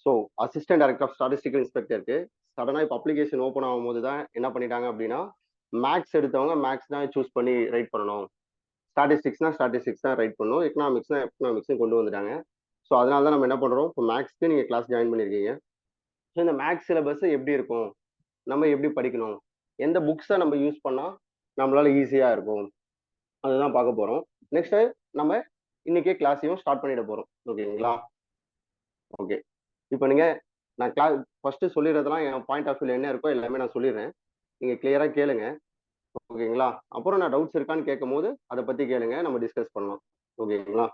So assistant director of statistical இன்ஸ்பெக்டருக்கு சடனாக இப்போ அப்ளிகேஷன் ஓப்பன் ஆகும்போது தான் என்ன பண்ணிட்டாங்க அப்படின்னா, மேக்ஸ் எடுத்தவங்க மேக்ஸ் தான் சூஸ் பண்ணி ரைட் பண்ணணும், ஸ்டாட்டிஸ்டிக்ஸ் தான் ரைட் பண்ணணும், எக்கனாமிக்ஸ் கொண்டு வந்துட்டாங்க. ஸோ அதனால தான் நம்ம என்ன பண்ணுறோம், இப்போ மேக்ஸ்க்கு நீங்கள் கிளாஸ் ஜாயின் பண்ணியிருக்கீங்க. ஸோ இந்த மேக்ஸ் சிலபஸ் எப்படி இருக்கும், நம்ம எப்படி படிக்கணும், எந்த புக்ஸை நம்ம யூஸ் பண்ணால் நம்மளால ஈஸியாக இருக்கும், அதுதான் பார்க்க போகிறோம். நெக்ஸ்ட் நம்ம இன்னைக்கே கிளாஸையும் ஸ்டார்ட் பண்ணிட போகிறோம். ஓகேங்களா? ஓகே. இப்போ நான் கிளாஸ் ஃபர்ஸ்ட் சொல்லிடுறதுலாம் என் பாயிண்ட் ஆஃப் வியூல என்ன இருக்கோ எல்லாமே நான் சொல்லிடுறேன். நீங்க கிளியரா கேளுங்க. ஓகேங்களா? அப்புறம் நான் டவுட்ஸ் இருக்கான்னு கேட்கும் போது அதை பத்தி கேளுங்க, நம்ம டிஸ்கஸ் பண்ணலாம். ஓகேங்களா?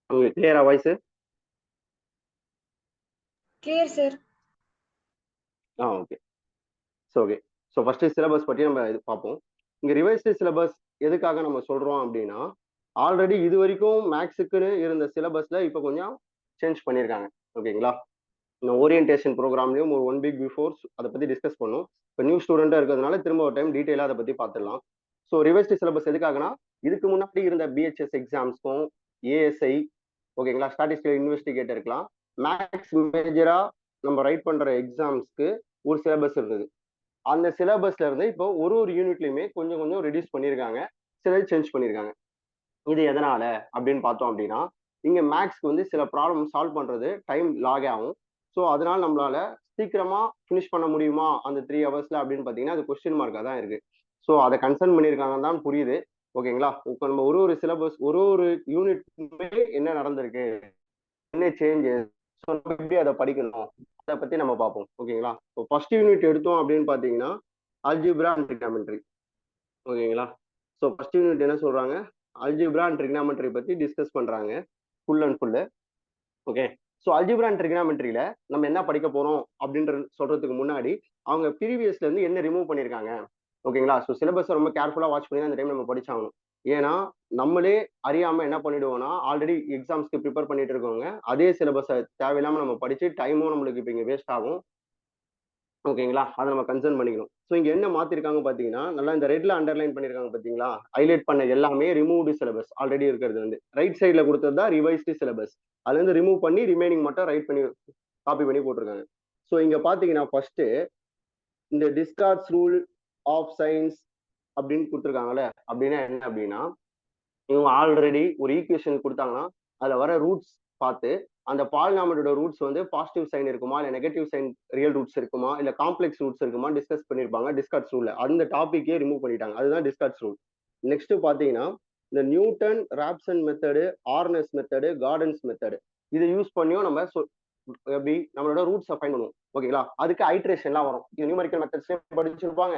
உங்களுக்கு கிளியரா voice? Clear sir. Okay. Okay. So first syllabus பற்றி நம்ம இது பார்ப்போம். இங்க ரிவைஸ்டு சிலபஸ் எதுக்காக நம்ம சொல்றோம் அப்படின்னா, ஆல்ரெடி இது வரைக்கும் மேக்ஸுக்குன்னு இருந்த சிலபஸ்ல இப்போ கொஞ்சம் சேஞ்ச் பண்ணியிருக்காங்க. ஓகேங்களா? இந்த ஓரியன்டேஷன் ப்ரோக்ராம்லையும் ஒரு 1 வீக் பிஃபோர் அதை பற்றி டிஸ்கஸ் பண்ணோம். இப்போ நியூ ஸ்டூடெண்ட்டாக இருக்கிறதுனால திரும்ப ஒரு டைம் டீட்டெயிலாக அதை பற்றி பார்த்துடலாம். ஸோ ரிவைஸ்டு சிலபஸ் எதுக்காகனா, இதுக்கு முன்னாடி இருந்த பிஹெச்எஸ் எக்ஸாம்ஸ்க்கும் ஏஎஸ்ஐ, ஓகேங்களா, ஸ்டாட்டிஸ்டிக்கல் இன்வெஸ்டிகேட்டருக்குலாம் மேக்ஸ் மேஜராக நம்ம ரைட் பண்ணுற எக்ஸாம்ஸ்க்கு ஒரு சிலபஸ் இருந்தது. அந்த சிலபஸ்ல இருந்து இப்போ ஒரு யூனிட்லையுமே கொஞ்சம் கொஞ்சம் ரெடியூஸ் பண்ணியிருக்காங்க, சிலது சேஞ்ச் பண்ணியிருக்காங்க. இது எதனால அப்படின்னு பார்த்தோம் அப்படின்னா, இங்க மேக்ஸ்க்கு வந்து சில ப்ராப்ளம் சால்வ் பண்றது டைம் லாக் ஆகும். ஸோ அதனால நம்மளால சீக்கிரமா ஃபினிஷ் பண்ண முடியுமா அந்த 3 ஹவர்ஸ்ல அப்படின்னு பார்த்தீங்கன்னா, அது கொஸ்டின் மார்க்காக தான் இருக்கு. ஸோ அதை கன்சர்ன் பண்ணியிருக்காங்கன்னு தான் புரியுது. ஓகேங்களா? இப்போ நம்ம ஒரு சிலபஸ் ஒரு யூனிட்டுமே என்ன நடந்திருக்கு, என்ன சேஞ்சஸ், ஸோ நம்ம எப்படி அதை படிக்கணும் அதை பத்தி நம்ம பார்ப்போம். ஓகேங்களா? இப்போ ஃபர்ஸ்ட் யூனிட் எடுத்தோம் அப்படின்னு பார்த்தீங்கன்னா, அல்ஜிப்ரா அண்ட் ட்ரிகனாமெட்ரி. ஓகேங்களா? ஸோ ஃபர்ஸ்ட் யூனிட் என்ன சொல்றாங்க, அல்ஜிப்ரா அண்ட் ட்ரிகனாமெட்ரி பத்தி டிஸ்கஸ் பண்றாங்க full and full. Okay. So algebra and ட்ரிகனாமெட்ரியில நம்ம என்ன படிக்க போறோம் அப்படின்றது சொல்றதுக்கு முன்னாடி அவங்க ப்ரீவியஸ்ல இருந்து என்ன ரிமூவ் பண்ணியிருக்காங்க. ஓகேங்களா? ஸோ சிலபஸை ரொம்ப கேர்ஃபுல்லா வாட்ச் பண்ணி அந்த டைம் நம்ம படிச்சாகணும். ஏன்னா நம்மளே அறியாம என்ன பண்ணிடுவோம்னா, ஆல்ரெடி எக்ஸாம்ஸ்க்கு ப்ரிப்பேர் பண்ணிட்டு இருக்கவங்க அதே சிலபஸை தேவையில்லாம நம்ம படிச்சு டைமும் நம்மளுக்கு இப்போ இங்க வேஸ்ட் ஆகும். ஓகேங்களா? அதை நம்ம கன்சர்ன் பண்ணிக்கணும். ஸோ இங்க என்ன மாத்திருக்காங்க பாத்தீங்கன்னா, நல்லா இந்த ரெட்ல அண்டர்லைன் பண்ணிருக்காங்க பாத்தீங்களா, ஹைலைட் பண்ண எல்லாமே ரிமூவ்டு சிலபஸ் ஆல்ரெடி இருக்கிறது வந்து ரைட் சைட்ல கொடுத்தது தான் ரிவைஸ்டு சிலபஸ். அதுல இருந்து ரிமூவ் பண்ணி ரிமைனிங் மட்டும் ரைட் பண்ணி காப்பி பண்ணி போட்டிருக்காங்க. ஸோ இங்க பாத்தீங்கன்னா ஃபர்ஸ்ட் இந்த டிஸ்கார்ட்ஸ் ரூல் ஆஃப் சயின்ஸ் அப்படின்னு கொடுத்துருக்காங்கல்ல, அப்படின்னா என்ன அப்படின்னா, இவங்க ஆல்ரெடி ஒரு ஈக்குவேஷன் கொடுத்தாங்கன்னா அதுல வர ரூட்ஸ் பார்த்து அந்த பாலினாமியோட ரூட்ஸ் வந்து பாசிட்டிவ் சைன் இருக்குமா இல்ல நெகட்டிவ் சைன் ரியல் ரூட்ஸ் இருக்குமா இல்ல காம்ப்ளெக்ஸ் ரூட்ஸ் இருக்குமா டிஸ்கஸ் பண்ணிருப்பாங்க டிஸ்கார்ட்ஸ் ரூல்ல. அந்த டாபிக்கே ரிமூவ் பண்ணிட்டாங்க. அதுதான் டிஸ்கார்ட்ஸ் ரூல். நெக்ஸ்ட் பாத்தீங்கன்னா இந்த Newton Raphson method, hardness method, gardens method இதை யூஸ் பண்ணியும் நம்ம எப்படி நம்மளோட ரூட்ஸ் ஃபைண்ட் பண்ணுவோம். ஓகேங்களா? அதுக்கு ஐட்ரேஷன்லாம் வரும். இது நியூமரிக்கல் மெத்தட்ஸ் படிச்சிருப்பாங்க.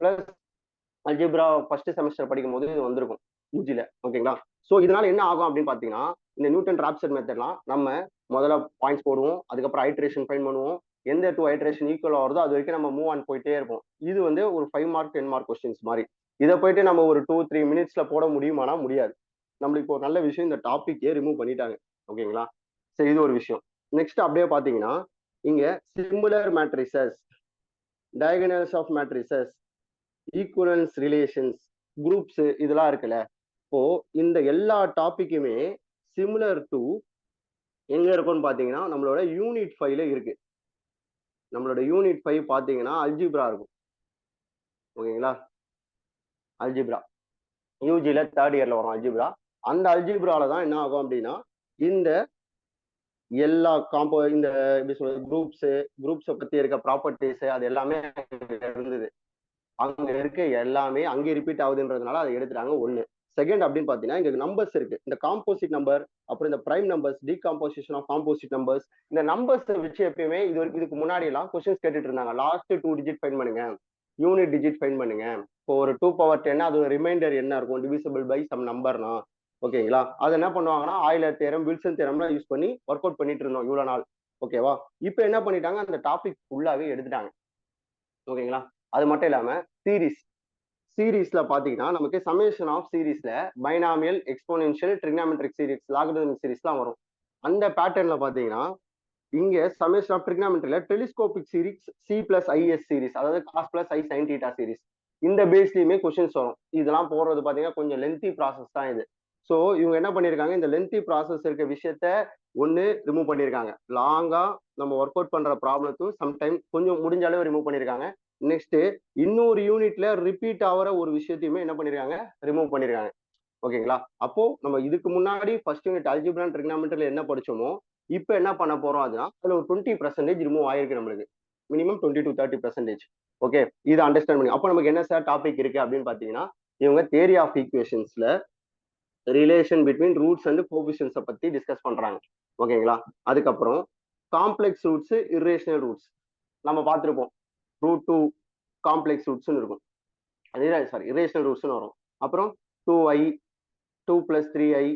பிளஸ் அல்ஜிப்ரா ஃபர்ஸ்ட் செமஸ்டர் படிக்கும் போது இது வந்திருக்கும் யூஜில. ஓகேங்களா? ஸோ இதனால என்ன ஆகும் அப்படின்னு பாத்தீங்கன்னா, இந்த நியூட்டன் ராப்சன் மெத்தட்லாம் நம்ம முதல்ல பாயிண்ட்ஸ் போடுவோம், அதுக்கப்புறம் ஐட்ரேஷன் ஃபைண்ட் பண்ணுவோம், எந்த 2 ஐட்ரேஷன் ஈக்குவல் ஆகுதோ அது வரைக்கும் நம்ம மூவ் ஆன் போயிட்டே இருப்போம். இது வந்து ஒரு 5 மார்க் 10 மார்க் கொஸ்டின்ஸ் மாதிரி. இதை போயிட்டு நம்ம ஒரு 2-3 மினிட்ஸ்ல போட முடியுமானா முடியாது. நம்மளுக்கு இப்போ ஒரு நல்ல விஷயம் இந்த டாபிக்கே ரிமூவ் பண்ணிட்டாங்க. ஓகேங்களா? சரி, இது ஒரு விஷயம். நெக்ஸ்ட் அப்படியே பாத்தீங்கன்னா இங்க singular matrices, diagonals of matrices, equivalence relations, groups இதெல்லாம் இருக்குல்ல. இப்போ இந்த எல்லா டாபிக்குமே சிமிலர் டு எங்க இருக்கும்னு பாத்தீங்கன்னா நம்மளோட யூனிட் 5ல இருக்கு. நம்மளோட யூனிட் 5 பாத்தீங்கன்னா அல்ஜிப்ரா இருக்கும். ஓகேங்களா? அல்ஜிப்ரா யூஜில 3rd இயர்ல வரும் அல்ஜிப்ரா. அந்த அல்ஜிப்ரால தான் என்ன ஆகும் அப்படின்னா, இந்த எல்லா இந்த எப்படி சொல்றது குரூப்ஸை பத்தி இருக்க ப்ராப்பர்ட்டிஸ் அது எல்லாமே இருந்தது. அங்க இருக்க எல்லாமே அங்கே ரிப்பீட் ஆகுதுன்றதுனால அதை எடுத்துட்டாங்க. ஒண்ணு. செகண்ட் அப்படின்னு பாத்தீங்கன்னா இங்க நம்பர்ஸ் இருக்கு. இந்த காம்போசிட் நம்பர், அப்புறம் இந்த prime numbers, decomposition of composite numbers, இந்த நம்பர்ஸ் வச்சு எப்பயுமே இதுக்கு முன்னாடி எல்லாம் கொஸ்டின்ஸ் கேட்டுட்டு இருந்தாங்க. லாஸ்ட் 2 டிஜிட் ஃபைண்ட் பண்ணுங்க, யூனிட் டிஜிட் ஃபைண்ட் பண்ணுங்க. இப்போ ஒரு 2 power 10 அது ரிமைண்டர் என்ன இருக்கும், டிவிசிபிள் பை சம் நம்பர்னா. ஓகேங்களா? அது என்ன பண்ணுவாங்கன்னா ஆயிலர் தேரம், வில்சன் தேரம்லாம் யூஸ் பண்ணி ஒர்க் அவுட் பண்ணிட்டு இருந்தோம் இவ்வளவு நாள். ஓகேவா? இப்போ என்ன பண்ணிட்டாங்க, அந்த டாபிக் ஃபுல்லாவே எடுத்துட்டாங்க. ஓகேங்களா? அது மட்டும் இல்லாம சீரீஸ்ல பாத்தீங்கன்னா நமக்கு சமேஷன் ஆஃப் சீரீஸ்ல binomial, exponential, trigonometric series, logarithmic சீரீஸ்லாம் வரும். அந்த பேட்டர்ன்ல பாத்தீங்கன்னா இங்க சமேஷன் ஆஃப் ட்ரிக்னாமெட்ரியில telescopic series, C plus I S series, அதாவது cos plus I sine theta series, இந்த பேஸ்லயுமே கொஸ்டின்ஸ் வரும். இதெல்லாம் போடுறது பாத்தீங்கன்னா கொஞ்சம் லென்த்தி ப்ராசஸ் தான் இது. ஸோ இவங்க என்ன பண்ணியிருக்காங்க, இந்த லென்த்தி ப்ராசஸ் இருக்க விஷயத்த ஒன்று ரிமூவ் பண்ணியிருக்காங்க. லாங்கா நம்ம ஒர்க் அவுட் பண்ற ப்ராப்ளத்தும் சம்டைம் கொஞ்சம் முடிஞ்ச அளவு ரிமூவ் பண்ணியிருக்காங்க. நெக்ஸ்ட் இன்னொரு யூனிட்ல ரிப்பீட் ஆகிற ஒரு விஷயத்தையுமே என்ன பண்ணிருக்காங்க, ரிமூவ் பண்ணிருக்காங்க. ஓகேங்களா? அப்போ நம்ம இதுக்கு முன்னாடி ஃபர்ஸ்ட் யூனிட் அல்ஜிப்ரா அண்ட் ட்ரிகனாமெட்ரில என்ன படிச்சோமோ, இப்போ என்ன பண்ண போறோம் அதுனா அதுல ஒரு 20% ரிமூவ் ஆயிருக்கு நம்மளுக்கு. Minimum 20 to 30%. ஓகே, இதை அண்டர்ஸ்டாண்ட் பண்ணி அப்போ நமக்கு என்ன சார் டாபிக் இருக்கு அப்படின்னு பாத்தீங்கன்னா, இவங்க தியரி ஆஃப் ஈக்குவேஷன்ஸ்ல ரிலேஷன் பிட்வீன் ரூட்ஸ் அண்ட் கோபிஷன்ஸை பத்தி டிஸ்கஸ் பண்றாங்க. ஓகேங்களா? அதுக்கப்புறம் காம்ப்ளெக்ஸ் ரூட்ஸ், இர்ரேஷனல் ரூட்ஸ் நம்ம பார்த்துருப்போம். ரூட் டூ காம்ப்ளெக்ஸ் ரூட்ஸ்னு இருக்கும். சாரி, இரேஷனல் ரூட்ஸ்னு வரும். அப்புறம் 2i 2+3i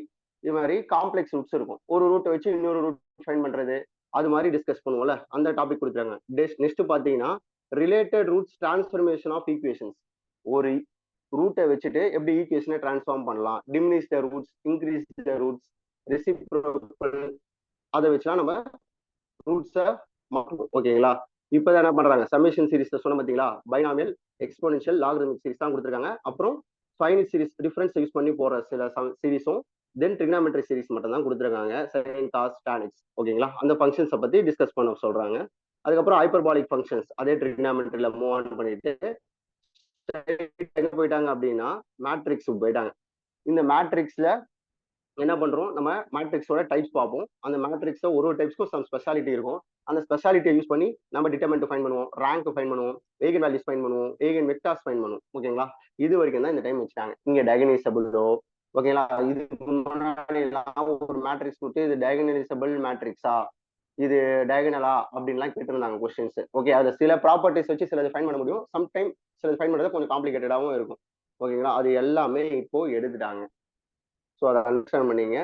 இது மாதிரி காம்ப்ளெக்ஸ் ரூட்ஸ் இருக்கும். ஒரு ரூட்டை வச்சு இன்னொரு ரூட் ஃபைண்ட் பண்றது, அது மாதிரி டிஸ்கஸ் பண்ணுவோம்ல, அந்த டாபிக் கொடுத்துருக்காங்க. நெக்ஸ்ட் பாத்தீங்கன்னா related roots transformation of equations. ஒரு ரூட்டை வச்சுட்டு எப்படி ஈக்குவேஷனை டிரான்ஸ்ஃபார்ம் பண்ணலாம், diminish the roots, increase the roots, reciprocal, அதை வச்சுலாம் நம்ம ரூட்ஸை மாற்றணும். ஓகேங்களா? இப்போதான் என்ன பண்றாங்க, சம்மேஷன் சீரிஸ்ல சொன்ன பார்த்தீங்களா, பைனாமியல், எக்ஸ்போனென்ஷியல், லாகரிதமிக் சீரிஸ் தான் கொடுத்துருக்காங்க. அப்புறம் ஃபைனல் சீரிஸ் டிஃபரன்ஸ் யூஸ் பண்ணி போற சில சீரிஸும், தென் ட்ரிகனாமெட்ரி சீரிஸ் மட்டும் தான் கொடுத்துருக்காங்க. Sine, cos, tan x. ஓகேங்களா? அந்த ஃபங்க்ஷன்ஸை பத்தி டிஸ்கஸ் பண்ண சொல்றாங்க. அதுக்கப்புறம் ஹைப்பர்பாலிக் ஃபங்க்ஷன்ஸ் அதே ட்ரிகனாமெட்ரியில மூவ் ஆன் பண்ணிட்டு எங்க போயிட்டாங்க அப்படின்னா மேட்ரிக்ஸ் போயிட்டாங்க. இந்த மேட்ரிக்ஸ்ல என்ன பண்றோம், நம்ம மேட்ரிக்ஸோட டைப்ஸ் பார்ப்போம். அந்த மேட்ரிக்ஸை ஒரு டைப்ஸ்க்கும் சம் ஸ்பெஷாலிட்டி இருக்கும். அந்த ஸ்பெஷாலிட்டியை யூஸ் பண்ணி நம்ம டிட்டர்மெண்ட் ஃபைன் பண்ணுவோம், ரேங்க் ஃபைன் பண்ணுவோம், ஏகன் வேல்யூஸ் ஃபைன் பண்ணுவோம், ஏகன் வெக்டார்ஸ் ஃபைன் பண்ணுவோம். ஓகேங்களா? இது வரைக்கும் தான் இந்த டைம் வச்சுட்டாங்க. இங்க டயகனைசபிளோ, ஓகேங்களா, இதுக்கு முன்னாடி ஒரு மேட்ரிக்ஸ் கொடுத்து இது டயகனைசபிள் மேட்ரிக்ஸா, இது டயகனலா அப்படின்லாம் கேட்டிருந்தாங்க கொஸ்டின்ஸ். ஓகே, அதுல சில ப்ராப்பர்ட்டிஸ் வச்சு சிலது ஃபைன் பண்ண முடியும், சம்டைம் சிலது ஃபைன் பண்ணுறது கொஞ்சம் காம்ப்ளிகேட்டடாகவும் இருக்கும். ஓகேங்களா? அது எல்லாமே இப்போ எடுத்துட்டாங்க. ஸோ அதை அண்டர்ஸ்டாண்ட் பண்ணீங்க.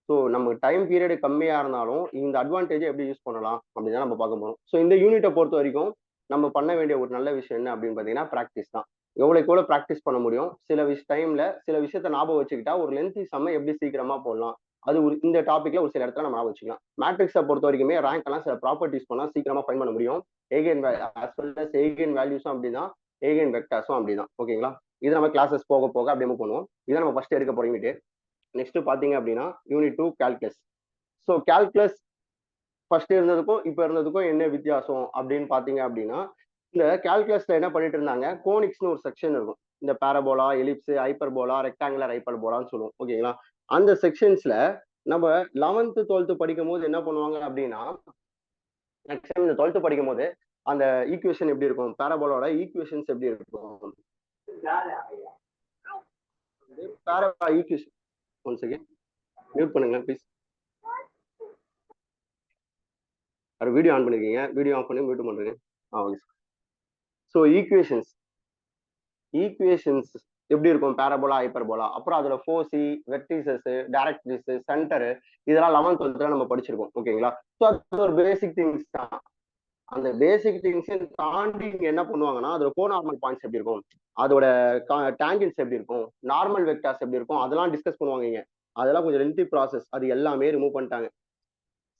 ஸோ நம்ம டைம் பீரியட் கம்மியா இருந்தாலும் இந்த அட்வான்டேஜை எப்படி யூஸ் பண்ணலாம் அப்படின்னு நம்ம பார்க்க போறோம். ஸோ இந்த யூனிட்டை பொறுத்த வரைக்கும் நம்ம பண்ண வேண்டிய ஒரு நல்ல விஷயம் என்ன அப்படின்னு பார்த்தீங்கன்னா ப்ராக்டிஸ் தான். எவ்வளோக்கு எவ்வளோ ப்ராக்டிஸ் பண்ண முடியும், சில டைம்ல சில விஷயத்த ஞாபகம் வச்சுக்கிட்டா ஒரு லென்த்தி சம்ம எப்படி சீக்கிரமா போடலாம், அது ஒரு இந்த டாபிக்ல ஒரு சில இடத்துல நம்ம ஞாபகம் வச்சுக்கலாம். மேட்ரிக்ஸை பொறுத்த வரைக்குமே ரேங்க் எல்லாம் சில ப்ராப்பர்ட்டிஸ் பண்ணா சீக்கிரமா ஃபைன் பண்ண முடியும். ஏகன் ஏகன் வேல்யூஸும் அப்படிதான், ஏகன் வெக்டார்ஸும் அப்படிதான். ஓகேங்களா? இது நம்ம கிளாஸஸ் போக போக அப்படியே மூவ் பண்ணுவோம். இதை நம்ம ஃபர்ஸ்ட் எடுக்க போறீங்க. நெக்ஸ்ட் பாத்தீங்க அப்படின்னா unit 2 calculus. So calculus first இருந்ததுக்கும் இப்போ இருந்ததுக்கும் என்ன வித்தியாசம் அப்படின்னு பாத்தீங்க அப்படின்னா, இந்த கால்குலஸ்ல என்ன பண்ணிட்டு இருந்தாங்க, கோனிக்ஸ்னு ஒரு செக்ஷன் இருக்கும். இந்த பாரபோலா, எலிப்ஸ், ஹைப்பர்போலா, ரெக்டாங்குலர் ஹைப்பர்போலான்னு சொல்லுவோம். ஓகேங்களா? அந்த செக்ஷன்ஸ்ல நம்ம 11th 12th படிக்கும் போது என்ன பண்ணுவாங்க அப்படின்னா, நெக்ஸ்ட் டைம் இந்த 12th படிக்கும் போது அந்த ஈக்குவேஷன் எப்படி இருக்கும், பாரபோலோட ஈக்குவேஷன்ஸ் எப்படி இருக்கும், parabola equation. One second mute பண்ணுங்க ப்ளீஸ். வீடியோ ஆன் பண்ணிருக்கீங்க, வீடியோ ஆஃப் பண்ணி மியூட் பண்றீங்க. ஓகே. ஸோ ஈக்குவேஷன்ஸ் எப்படி இருக்கும், பாரபோலா, ஹைப்பர்போலா, அப்புறம் அதுல ஃபோசி, வெர்டிசஸ், டைரக்ட்ரிஸ், சென்டர், இதெல்லாம் 11th 12th நம்ம படிச்சிருக்கோம். ஓகேங்களா? ஸோ அது ஒரு பேசிக் திங்ஸ் தான். அந்த பேசிக் திங்ஸையும் தாண்டி என்ன பண்ணுவாங்கன்னா அதோட கோநார்மல் பாயிண்ட்ஸ் எப்படி இருக்கும், அதோட டேஞ்சன்ஸ் எப்படி இருக்கும், நார்மல் வெக்டார்ஸ் எப்படி இருக்கும், அதெல்லாம் டிஸ்கஸ் பண்ணுவாங்க. அதெல்லாம் கொஞ்சம் லென்த்தி ப்ராசஸ், அது எல்லாமே ரிமூவ் பண்ணிட்டாங்க.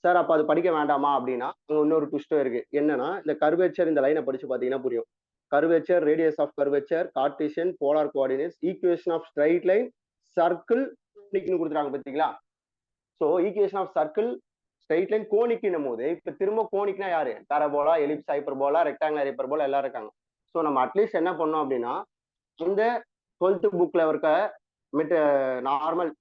சார் அப்ப அது படிக்க வேண்டாமா அப்படின்னா இன்னொரு ட்விஸ்டும் இருக்கு. என்னன்னா இந்த கர்வேச்சர், இந்த லைனை படிச்சு பாத்தீங்கன்னா புரியும். Curvature, radius of curvature, Cartesian, polar coordinates, equation of straight line, circle, கோனிக்னு கொடுத்துருக்காங்க பாத்தீங்களா? So equation of circle, straight line, கோனிக்னும் போது இப்ப திரும்ப கோனிக்னா யாரு, parabola, ellipse, hyperbola, rectangular hyperbola எல்லாம் இருக்காங்க. ஸோ நம்ம அட்லீஸ்ட் என்ன பண்ணோம் அப்படின்னா இந்த 12th புக்ல இருக்க நார்மல்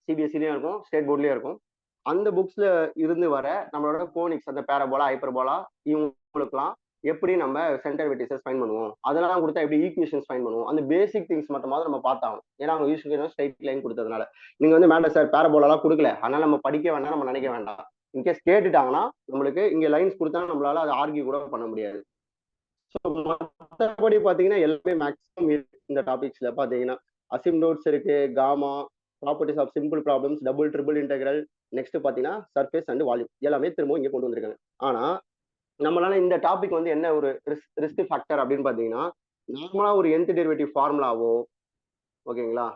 சிபிஎஸ்சிலையும் இருக்கும், ஸ்டேட் போர்ட்லயும் இருக்கும், அந்த புக்ஸ்ல இருந்து வர நம்மளோட கோனிக்ஸ், அந்த பாரபோலா, ஹைப்பர்போலா, இவங்களுக்குலாம் எப்படி நம்ம சென்டர் வெர்டிசஸ் ஃபைண்ட் பண்ணுவோம், அதெல்லாம் கொடுத்தா எப்படி ஈக்குவேஷன்ஸ் ஃபைண்ட் பண்ணுவோம், அந்த பேசிக் திங்ஸ் மட்டுமாவது நம்ம பார்த்தாகும். ஏன்னா அவங்க யூஸ் ஸ்ட்ரைட் லைன் கொடுத்ததுனால. நீங்க வந்து மேடம் சார் பாரபோலாலாம் கொடுக்கல, அதனால நம்ம படிக்க வேண்டாம், நம்ம நினைக்க வேண்டாம். இன்கேஸ் கேட்டுட்டாங்கன்னா நம்மளுக்கு இங்க லைன்ஸ் கொடுத்தா நம்மளால அதை ஆர்கியூ கூட பண்ண முடியாது. ஸோ மற்றபடி பாத்தீங்கன்னா எல்லாமே மேக்ஸிமம் இந்த டாபிக்ஸ்ல பாத்தீங்கன்னா அசிம்டோட்ஸ் இருக்கு, gamma, properties of simple problems, double triple integral, next பாத்தீங்கன்னா சர்ஃபேஸ் அண்ட் வால்யூம் எல்லாமே திரும்ப இங்க கொண்டு வந்திருக்காங்க. ஆனா நம்மளால இந்த டாபிக் வந்து என்ன ஒரு ரிஸ்க் ஃபேக்டர் அப்படின்னு பாத்தீங்கன்னா, நார்மலா ஒரு nth டெரிவேட்டிவ் ஃபார்முலாவோ, ஓகேங்களா,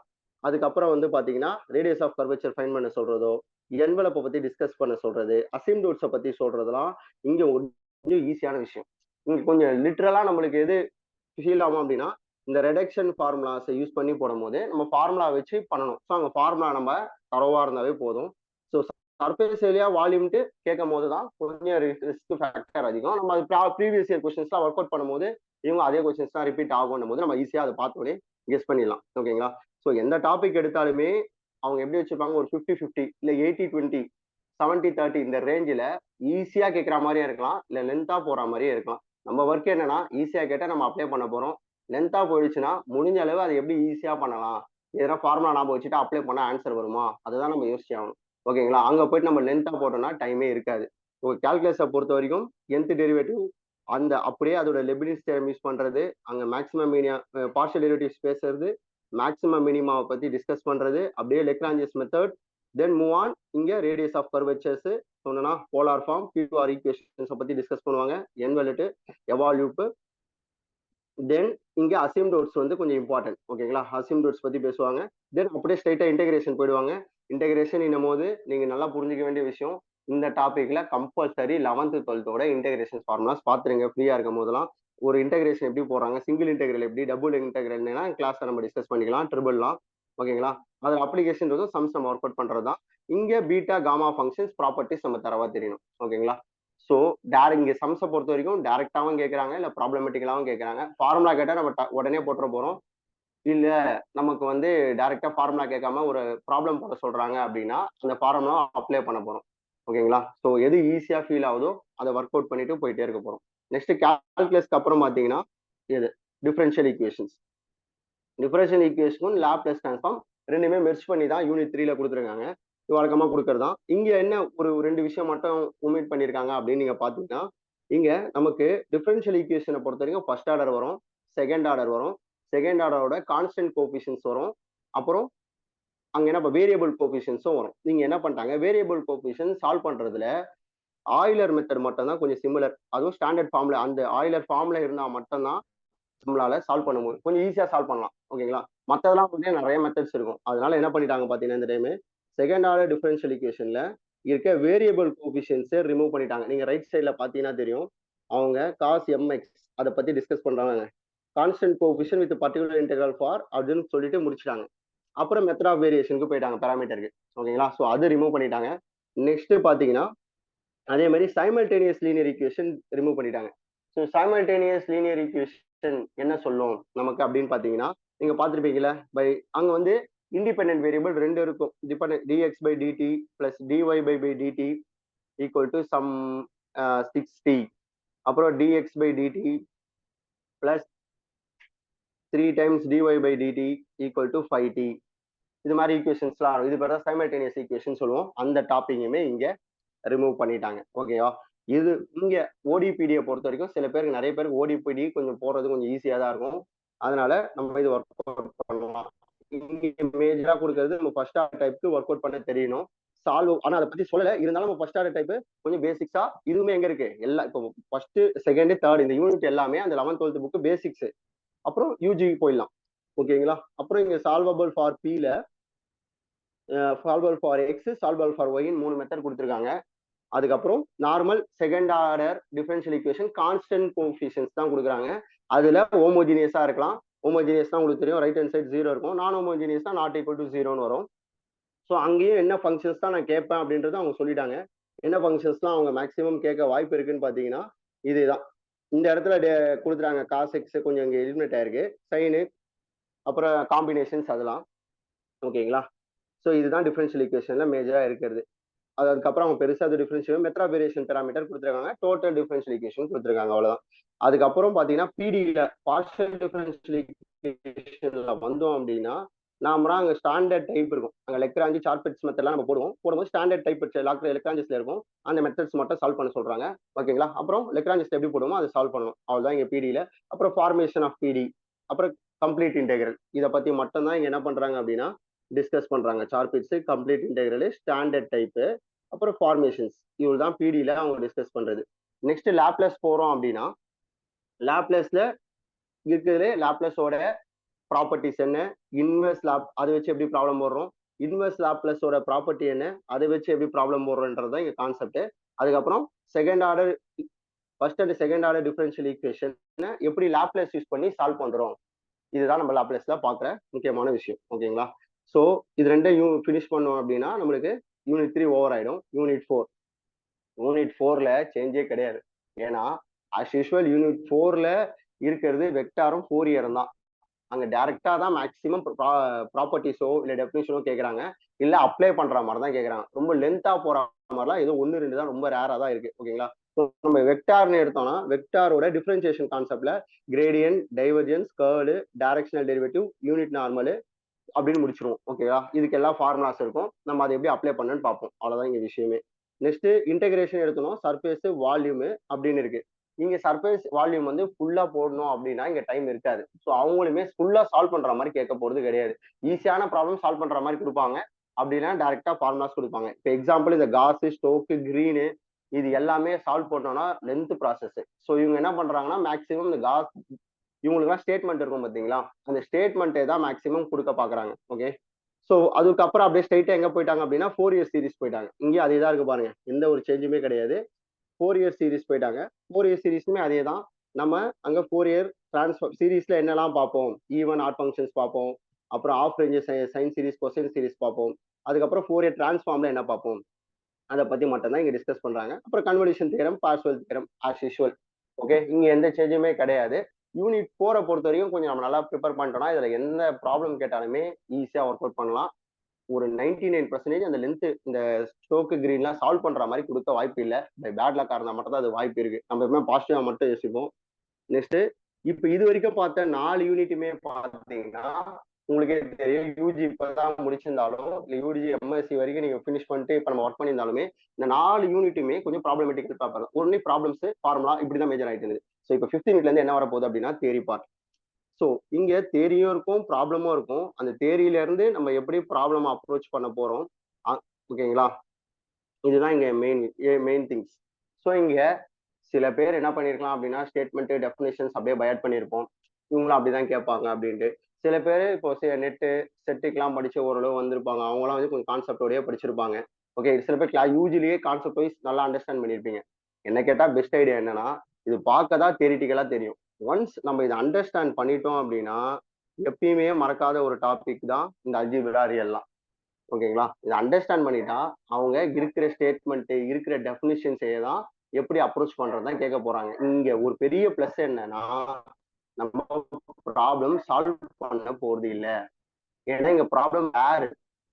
அதுக்கப்புறம் வந்து பாத்தீங்கன்னா ரேடியஸ் ஆஃப் கர்வேச்சர் ஃபைன் பண்ண சொல்றதோ, என்வலப்பை பத்தி டிஸ்கஸ் பண்ண சொல்றது, அசிம்டோட்ஸை பத்தி சொல்றதெல்லாம் இங்க கொஞ்சம் ஈஸியான விஷயம். இங்க கொஞ்சம் லிட்டரலா நம்மளுக்கு எது ஃபீல் ஆகும் அப்படின்னா, இந்த ரெடக்ஷன் ஃபார்முலாஸை யூஸ் பண்ணி போடும்போது நம்ம ஃபார்முலா வச்சு பண்ணணும். ஸோ அங்கே ஃபார்முலா நம்ம தரவா இருந்தாவே போதும். ஸோ சர்ஃபேஸ் ஏரியா வால்யூம்ட்டு கேட்கும் போது தான் கொஞ்சம் ரிஸ்க் ஃபேக்டர் அதிகம். நம்ம அது ப்ரீவியஸ் இயர் கொஸ்டின்ஸ்லாம் ஒர்க் அவுட் பண்ணும்போது இவங்க அதே கொஸ்டின்ஸ் தான் ரிப்பீட் ஆகும் போது நம்ம ஈஸியாக அதை பார்த்தோன்னே கெஸ் பண்ணிடலாம். ஓகேங்களா? ஸோ எந்த டாபிக் எடுத்தாலுமே அவங்க எப்படி வச்சிருப்பாங்க, ஒரு 50-50 இல்லை 80-20 70-30 இந்த ரேஞ்சில் ஈஸியாக கேட்குற மாதிரியே இருக்கலாம், இல்லை லென்த்தாக போகிற மாதிரியே இருக்கலாம். நம்ம ஒர்க் என்னன்னா ஈஸியாக கேட்டால் நம்ம அப்ளை பண்ண போகிறோம். லென்த்தாக போயிடுச்சுன்னா முடிஞ்ச அளவு அதை எப்படி ஈஸியாக பண்ணலாம், எதனா ஃபார்முலா ஞாபகம் வச்சுட்டு அப்ளை பண்ணால் ஆன்சர் வருமா, அதுதான் நம்ம யோசிச்சு ஆகணும். ஓகேங்களா? அங்கே போயிட்டு நம்ம லென்த்தாக போட்டோம்னா டைமே இருக்காது. கால்குலேஷனை பொறுத்த வரைக்கும் nth டெரிவேட்டிவ் அந்த அப்படியே அதோட லெபினிஸ் தேரம் யூஸ் பண்றது, அங்கே மேக்ஸிமம் மினிமா பார்ஷியல் டெரிவேட்டிவ்ஸ் பேசுறது, மேக்ஸிமம் மினிமாவை பற்றி டிஸ்கஸ் பண்றது, அப்படியே லெக்ரான்ஜியஸ் மெத்தட், தென் மூவ் ஆன். இங்கே ரேடியஸ் ஆஃப் கர்வேச்சர்ஸ் சொன்னா போலார் ஃபார்ம், P2R ஈக்குவேஷன்ஸை பற்றி டிஸ்கஸ் பண்ணுவாங்க, என்வெல்ட், எவால்யூப். தென் இங்கே அசிம்ட் ரூட்ஸ் வந்து கொஞ்சம் இம்பார்ட்டன்ட். ஓகேங்களா? அசிம்ட் ரூட்ஸ் பற்றி பேசுவாங்க. தென் அப்படியே ஸ்ட்ரைட்டாக இன்டெகிரேஷன் போயிடுவாங்க. இன்டெகிரேஷன் என்னும் போது நீங்கள் நல்லா புரிஞ்சிக்க வேண்டிய விஷயம், இந்த டாப்பிக்கில் compulsory 11th 12th integration formulas பார்த்துருங்க ஃப்ரீயாக இருக்கும் போதெல்லாம். ஒரு இன்டெகிரேஷன் எப்படி போடுறாங்க, சிங்கிள் இன்டெகிரல் எப்படி, டபுள் இன்டெகிரல்னா கிளாஸை நம்ம டிஸ்கஸ் பண்ணிக்கலாம், ட்ரிபிள்லாம். ஓகேங்களா? அதில் அப்ளிகேஷன் சம்ஸ் நம்ம ஒர்க் அவுட் பண்ணுறது தான். இங்கே பீட்டா காமா ஃபங்க்ஷன்ஸ் ப்ராப்பர்ட்டிஸ் நம்ம தரவா தெரியணும். ஓகேங்களா? ஸோ இங்கே சம்ஸை பொறுத்த வரைக்கும் டேரெக்டாகவும் கேட்குறாங்க, இல்லை ப்ராப்ளமேட்டிக்கலாகவும் கேட்குறாங்க. ஃபார்முலா கேட்டால் நம்ம உடனே போட்டுற போகிறோம், இல்லை நமக்கு வந்து டேரெக்டாக ஃபார்முலா கேட்காம ஒரு ப்ராப்ளம் போட சொல்கிறாங்க அப்படின்னா அந்த ஃபார்முலா அப்ளை பண்ண போகிறோம். ஓகேங்களா? ஸோ எது ஈஸியாக ஃபீல் ஆகுதோ அதை ஒர்க் அவுட் பண்ணிட்டு போயிட்டே இருக்க போகிறோம். நெக்ஸ்ட் கால்குலஸ்க்கு அப்புறம் பார்த்தீங்கன்னா இது differential equations. Differential equation Laplace transform ரெண்டுமே மெர்ஜ் பண்ணி தான் யூனிட் 3ல கொடுத்துருக்காங்க. வழக்கமாக கொடுக்கறது தான். இங்கே என்ன ஒரு 2 விஷயம் மட்டும் ஒமிட் பண்ணியிருக்காங்க அப்படின்னு நீங்கள் பார்த்தீங்கன்னா, இங்கே நமக்கு டிஃபரன்ஷியல் ஈக்குவேஷனை பொறுத்த வரைக்கும் ஃபர்ஸ்ட் ஆர்டர் வரும், செகண்ட் ஆர்டர் வரும், செகண்ட் ஆர்டரோட கான்ஸ்டன்ட் கோஎஃபிஷியன்ட்ஸ் வரும், அப்புறம் அங்கே என்ன வேரியபிள் கோஎஃபிஷியன்ட்ஸும் வரும். நீங்கள் என்ன பண்ணிட்டாங்க, வேரியபிள் கோஎஃபிஷியன்ட் சால்வ் பண்ணுறதுல ஆயிலர் மெத்தட் மட்டும் தான் கொஞ்சம் சிமிலர். அதுவும் ஸ்டாண்டர்ட் ஃபார்ம்ல அந்த ஆயிலர் ஃபார்ம்ல இருந்தால் மட்டும்தான் நம்மளால சால்வ் பண்ண முடியும், கொஞ்சம் ஈஸியாக சால்வ் பண்ணலாம். ஓகேங்களா? மற்றதெல்லாம் வந்து நிறைய மெத்தட்ஸ் இருக்கும். அதனால என்ன பண்ணிட்டாங்க பார்த்தீங்கன்னா, இந்த டைம் செகண்ட் ஆர்டர் டிஃபரன்ஷியல் ஈக்குவேஷன்ல இருக்க வேரியபிள் கோஎஃபிஷியன்ட்ஸை ரிமூவ் பண்ணிட்டாங்க. நீங்க ரைட் சைடில் பார்த்தீங்கன்னா தெரியும், அவங்க காஸ் எம்எக்ஸ் அதை பத்தி டிஸ்கஸ் பண்றாங்க. Constant coefficient with particular integral for அப்படின்னு சொல்லிட்டு முடிச்சிட்டாங்க. அப்புறம் மெத்தட் ஆஃப் வேரியேஷனுக்கு போயிட்டாங்க பேராமீட்டருக்கு. ஓகேங்களா? ஸோ அது ரிமூவ் பண்ணிட்டாங்க. நெக்ஸ்ட் பார்த்தீங்கன்னா அதே மாதிரி சைமல்டேனியஸ் லீனியர் ஈக்குவேஷன் ரிமூவ் பண்ணிட்டாங்க. ஸோ சைமல்டேனியஸ் லீனியர் ஈக்குவேஷன் என்ன சொல்லும் நமக்கு அப்படின்னு பார்த்தீங்கன்னா, நீங்க பார்த்துருப்பீங்களா, பை அங்கே வந்து இண்டிபெண்டன்ட் வேரியபிள் 2 இருக்கும். Dependent dx by dt plus dy by dt equal to some 6t, அப்புறம் dx by dt plus 3 times dy by dt equal to 5t. இது மாதிரி ஈக்குவேஷன்ஸ்லாம் இது பேர் தான் சைமல்டேனியஸ் ஈக்குவேஷன் சொல்லுவோம். அந்த டாப்பிங்குமே இங்க ரிமூவ் பண்ணிட்டாங்க. ஓகேவா? இது இங்க ஓடிபிடியை பொறுத்த வரைக்கும் சில பேருக்கு, நிறைய பேருக்கு ஓடிபிடி கொஞ்சம் போடுறது கொஞ்சம் ஈஸியாக தான் இருக்கும். அதனால நம்ம இது ஒர்க் அவுட் பண்ணலாம். இங்க மேஜரா கொடுக்கறது நம்ம ஃபர்ஸ்ட் ஆர்டர் டைப்க்கு ஒர்க் அவுட் பண்ண தெரியணும். சால்வ் ஆனா அதை பத்தி சொல்லல, இருந்தாலும் நம்ம ஃபர்ஸ்ட் ஆர்டர் டைப் கொஞ்சம் பேசிக்ஸா இதுவுமே எங்க இருக்கு, எல்லாம் இப்போ ஃபர்ஸ்ட் செகண்ட் தேர்ட் இந்த யூனிட் எல்லாமே அந்த 11th 12th புக் பேசிக்ஸ். அப்புறம் யூஜி போயிடலாம். ஓகேங்களா? அப்புறம் இங்க சால்வபிள் ஃபார் பில, solvable for X, solvable for ஒய்ன்னு 3 மெத்தட் கொடுத்துருக்காங்க. அதுக்கப்புறம் normal second order differential equation constant coefficients தான் கொடுக்குறாங்க. அதுல ஹோமோஜினியஸா இருக்கலாம். ஹோமோஜினியஸ் தான் உங்களுக்கு தெரியும், ரைட் ஹேண்ட் சைட் 0 இருக்கும். நான் ஹோமோஜினியஸ் தான் நாட் ஈக்குவல் டு 0ன்னு வரும். ஸோ அங்கேயும் என்ன ஃபங்க்ஷன்ஸ் தான் நான் கேட்பேன் அப்படின்றத அவங்க சொல்லிட்டாங்க. என்ன ஃபங்க்ஷன்ஸ்லாம் அவங்க மேக்ஸிமம் கேட்க வாய்ப்பு இருக்குன்னு பார்த்தீங்கன்னா இதுதான். இந்த இடத்துல கொடுத்துறாங்க காஸ் எக்ஸ் கொஞ்சம் இங்கே எலிமினேட் ஆயிருக்கு, சைனு, அப்புறம் காம்பினேஷன்ஸ் அதெல்லாம். ஓகேங்களா? ஸோ இதுதான் டிஃபரன்ஷியல் ஈக்குவேஷன்ல மேஜரா இருக்கிறது. அதுக்கப்புறம் அவங்க பெருசாக அது differential method of variation parameter கொடுத்துருக்காங்க, டோட்டல் டிஃபரன்ஷியல் ஈக்குவேஷன் கொடுத்துருக்காங்க, அவ்வளவுதான். அதுக்கப்புறம் பார்த்தீங்கன்னா பிடியில் பார்ஷியல் டிஃபரன்ஷியல் ஈக்குவேஷன்ல வந்தோம் அப்படின்னா நாம அங்கே ஸ்டாண்டர்ட் டைப் இருக்கும். அங்கே லெக்ராஞ்சி சார்பெட்ஸ் மெத்தட்லாம் நம்ம போடும்போது ஸ்டாண்டர்ட் டைப் லெக்ராஞ்சிஸ்ல இருக்கும். அந்த மெத்தட்ஸ் மட்டும் சால்வ் பண்ண சொல்றாங்க. ஓகேங்களா? அப்புறம் லெக்ராஞ்சிஸ்ல எப்படி போடுவோமோ அதை சால்வ் பண்ணணும், அவ்வளோதான் இங்கே பிடியில். அப்புறம் ஃபார்மேஷன் ஆஃப் பிடி, அப்புறம் கம்ப்ளீட் இன்டெகிரல், இதை பத்தி மட்டும் தான் இங்க என்ன பண்றாங்க அப்படின்னா டிஸ்கஸ் பண்றாங்க. சார்பெட்ஸ், கம்ப்ளீட் இன்டெகிரல், ஸ்டாண்டர்ட் டைப்பு, அப்புறம் ஃபார்மேஷன்ஸ், இவ்வளவு தான் பிடியில் அவங்க டிஸ்கஸ் பண்றது. நெக்ஸ்ட் லாப்லேஸ் போறோம் அப்படின்னா லாப்லேஸ்ல இருக்கிறதுல லாப்லேஸோட ப்ராப்பர்ட்டிஸ் என்ன, இன்வெர்ஸ் லாப் அதை வச்சு எப்படி ப்ராப்ளம் போடுறோம், இன்வெர்ஸ் லாப்லேஸோட ப்ராப்பர்ட்டி என்ன, அதை வச்சு எப்படி ப்ராப்ளம் போடுறோன்றது தான் இங்க கான்செப்ட். அதுக்கப்புறம் second order, first and second order differential equation எப்படி லாப்லேஸ் யூஸ் பண்ணி சால்வ் பண்றோம், இதுதான் நம்ம லாப்லேஸ்ல பாக்குற முக்கியமான விஷயம். ஓகேங்களா? ஸோ இது ரெண்டையும் ஃபினிஷ் பண்ணோம் அப்படின்னா நம்மளுக்கு யூனிட் 3 ஓவர் ஆயிடும். யூனிட் 4ல சேஞ்சே கிடையாது. ஏன்னா அஸ் யூஷுவல் யூனிட் 4ல இருக்கிறது வெக்டாரும் ஃபோரியரும் தான். அங்க டைரக்டா தான் மேக்ஸிமம் ப்ராப்பர்ட்டிஸோ இல்ல டெஃபினிஷனோ கேட்கறாங்க, இல்ல அப்ளை பண்ற மாதிரி தான் கேட்கறாங்க. ரொம்ப லென்த்தா போற மாதிரிலாம் ஏதோ 1, 2 தான் ரொம்ப ரேரா தான் இருக்கு. ஓகேங்களா? நம்ம வெக்டார்னு எடுத்தோம்னா வெக்டாரோட டிஃபரன்சியேஷன் கான்செப்ட்ல gradient, divergence, curl, directional derivative, unit normal அப்படின்னு முடிச்சிருவோம். ஓகேவா? இதுக்கு எல்லாம் ஃபார்முலாஸ் இருக்கும். நம்ம அதை எப்படி அப்ளை பண்ணணும்னு பார்ப்போம். அவ்வளவுதான் இங்க விஷயமே. நெக்ஸ்ட் இன்டெகிரேஷன் எடுத்தோம். சர்ஃபேஸ், வால்யூம் அப்படின்னு இருக்கு. இங்க சர்ஃபேஸ் வால்யூம் வந்து ஃபுல்லா போடணும் அப்படின்னா இங்க டைம் இருக்காது. ஸோ அவங்களுமே ஃபுல்லா சால்வ் பண்ற மாதிரி கேட்க போறது கிடையாது. ஈஸியான ப்ராப்ளம் சால்வ் பண்ற மாதிரி கொடுப்பாங்க. அப்படின்னா டைரக்டா ஃபார்முலாஸ் கொடுப்பாங்க. இப்போ எக்ஸாம்பிள் இந்த காஸ், ஸ்டோக்கு, கிரீனு இது எல்லாமே சால்வ் பண்ணோம்னா லென்த் ப்ராசஸ். ஸோ இவங்க என்ன பண்றாங்கன்னா மேக்ஸிமம் இந்த காஸ் இவங்களுக்குலாம் ஸ்டேட்மெண்ட் இருக்கும் பார்த்தீங்களா, அந்த ஸ்டேட்மெண்ட்டை தான் மேக்ஸிமம் கொடுக்க பாக்குறாங்க. ஓகே, ஸோ அதுக்கப்புறம் அப்படியே ஸ்ட்ரைட்டா எங்க போயிட்டாங்க அப்படின்னா 4 இயர் சீரிஸ் போயிட்டாங்க. இங்கே அதே தான் இருக்கு பாருங்க, எந்த ஒரு சேஞ்சுமே கிடையாது. 4 இயர் சீரிஸ் போயிட்டாங்க. 4 இயர் சீரிஸுமே அதே தான். நம்ம அங்க 4 இயர் டிரான்ஸ்ஃபார் சீரிஸ்ல என்னெல்லாம் பார்ப்போம், ஈவன் ஆட் ஃபங்க்ஷன்ஸ் பார்ப்போம், அப்புறம் half range sine series, cosine series பார்ப்போம். அதுக்கப்புறம் 4 இயர் டிரான்ஸ்ஃபார்ம்ல என்ன பார்ப்போம், அதை பத்தி மட்டும் தான் இங்க டிஸ்கஸ் பண்றாங்க. அப்புறம் convolution theorem, Parseval theorem as usual. Okay, இங்க எந்த சேஞ்சுமே கிடையாது. யூனிட் 4 பொறுத்த வரைக்கும் கொஞ்சம் நம்ம நல்லா ப்ரிப்பேர் பண்ணிட்டோம்னா இதுல எந்த ப்ராப்ளம் கேட்டாலுமே ஈஸியா ஒர்க் அவுட் பண்ணலாம். ஒரு 99% அந்த லென்த் இந்த ஸ்டோக்கு கிரீன்லாம் சால்வ் பண்ற மாதிரி கொடுக்க வாய்ப்பு இல்லை. பை பேட் லக்கா இருந்தா மட்டும் தான் அது வாய்ப்பு இருக்கு. நம்ம எப்பவுமே பாசிட்டிவா மட்டும் யோசிப்போம். நெக்ஸ்ட் இப்ப இது வரைக்கும் பார்த்த 4 யூனிட்டுமே பார்த்தீங்கன்னா உங்களுக்கே தெரியும், யூஜி இப்பதான் முடிச்சிருந்தாலும் இல்ல யூஜி எம்எஸ்சி வரைக்கும் நீங்க பினிஷ் பண்ணிட்டு இப்ப நம்ம ஒர்க் பண்ணியிருந்தாலுமே இந்த 4 யூனிட்டுமே கொஞ்சம் ப்ராப்ளமேட்டிக்கல் பேப்பர் தான். ஒன்லி ப்ராப்ளம்ஸ், ஃபார்முலா இப்படிதான் மேஜர் ஆயிட்டு இருந்தது. ஸோ இப்போ 5th யூனிட்ல இருந்து என்ன வரப்போகுது அப்படின்னா தியரி பார்ட். ஸோ இங்க தேரியும் இருக்கும், ப்ராப்ளமும் இருக்கும். அந்த தேரியில இருந்து நம்ம எப்படி ப்ராப்ளம் அப்ரோச் பண்ண போறோம். ஓகேங்களா, இதுதான் இங்க மெயின் திங்ஸ். ஸோ இங்க சில பேர் என்ன பண்ணிருக்கலாம் அப்படின்னா ஸ்டேட்மெண்ட், டெஃபினேஷன்ஸ் அப்படியே பயட் பண்ணியிருப்போம். இவங்களும் அப்படிதான் கேட்பாங்க அப்படின்ட்டு. சில பேர் இப்போ நெட்டு செட்டுக்கெல்லாம் படிச்சு ஓரளவு வந்திருப்பாங்க. அவங்களாம் வந்து கொஞ்சம் கான்செப்டோடய படிச்சிருப்பாங்க. ஓகே, சில பேர் யூஜிலேயே கான்செப்ட் வைஸ் நல்லா அண்டர்ஸ்டாண்ட் பண்ணியிருப்பீங்க. என்ன கேட்டா பெஸ்ட் ஐடியா என்னன்னா இது பார்க்க தான் தியரிட்டிக்கலா தெரியும். ஒன்ஸ் நம்ம இதை அண்டர்ஸ்டாண்ட் பண்ணிட்டோம் அப்படின்னா எப்பயுமே மறக்காத ஒரு டாபிக் தான் இந்த அல்ஜிப்ரா ரியல்லாம். ஓகேங்களா, இதை அண்டர்ஸ்டாண்ட் பண்ணிட்டா அவங்க இருக்கிற ஸ்டேட்மெண்ட், இருக்கிற டெஃபினிஷன்ஸே தான் எப்படி அப்ரோச் பண்றதுதான் கேட்க போறாங்க. இங்க ஒரு பெரிய பிளஸ் என்னன்னா நம்ம ப்ராப்ளம் சால்வ் பண்ண போறது இல்லை. ஏன்னா இங்க ப்ராப்ளம் வேறு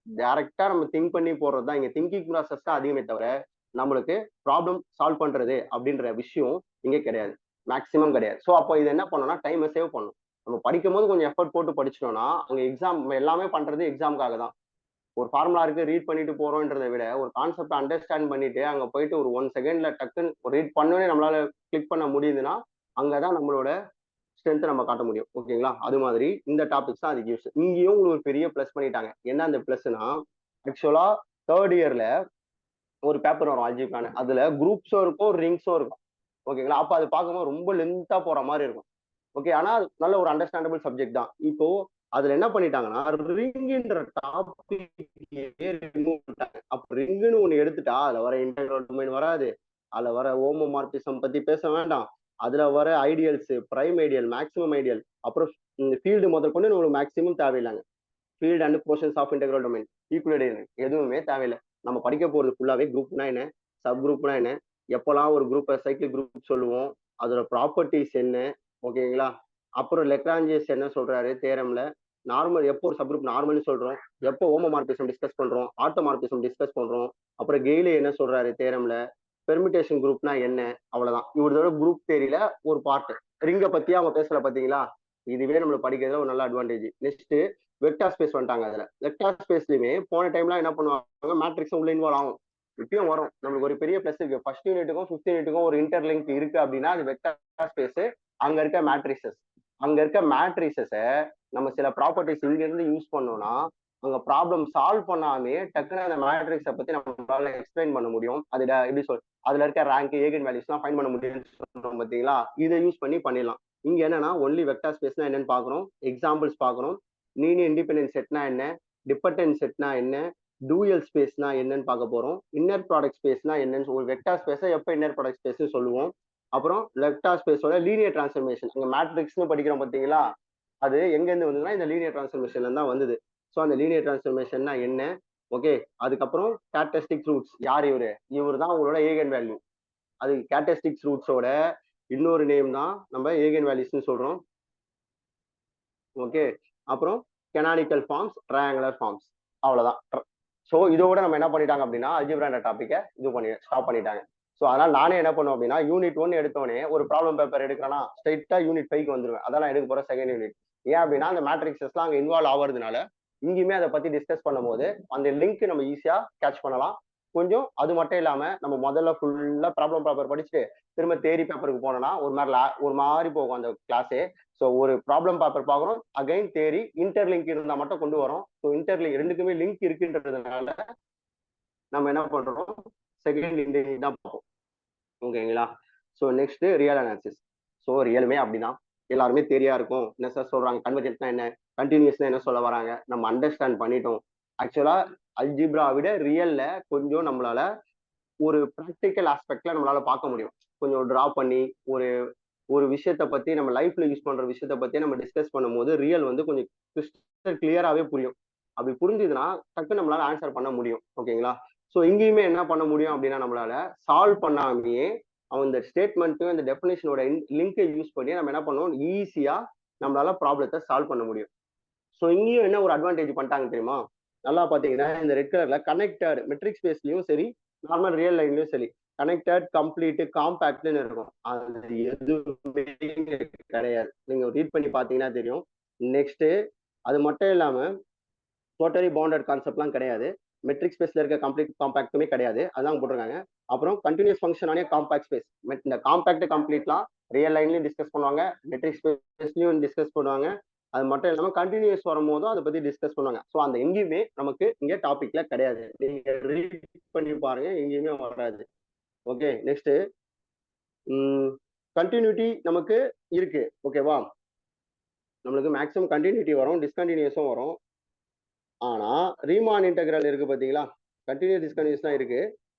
டைரக்டா நம்ம திங்க் பண்ணி போடுறது தான். இங்க திங்கிங் ப்ராசஸ் தான் அதிகமே தவிர நம்மளுக்கு ப்ராப்ளம் சால்வ் பண்றது அப்படின்ற விஷயம் இங்க கிடையாது, மேக்சிமம் கிடையாது. ஸோ அப்போ இது என்ன பண்ணணும்னா டைமை சேவ் பண்ணணும். நம்ம படிக்கும் போது கொஞ்சம் எஃபர்ட் போட்டு படிச்சிட்டோம்னா அங்க எக்ஸாம் எல்லாமே பண்றது எக்ஸாமுக்காக தான். ஒரு ஃபார்முலா இருக்கு ரீட் பண்ணிட்டு போறோம்ன்றதை விட ஒரு கான்செப்ட் அண்டர்ஸ்டாண்ட் பண்ணிட்டு அங்க போயிட்டு ஒரு 1 செகண்ட்ல டக்குன்னு ரீட் பண்ணவே நம்மளால கிளிக் பண்ண முடியுதுன்னா அங்கதான் நம்மளோட ஸ்ட்ரென்த் நம்ம காட்ட முடியும். ஓகேங்களா, அது மாதிரி இந்த டாபிக்ஸ் தான் அதுக்கு யூஸ். இங்கேயும் உங்களுக்கு ஒரு பெரிய பிளஸ் பண்ணிட்டாங்க. என்ன அந்த பிளஸ்னா ஆக்சுவலா 3rd இயர்ல ஒரு பேப்பர் வரும் அல்ஜிப்ரான்னு. அதுல குரூப்ஸும் இருக்கும், ரிங்ஸும் இருக்கும். ஓகேங்களா, அப்ப அது பார்க்கும்போது ரொம்ப லென்த்தா போற மாதிரி இருக்கும். ஓகே, ஆனா நல்ல ஒரு அண்டர்ஸ்டாண்டபிள் சப்ஜெக்ட் தான். இப்போ அதுல என்ன பண்ணிட்டாங்கன்னா ரிங்ன்ற டாபிக் ரிமூவ் பண்ணிட்டாங்க. அப்ப ரிங்குன்னு ஒண்ணு எடுத்துட்டா அதுல வர இன்டெகிரல் டொமைன் வராது, அதுல வர ஹோமோமார்பிசம் பத்தி பேச வேண்டாம், அதுல வர ideals, prime ideal, maximum ideal, அப்புறம் ஃபீல்டு முதல் கொண்டு உங்களுக்கு மேக்ஸிமம் தேவையில்லைங்க. Field and portions of integral domain, ஈக்குவலேட் எதுவுமே தேவையில்லை. நம்ம படிக்க போறது ஃபுல்லாவே குரூப்னா என்ன, சப் குரூப்னா என்ன, எப்பெல்லாம் ஒரு குரூப்பை சைக்கிள் குரூப் சொல்லுவோம், அதோட ப்ராப்பர்ட்டிஸ் என்ன. ஓகேங்களா, அப்புறம் லெக்ராஞ்சியஸ் என்ன சொல்றாரு தேரம்ல, நார்மல் எப்போ ஒரு சப்குரூப் நார்மல்னு சொல்றோம், எப்போ ஹோமோமார்பிசம் டிஸ்கஸ் பண்றோம், ஆட்டோமார்பிசம் டிஸ்கஸ் பண்றோம், அப்புறம் கெய்லே என்ன சொல்றாரு தேரம்ல, பெர்மிட்டேஷன் குரூப்னா என்ன. அவ்வளவுதான் இவரோட குரூப் தேரியில ஒரு பார்ட். ரிங்கை பத்தி அவங்க பேசல பாத்தீங்களா, இதுவே நம்மளுக்கு படிக்கிறதுல ஒரு நல்ல அட்வான்டேஜ். நெக்ஸ்ட் வெக்டார் ஸ்பேஸ் வந்துட்டாங்க. அதுல வெக்டார் ஸ்பேஸ்லயுமே போன டைம்லாம் என்ன பண்ணுவாங்க, மேட்ரிக்ஸ் உள்ள இன்வால்வ் ஆகும், இப்பயும் வரும். நம்மளுக்கு ஒரு பெரிய பிளஸ் இருக்கு. ஃபர்ஸ்ட் யூனிட்டுக்கும் 5th யூனிட்டுக்கும் ஒரு இன்டர்லிங்க் இருக்கு அப்படின்னா அது வெக்டார் ஸ்பேஸ். அங்க இருக்க மேட்ரிசஸை நம்ம சில ப்ராப்பர்ட்டிஸ் இங்க இருந்து யூஸ் பண்ணோம்னா அங்க ப்ராப்ளம் சால்வ் பண்ணாமே டக்குன்னு அந்த மேட்ரிக்ஸை பத்தி நம்மளால எக்ஸ்பிளைன் பண்ண முடியும். அது எப்படி அதுல இருக்க ரேங்க், ஏகன் வேல்யூஸ் எல்லாம் ஃபைண்ட் பண்ண முடியும்னு சொல்றோம் பாத்தீங்களா, இதை யூஸ் பண்ணி பண்ணிடலாம். இங்க என்னன்னா ஒன்லி வெக்டார் ஸ்பேஸ்னா என்னன்னு பாக்குறோம், எக்ஸாம்பிள்ஸ் பாக்குறோம், லீனியர் இண்டிபெண்டன்ட் செட்னா என்ன, டிபெண்டன்ட் செட்னா என்ன, டூயல் ஸ்பேஸ்னா என்னன்னு பார்க்க போறோம், இன்னர் ப்ராடக்ட் ஸ்பேஸ்னா என்னன்னு. ஒரு வெக்டார் ஸ்பேஸை எப்போ இன்னர் ப்ராடக்ட் ஸ்பேஸ் சொல்லுவோம். அப்புறம் வெக்டார் ஸ்பேஸோட லீனியர் டிரான்ஸ்ஃபர்மேஷன், அங்க மேட்ரிக்ஸ்னு படிக்கிறோம் பாத்தீங்களா, அது எங்க இருந்து வந்ததுன்னா இந்த லீனியர் டிரான்ஸ்ஃபர்மேஷன்ல தான் வந்தது. ஸோ அந்த லீனியர் டிரான்ஸ்ஃபர்மேஷன்னா என்ன? ஓகே, அதுக்கப்புறம் கேரக்டரிஸ்டிக் ரூட்ஸ். யார் இவரு? இவர் தான் உங்களோட ஏகன் வேல்யூ. அது கேரக்டரிஸ்டிக்ஸ் ரூட்ஸோட இன்னொரு நேம் தான் நம்ம ஏகன் வேல்யூஸ்னு சொல்றோம். ஓகே, அப்புறம் கெனானிக்கல் ஃபார்ம்ஸ், ட்ரையாங்குலர் ஃபார்ம்ஸ், அவ்வளவுதான். ஸோ இதோட நம்ம என்ன பண்ணிட்டாங்க அப்படின்னா அல்ஜிப்ரான்ற டாப்பிக்கை ஸ்டாப் பண்ணிட்டாங்க. ஸோ அதனால நானே என்ன பண்ணுவேன் அப்படின்னா யூனிட் 1 எடுத்தோடனே ஒரு ப்ராப்ளம் பேப்பர் எடுக்கிறேன்னா ஸ்ட்ரைட்டா யூனிட் 5க்கு வந்துருவேன். அதான் நான் எடுக்க போற செகண்ட் யூனிட். ஏன் அப்படின்னா அந்த மேட்ரிக்ஸஸ்லாம் அங்கே இன்வால்வ் ஆகுறதுனால இங்கேயுமே அதை பத்தி டிஸ்கஸ் பண்ணும்போது அந்த லிங்க் நம்ம ஈஸியா கேட்ச் பண்ணலாம். கொஞ்சம் அது மட்டும் இல்லாம நம்ம முதல்ல ஃபுல்லா ப்ராப்ளம் பேப்பர் படிச்சுட்டு திரும்ப தேரி பேப்பருக்கு போனோம்னா ஒரு மாதிரி போகும் அந்த கிளாஸே. ஸோ ஒரு ப்ராப்ளம் பேப்பர் பார்க்குறோம், அகைன் தேரி, இன்டர்லிங்க் இருந்தால் மட்டும் கொண்டு வரோம். ஸோ இன்டர்லிங்க் ரெண்டுக்குமே லிங்க் இருக்குன்றதுனால நம்ம என்ன பண்றோம், செகண்ட் இன்டர்லிங்க் தான் பார்ப்போம். ஓகேங்களா? So next real analysis. So ரியலுமே அப்படிதான், எல்லாருமே தெரியா இருக்கும். என்ன சார் சொல்றாங்க, கன்வர்ஜென்ட்னா என்ன, கண்டினியூஸ்னா என்ன சொல்ல வராங்க, நம்ம அண்டர்ஸ்டாண்ட் பண்ணிட்டோம். ஆக்சுவலா அல்ஜிப்ரா விட ரியல்ல கொஞ்சம் நம்மளால ஒரு ப்ராக்டிக்கல் ஆஸ்பெக்ட்ல நம்மளால பார்க்க முடியும். கொஞ்சம் டிரா பண்ணி ஒரு ஒரு விஷயத்த பத்தி நம்ம லைஃப்ல யூஸ் பண்ற விஷயத்த பத்தி நம்ம டிஸ்கஸ் பண்ணும்போது ரியல் வந்து கொஞ்சம் கிறிஸ்டல் கிளியராகவே புரியும். அப்படி புரிஞ்சுதுன்னா டக்கு நம்மளால ஆன்சர் பண்ண முடியும். ஓகேங்களா? ஸோ இங்கேயுமே என்ன பண்ண முடியும் அப்படின்னா நம்மளால சால்வ் பண்ணாமையே அவன் இந்த ஸ்டேட்மெண்ட்டும் இந்த டெஃபினேஷனோட லிங்கை யூஸ் பண்ணி நம்ம என்ன பண்ணுவோம், ஈஸியா நம்மளால ப்ராப்ளத்தை சால்வ் பண்ண முடியும். ஸோ இங்கேயும் என்ன ஒரு அட்வான்டேஜ் பண்ணிட்டாங்க தெரியுமா? நல்லா பாத்தீங்கன்னா இந்த ரெட் கலர்ல கனெக்டட் மெட்ரிக் ஸ்பேஸ்லயும் சரி, நார்மல் ரியல் லைன்லயும் சரி, கனெக்டட், கம்ப்ளீட், காம்பாக்ட்னு இருக்கும். அது எதுவுமே கிடையாது. நீங்க ரீட் பண்ணி பாத்தீங்கன்னா தெரியும். நெக்ஸ்ட் அது மட்டும் இல்லாம டோட்டலி பவுண்டட் கான்செப்ட்லாம் கிடையாது. மெட்ரிக் ஸ்பேஸ்ல இருக்க கம்ப்ளீட் காம்பாக்ட்டுமே கிடையாது. அதான் போட்டிருக்காங்க. அப்புறம் கண்டினியூஸ் ஃபங்க்ஷன் ஆனே காம்பாக்ட் ஸ்பேஸ். இந்த காம்பாக்ட் கம்ப்ளீட்லாம் ரியல் லைன்லயும் டிஸ்கஸ் பண்ணுவாங்க, மெட்ரிக் ஸ்பேஸ்லயும் டிஸ்கஸ் பண்ணுவாங்க. அது மட்டும் இல்லாம கண்டினியூஸ் வரும்போதும் அதை பத்தி டிஸ்கஸ் பண்ணுவாங்க. ஸோ அந்த எங்கேயுமே நமக்கு இங்க டாபிக்ல கிடையாது. நீங்க ரீட் பண்ணி பாருங்க, எங்கேயுமே வராது. ஓகே, நெக்ஸ்ட் கண்டினியூட்டி நமக்கு இருக்கு. ஓகேவா? நம்மளுக்கு மேக்ஸிமம் கண்டினியூட்டி வரும், டிஸ்கண்டினியூஸும் வரும். ஆனா ரீமான் இன்டெகிரல் இருக்கு பாத்தீங்களா, கண்டினியூஸ் டிஸ்கண்டினியூஸ் தான் இருக்கு.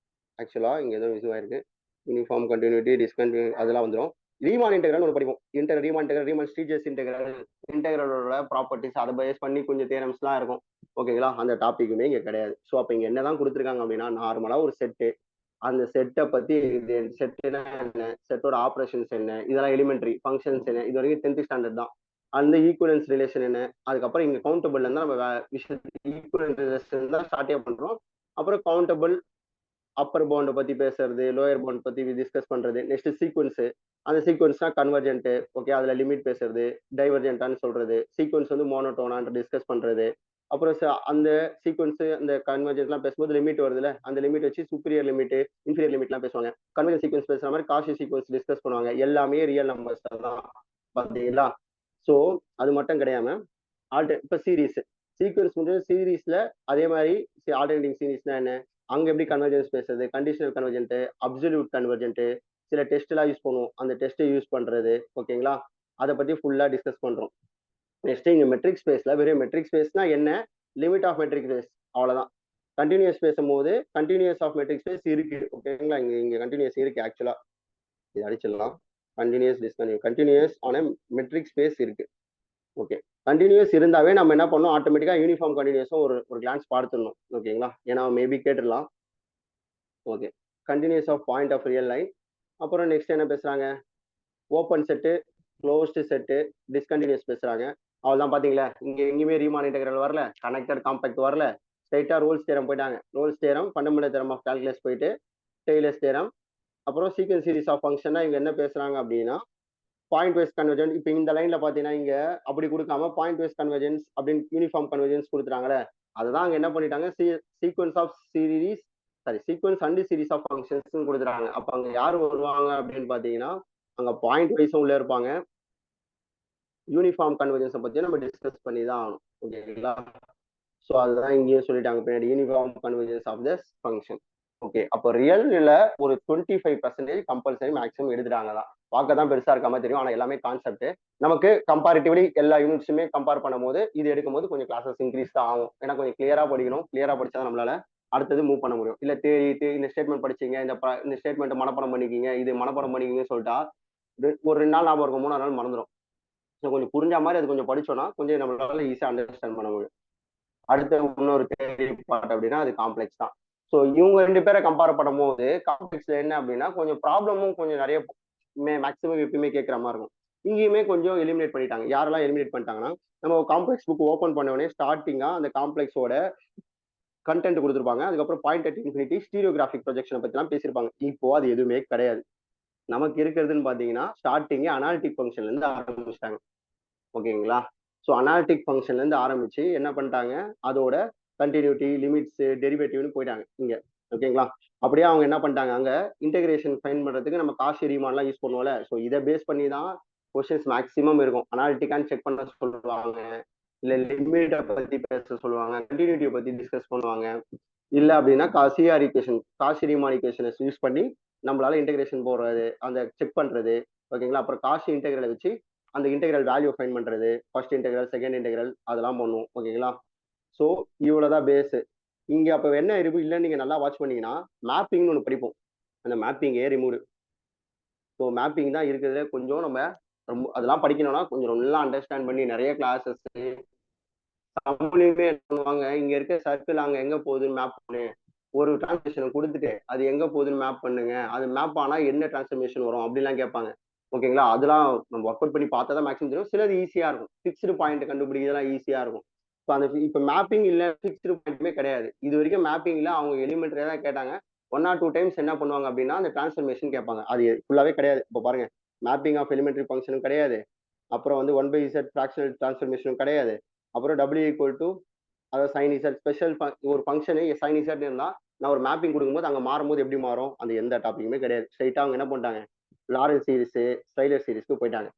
ஆக்சுவலா இங்க ஏதோ இஷ்யூ ஆயிருக்கு. யூனிஃபார்ம் கண்டினியூட்டி, டிஸ்கண்டினியூ அதெல்லாம் வந்துடும். ரீமான் இன்டெகிரல் ஒரு படிப்போம். Riemann integral, Riemann Stieltjes integral, இன்டெகிரலோட ப்ராப்பர்ட்டிஸ் அதை பேஸ் பண்ணி கொஞ்சம் தேரம்ஸ்லாம் இருக்கும். ஓகேங்களா? அந்த டாபிக்குமே இங்க கிடையாது. ஸோ அப்போ இங்க என்னதான் கொடுத்துருக்காங்க அப்படின்னா நார்மலா ஒரு செட்டு, அந்த செட்டை பத்தி செட்டுனா என்ன, செட்டோட ஆப்ரேஷன்ஸ் என்ன, இதெல்லாம் எலிமெண்ட்ரி ஃபங்க்ஷன்ஸ் என்ன, இது வரைக்கும் 10th ஸ்டாண்டர்ட் தான். அந்த ஈக்குவலன்ஸ் ரிலேஷன் என்ன, அதுக்கப்புறம் இங்க கவுண்டபிள் இருந்தா நம்ம விஷயத்துக்கு ஈக்குவலன்ஸ் ரிலேஷன் தான் ஸ்டார்டே பண்றோம். அப்புறம் கவுண்டபிள், அப்பர் பவுண்டை பத்தி பேசுறது, லோயர் பவுண்ட் பத்தி டிஸ்கஸ் பண்றது. நெக்ஸ்ட் சீக்வன்ஸ், அந்த சீக்வன்ஸ்னா கன்வர்ஜென்ட், ஓகே, அதுல லிமிட் பேசுறது, டைவர்ஜென்டான்னு சொல்றது, சீக்வன்ஸ் வந்து மோனோட்டோனான்னு டிஸ்கஸ் பண்றது. அப்புறம் அந்த சீக்வன்ஸ் அந்த கன்வர்ஜென்ட்லாம் பேசும்போது லிமிட் வருதுல, அந்த லிமிட் வச்சு சுப்பீரியர் லிமிட், இன்ஃபீரியர் லிமிட்லாம் பேசுவாங்க. கன்வர்ஜென்ட் சீக்வன்ஸ் பேசுற மாதிரி காஷி சீக்வன்ஸ் டிஸ்கஸ் பண்ணுவாங்க. எல்லாமே ரியல் நம்பர்ஸ் தான் பாத்தீங்களா? ஸோ அது மட்டும் கிடையாம இப்ப சீரீஸ் சீக்வன்ஸ் வந்து சீரீஸ்ல அதே மாதிரி ஆல்டர்னேட்டிங் சீரீஸ்னா என்ன, அங்க எப்படி கன்வர்ஜென்ஸ் பேசுறது, கண்டிஷனல் கன்வர்ஜென்ட், அப்சல்யூட் கன்வர்ஜென்ட், சில டெஸ்ட் எல்லாம் யூஸ் பண்ணுவோம், அந்த டெஸ்ட்டை யூஸ் பண்றது. ஓகேங்களா? அதை பத்தி ஃபுல்லா டிஸ்கஸ் பண்றோம். நெக்ஸ்ட் இங்க மெட்ரிக் ஸ்பேஸ்ல வெறும் மெட்ரிக் ஸ்பேஸ்னா என்ன, லிமிட் ஆஃப் மெட்ரிக் ஸ்பேஸ், அவ்வளவுதான். கண்டினியூஸ் பேசும்போது கண்டினியூஸ் ஆஃப் மெட்ரிக் ஸ்பேஸ் இருக்கு. ஓகேங்களா? இங்க இங்க கண்டினியூஸ் இருக்கு. ஆக்சுவலா இது அடிச்சிடலாம். கண்டினியூஸ் டிஸ்கண்டினியூ கண்டினியூஸ் ஆன மெட்ரிக் ஸ்பேஸ் இருக்கு. ஓகே, கண்டினியூஸ் இருந்தாவே நம்ம என்ன பண்ணோம், ஆட்டோமேட்டிக்கா யூனிஃபார்ம் கண்டினியூஸும் ஒரு கிளான்ஸ் பார்த்துடணும். ஓகேங்களா? ஏன்னா மேபி கேட்டுடலாம். Okay, continuous of point of real line. அப்புறம் நெக்ஸ்ட் என்ன பேசுறாங்க, open set, closed set, discontinuous பேசுறாங்க. அவ்வளவுதான். பாத்தீங்களா, இங்க எங்கேயுமே ரீமான் இன்டெகிரல் வரல, கனெக்டட் காம்பாக்ட் வரல, ஸ்ட்ரைட்டா ரோல்ஸ் தேரம் போயிட்டாங்க. Rolle's theorem, fundamental theorem of calculus போயிட்டு டெய்லர்ஸ் தேரம். அப்புறம் சீக்வன்ஸ் சீரிஸ் ஆஃப் ஃபங்க்ஷனா இங்க என்ன பேசுறாங்க அப்படின்னா பாயிண்ட் வைஸ் கன்வர்ஜென்ஸ். இப்போ இந்த லைன்ல பாத்தீங்கன்னா இங்க அப்படி கொடுக்காம பாயிண்ட் வைஸ் கன்வர்ஜென்ஸ் அப்படின்னு யூனிஃபார்ம் கன்வர்ஜென்ஸ் கொடுத்துறாங்களே, அதுதான் அங்க என்ன பண்ணிட்டாங்க, sequence of series, sorry sequence and series of functions கொடுத்துறாங்க. அப்ப அங்க யார் வருவாங்க அப்படின்னு பாத்தீங்கன்னா அங்க பாயிண்ட் வைஸும் உள்ள இருப்பாங்க. யூனிஃபார்ம் கன்வர்ஜென்ஸை பத்தி நம்ம டிஸ்கஸ் பண்ணி தான் ஆகணும். ஓகேங்களா? ஸோ அதுதான் இங்கேயும் சொல்லிட்டாங்க பின்னாடி, uniform convergence of this function. Okay, அப்போ ரியல்ல ஒரு 25% கம்பல்சரி மேக்ஸிமம் எடுத்துட்டாங்க தான். பார்க்க தான் பெருசா இருக்க மாதிரி தெரியும், ஆனா எல்லாமே கான்செப்ட். நமக்கு கம்பேரிட்டிவ்லி எல்லா யூனிட்ஸுமே கம்பேர் பண்ணும்போது இது எடுக்கும்போது கொஞ்சம் கிளாஸஸ் இன்க்ரீஸ் தான் ஆகும். ஏன்னா கொஞ்சம் கிளியரா படிக்கணும், கிளியரா படிச்சா நம்மளால அடுத்தது மூவ் பண்ண முடியும். இல்ல தேடி இந்த ஸ்டேட்மெண்ட் படிச்சீங்க, இந்த ஸ்டேட்மெண்ட் மனப்பாடம் பண்ணிக்கிங்க, இது மனப்பாடம் பண்ணிக்கிங்கன்னு சொல்லிட்டா ஒரு 2 நாள் ஞாபகம் இருக்கும், 3ஆம் நாள் மறந்துடும். ஸோ கொஞ்சம் புரிஞ்ச மாதிரி அது கொஞ்சம் படிச்சோம்னா கொஞ்சம் நம்மளால ஈஸியாக அண்டர்ஸ்டாண்ட் பண்ண முடியும். அடுத்த இன்னொரு தேரி பார்ட் அப்படின்னா அது காம்ப்ளெக்ஸ் தான். ஸோ இவங்க 2 பேரை கம்பேர் பண்ணும்போது காம்ப்ளெக்ஸ்ல என்ன அப்படின்னா கொஞ்சம் ப்ராப்ளமும் கொஞ்சம் நிறைய மேக்ஸிமம் எப்பயுமே கேட்குற மாதிரி இருக்கும். இங்கேயுமே கொஞ்சம் எலிமினேட் பண்ணிட்டாங்க. யாரெல்லாம் எலிமினேட் பண்ணிட்டாங்கன்னா நம்ம காம்ப்ளெக்ஸ் புக் ஓப்பன் பண்ண உடனே ஸ்டார்டிங்கா அந்த காம்ப்ளெக்ஸோட கண்டென்ட் கொடுத்துருப்பாங்க. அதுக்கப்புறம் பாயிண்ட் அட் இன்ஃபினிட்டி ஸ்டீரியோகிராஃபிக் ப்ரொஜெக்ஷனை பத்திலாம் பேசியிருப்பாங்க. இப்போ அது எதுவுமே கிடையாது. நமக்கு இருக்கிறதுன்னு பாத்தீங்கன்னா ஸ்டார்டிங்கே அனாலிட்டிக் ஃபங்க்ஷன்ல இருந்து ஆரம்பிச்சிட்டாங்க. ஓகேங்களா? ஸோ அனாலிட்டிக் ஃபங்க்ஷன்ல இருந்து ஆரம்பிச்சு என்ன பண்ணிட்டாங்க, அதோட கண்டினியூட்டி, லிமிட்ஸ், டெரிவேட்டிவ்னு போயிட்டாங்க இங்க. ஓகேங்களா? அப்படியே அவங்க என்ன பண்ணிட்டாங்க, அங்க இன்டெகிரேஷன் ஃபைன் பண்றதுக்கு நம்ம காஷி ரீமான்லாம் யூஸ் பண்ணுவோம்ல. ஸோ இதை பேஸ் பண்ணி தான் கொஸ்டின்ஸ் மேக்ஸிமம் இருக்கும். அனாலிட்டிக்கான்னு செக் பண்ண சொல்லுவாங்க, இல்ல லிமிட்டை பத்தி பேச சொல்லுவாங்க, கண்டினியூட்டியை பத்தி டிஸ்கஸ் பண்ணுவாங்க. இல்ல அப்படின்னா சிஆர் ஈக்குவேஷன், காஷி ரீமான் ஈக்குவேஷனை யூஸ் பண்ணி நம்மளால இன்டெகிரேஷன் போடுறது, அந்த செக் பண்றது. ஓகேங்களா? அப்புறம் காஷி இன்டெகிரலை வச்சு அந்த இன்டெகிரல் வேல்யூ ஃபைன் பண்றது, ஃபர்ஸ்ட் இன்டெகிரல், செகண்ட் இன்டெகிரல் அதெல்லாம் பண்ணுவோம். ஓகேங்களா? ஸோ இவ்வளவுதான் பேஸ். இங்க அப்ப என்ன இருக்கு இல்ல, நீங்க நல்லா வாட்ச் பண்ணீங்கன்னா மேப்பிங்னு ஒன்று படிப்போம். அந்த மேப்பிங்கே ரிமூவ். ஸோ மேப்பிங் தான் இருக்கிறதுல கொஞ்சம் நம்ம ரொம்ப அதெல்லாம் படிக்கணும்னா கொஞ்சம் நல்லா அண்டர்ஸ்டாண்ட் பண்ணி நிறைய கிளாஸஸ் தமிழ்லையுமே என்ன பண்ணுவாங்க, இங்க இருக்க சர்க்கிள் அங்க எங்க போகுதுன்னு மேப் பண்ணு, ஒரு டிரான்ஸ்மிஷன் கொடுத்துட்டு அது எங்க போகுதுன்னு மேப் பண்ணுங்க, அது மேப் ஆனா என்ன டிரான்ஸ்ஃபர்மேஷன் வரும் அப்படிலாம் கேட்பாங்க. ஓகேங்களா? அதெல்லாம் நம்ம ஒர்க் அவுட் பண்ணி பார்த்தா தான் மேக்ஸிமம் தெரியும். சிலது ஈஸியா இருக்கும், ஃபிக்ஸ்டு பாயிண்ட் கண்டுபிடிக்கிறதுலாம் ஈஸியா இருக்கும். இப்போ அந்த இப்போ மேப்பிங் இல்ல ஃபிக்ஸ்டு பாயிண்ட்டுமே கிடையாது. இது வரைக்கும் மேப்பிங்ல அவங்க எலிமெண்ட்ரியா தான் கேட்டாங்க. 1 or 2 டைம்ஸ் என்ன பண்ணுவாங்க அப்படின்னா அந்த டிரான்ஸ்ஃபர்மேஷன் கேட்பாங்க. அது ஃபுல்லாவே கிடையாது. இப்போ பாருங்க, மேப்பிங் ஆஃப் எலிமெண்ட்ரி ஃபங்க்ஷனும் கிடையாது, அப்புறம் வந்து 1/z ஃபிராக்ஷனல் டிரான்ஸ்ஃபர்மேஷனும் கிடையாது, அப்புறம் டபிள்யூ ஈக்குவல் டு அதாவது சைன் இசட் ஸ்பெஷல் ஒரு ஃபங்க்ஷனு சைன் இசட் இருந்தா நான் ஒரு மேப்பிங் கொடுக்கும்போது அங்க மாறும்போது எப்படி மாறும், அந்த எந்த டாபிக்குமே கிடையாது. ஸ்ட்ரைட்டா அவங்க என்ன பண்ணிட்டாங்க, லாரல் சீரிஸ், ஸ்டைலர் சீரிஸ்க்கு போயிட்டாங்க.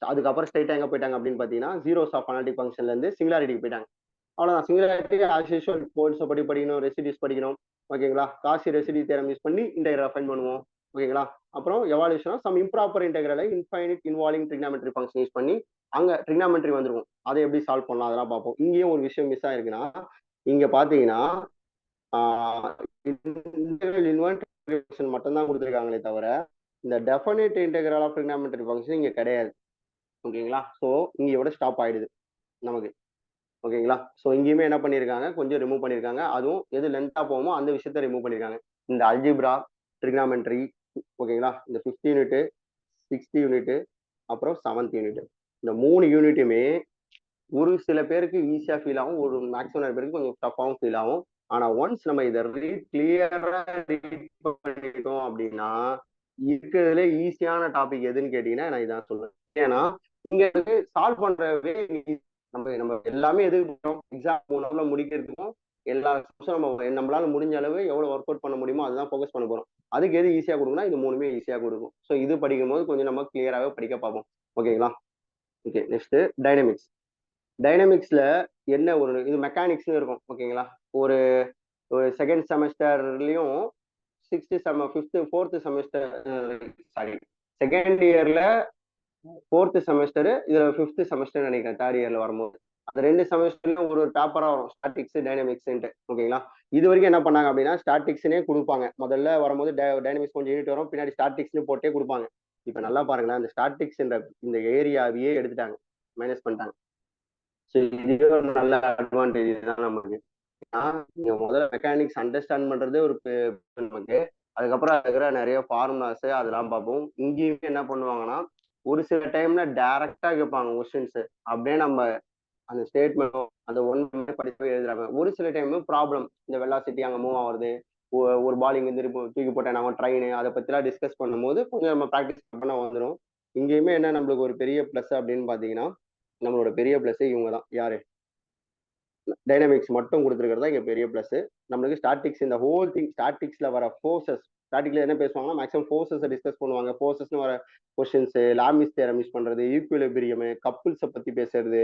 அதுக்கப்புறம் ஸ்ட்ரைட்டா எங்க போயிட்டாங்க அப்படின்னு பாத்தீங்கன்னா ஜீரோஸ் ஆஃப் அனாலிட்டிக் ஃபங்க்ஷன்ல இருந்து சிங்குலாரிட்டிக்கு போயிட்டாங்க. அவ்வளவுதான். சிங்குலாரிட்டி ஆஸ் யூஷுவல் கோட்ஸ் படி படிக்கணும், ரெசிடியூஸ் படிக்கணும். ஓகேங்களா? காசி ரெசிடி தேரம் யூஸ் பண்ணி இன்டெகிரல் ஃபைண்ட் பண்ணுவோம். ஓகேங்களா? அப்புறம் எவால்யூஷனா சம் இம்ப்ராப்பர் இன்டெகிரலை infinite involving trigonometry function use பண்ணி அங்க ட்ரிக்னாமெட்ரி வந்துருக்கும். அதை எப்படி சால்வ் பண்ணலாம் அதெல்லாம் பார்ப்போம். இங்கேயும் ஒரு விஷயம் மிஸ் ஆயிருக்குன்னா, இங்க பாத்தீங்கன்னா இன்டெகிரல் இன்வெர்ட் மட்டும்தான் கொடுத்துருக்காங்களே தவிர இந்த definite integral of trigonometry function இங்க கிடையாது. ஓகேங்களா? ஸோ இங்கேயோட ஸ்டாப் ஆயிடுது நமக்கு. ஓகேங்களா? ஸோ இங்கேயுமே என்ன பண்ணியிருக்காங்க, கொஞ்சம் ரிமூவ் பண்ணியிருக்காங்க. அதுவும் எது லென்த்தா போகுமோ அந்த விஷயத்த ரிமூவ் பண்ணியிருக்காங்க. இந்த அல்ஜிப்ரா, ட்ரிக்னாமெட்ரி, ஓகேங்களா, இந்த 5th யூனிட், 6th யூனிட், அப்புறம் 7th யூனிட், இந்த 3 யூனிட்டுமே ஒரு சில பேருக்கு ஈஸியா ஃபீல் ஆகும், ஒரு மேக்ஸிமம் நிறைய பேருக்கு கொஞ்சம் டஃப்பாகவும் ஃபீல் ஆகும். ஆனா ஒன்ஸ் நம்ம இதை கிளியரா ரீட் பண்ணிட்டோம் அப்படின்னா இருக்கிறதுல ஈஸியான டாபிக் எதுன்னு கேட்டீங்கன்னா நான் இதான் சொல்லுவேன். ஏன்னா இங்க வந்து சால்வ் பண்றவே நம்ம நம்ம எல்லாமே எது எக்ஸாம் 3 ஹவர்ல முடிக்கிறதுக்கும் எல்லா நம்மளால முடிஞ்ச அளவு எவ்வளவு ஒர்க் அவுட் பண்ண முடியுமோ அதுதான் ஃபோக்கஸ் பண்ண போறோம். அதுக்கு எது ஈஸியா கொடுக்கும்னா இது 3மே ஈஸியா கொடுக்கும். ஸோ இது படிக்கும் போது கொஞ்சம் நம்ம கிளியராகவே படிக்க பார்ப்போம். ஓகேங்களா? Okay, next dynamics. டைனமிக்ஸ்ல என்ன ஒரு இது மெக்கானிக்ஸ்னு இருக்கும். ஓகேங்களா? ஒரு ஒரு செகண்ட் செமஸ்டர்லயும் 4th செமஸ்டர், சாரி, செகண்ட் இயர்ல 4th செமஸ்டர், இதுல 5th செமஸ்டர் நினைக்கிறேன், தேர்ட் இயர்ல வரும்போது அந்த 2 செமஸ்டர்லயும் ஒரு பேப்பரா வரும், ஸ்டாட்டிக்ஸ் டைனமிக்ஸ். ஓகேங்களா? இது வரைக்கும் என்ன பண்ணாங்க அப்படின்னா ஸ்டாட்டிக்ஸ்னே கொடுப்பாங்க. முதல்ல வரும்போது டைனமிக்ஸ் கொஞ்சம் யூனிட் வரும், பின்னாடி ஸ்டாட்டிக்ஸ்னு போட்டே கொடுப்பாங்க. இப்ப நல்லா பாருங்களேன், அந்த ஸ்டாட்டிக்ஸ் இந்த ஏரியாவையே எடுத்துட்டாங்க, மைனஸ் பண்ணிட்டாங்க. ஸோ இதுவே ஒரு நல்ல அட்வான்டேஜ் தான் நமக்கு. நீங்க முதல்ல மெக்கானிக்ஸ் அண்டர்ஸ்டாண்ட் பண்றதே ஒரு நமக்கு. அதுக்கப்புறம் இருக்கிற நிறைய ஃபார்முலாஸ் அதெல்லாம் பார்ப்போம். இங்கேயுமே என்ன பண்ணுவாங்கன்னா ஒரு சில டைம்ல டைரக்டா கேட்பாங்க கொஸ்டின்ஸ். அப்படியே நம்ம அந்த ஸ்டேட்மெண்ட்டும் அந்த ஒன் படிச்சு எழுதுறாங்க. ஒரு சில டைம் ப்ராப்ளம், இந்த வெலாசிட்டி அங்கே மூவ் ஆகுறது, ஒரு பால் இங்க திருப்பி தூக்கி போட்டேன் நம்ம ட்ரெயின், அதை பத்திலாம் டிஸ்கஸ் பண்ணும்போது கொஞ்சம் நம்ம ப்ராக்டிஸ் பண்ண வந்துடும். இங்கேயுமே என்ன நம்மளுக்கு ஒரு பெரிய பிளஸ் அப்படின்னு பாத்தீங்கன்னா நம்மளோட பெரிய பிளஸ் இவங்க தான். யாரு? டைனமிக்ஸ் மட்டும் கொடுத்துருக்கிறதா இங்க பெரிய பிளஸ். நம்மளுக்கு ஸ்டாட்டிக்ஸ், இந்த ஹோல் திங் ஸ்டாட்டிக்ஸ்ல வர ஃபோர்ஸஸ், ஸ்டாட்டிக்ல என்ன பேசுவாங்கன்னா மேக்ஸிமம் ஃபோர்ஸஸ் டிஸ்கஸ் பண்ணுவாங்க. ஃபோர்ஸஸ்னு வர கொஸ்டின்ஸ், லாமிஸ் தியரம் யூஸ் பண்றது, ஈக்குவிலிபிரியம், கப்புள்ஸை பத்தி பேசுறது.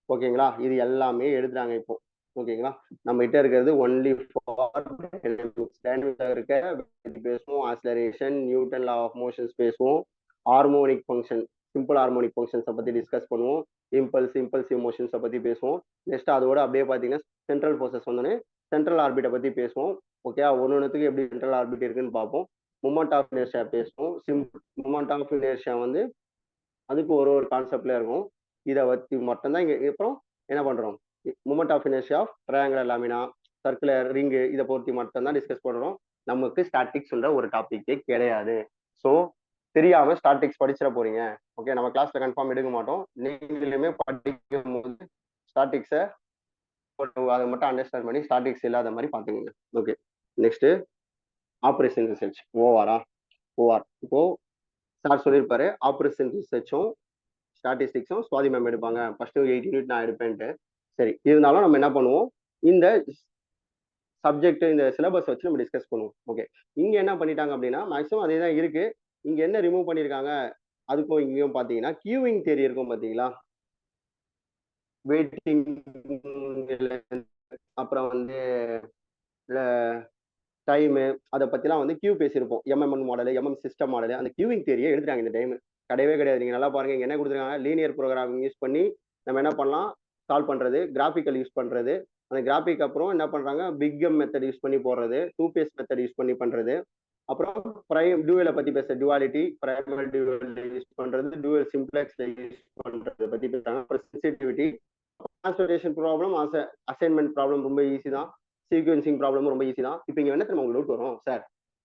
ஓகேங்களா? இது எல்லாமே எழுதுறாங்க இப்போ. ஓகேங்களா? நம்ம கிட்ட இருக்கிறது ஒன்லி ஃபார் டைனமிக்ஸ். டைனமிக்ஸ்ல இருக்க பேசுவோம், acceleration, Newton law of motions பேசுவோம், ஹார்மோனிக் ஃபங்க்ஷன், சிம்பிள் ஹார்மோனிக் ஃபங்க்ஷன்ஸை பத்தி டிஸ்கஸ் பண்ணுவோம், இம்பல்சிவ் மோஷன்ஸை பத்தி பேசுவோம். நெக்ஸ்ட் அதோட அப்படியே பாத்தீங்கன்னா சென்ட்ரல் ஃபோர்ஸஸ் வந்தோடனே சென்ட்ரல் ஆர்பிட்டை பத்தி பேசுவோம். ஓகே, ஒன்னொன்னுக்கு எப்படி சென்ட்ரல் ஆர்பிட் இருக்குன்னு பார்ப்போம். மூமெண்ட் ஆஃப் இனர்ஷியா பேசுவோம். மூமெண்ட் ஆஃப் இனர்ஷியா வந்து அதுக்கு ஒரு கான்செப்ட்ல இருக்கும். இதை வச்சு மட்டும்தான் இங்க அப்புறம் என்ன பண்றோம், moment of inertia of triangular lamina, circular ring, இதை பொறுத்து மட்டும்தான் டிஸ்கஸ் பண்றோம். நமக்கு ஸ்டாட்டிக்ஸ் ஒரு டாபிக்கே கிடையாது. ஸோ தெரியாம ஸ்டாட்டிக்ஸ் படிச்சிட போறீங்க. ஓகே, நம்ம கிளாஸ்ல கன்ஃபார்ம் எடுக்க மாட்டோம். நீங்களுமே படிக்கும் போது ஸ்டாட்டிக்ஸை அதை மட்டும் அண்டர்ஸ்டாண்ட் பண்ணி ஸ்டாட்டிக்ஸ் இல்லாத மாதிரி பாத்துக்கோங்க. ஓகே, நெக்ஸ்ட் ஆப்ரேஷன் ரிசர்ச் ஓஆரா. ஓஆர் இப்போ சார் சொல்லியிருப்பாரு, ஆப்ரேஷன் ரிசர்ச்சும் ஸ்டாட்டிஸ்டிக்ஸும் சுவாதி மேம் எடுப்பாங்க, ஃபர்ஸ்ட் 8 யூனிட் நான் எடுப்பேன்ட்டு. சரி, இருந்தாலும் நம்ம என்ன பண்ணுவோம், இந்த சப்ஜெக்ட் இந்த சிலபஸ் வச்சு நம்ம டிஸ்கஸ் பண்ணுவோம். ஓகே, இங்க என்ன பண்ணிட்டாங்க அப்படின்னா மேக்ஸிமம் அதே தான் இருக்கு. இங்க என்ன ரிமூவ் பண்ணிருக்காங்க, அதுக்கும் இங்கேயும் பாத்தீங்கன்னா கியூவிங் தியரி இருக்கும் பாத்தீங்களா, வெயிட்டிங், அப்புறம் டைமு, அதை பத்திலாம் கியூ பேசியிருப்போம். M M N model, M M system model, அந்த கியூவிங் தியரியை எடுத்துட்டாங்க இந்த டைம். கிடையவே கிடையாது. நீங்க நல்லா பாருங்க, இங்க என்ன கொடுத்துருக்காங்க, லீனியர் ப்ரோக்ராமிங் யூஸ் பண்ணி நம்ம என்ன பண்ணலாம், சால்வ் பண்றது, கிராஃபிக்கல் யூஸ் பண்றது, அந்த கிராஃபிக் அப்புறம் என்ன பண்றாங்க, பிக் எம் மெத்தட் யூஸ் பண்ணி போடுறது, 2 பேஸ் மெத்தட் யூஸ் பண்ணி பண்றது, அப்புறம் பிரைம் டியூவலை பத்தி பேச, டுவாலிட்டி பிரைமல் டியூவல் யூஸ் பண்றது, டியூவல் சிம்ப்ளெக்ஸ் யூஸ் பண்றது பத்தி பேசுறாங்க. அப்புறம் sensitivity, transportation problem, assignment problem ரொம்ப ஈஸி தான், சீக்வன்சிங் ப்ராப்ளம் ரொம்ப ஈஸி தான். இப்போ இங்க என்ன தெரியுமா உங்களுக்கு டவுட் வரும், சார்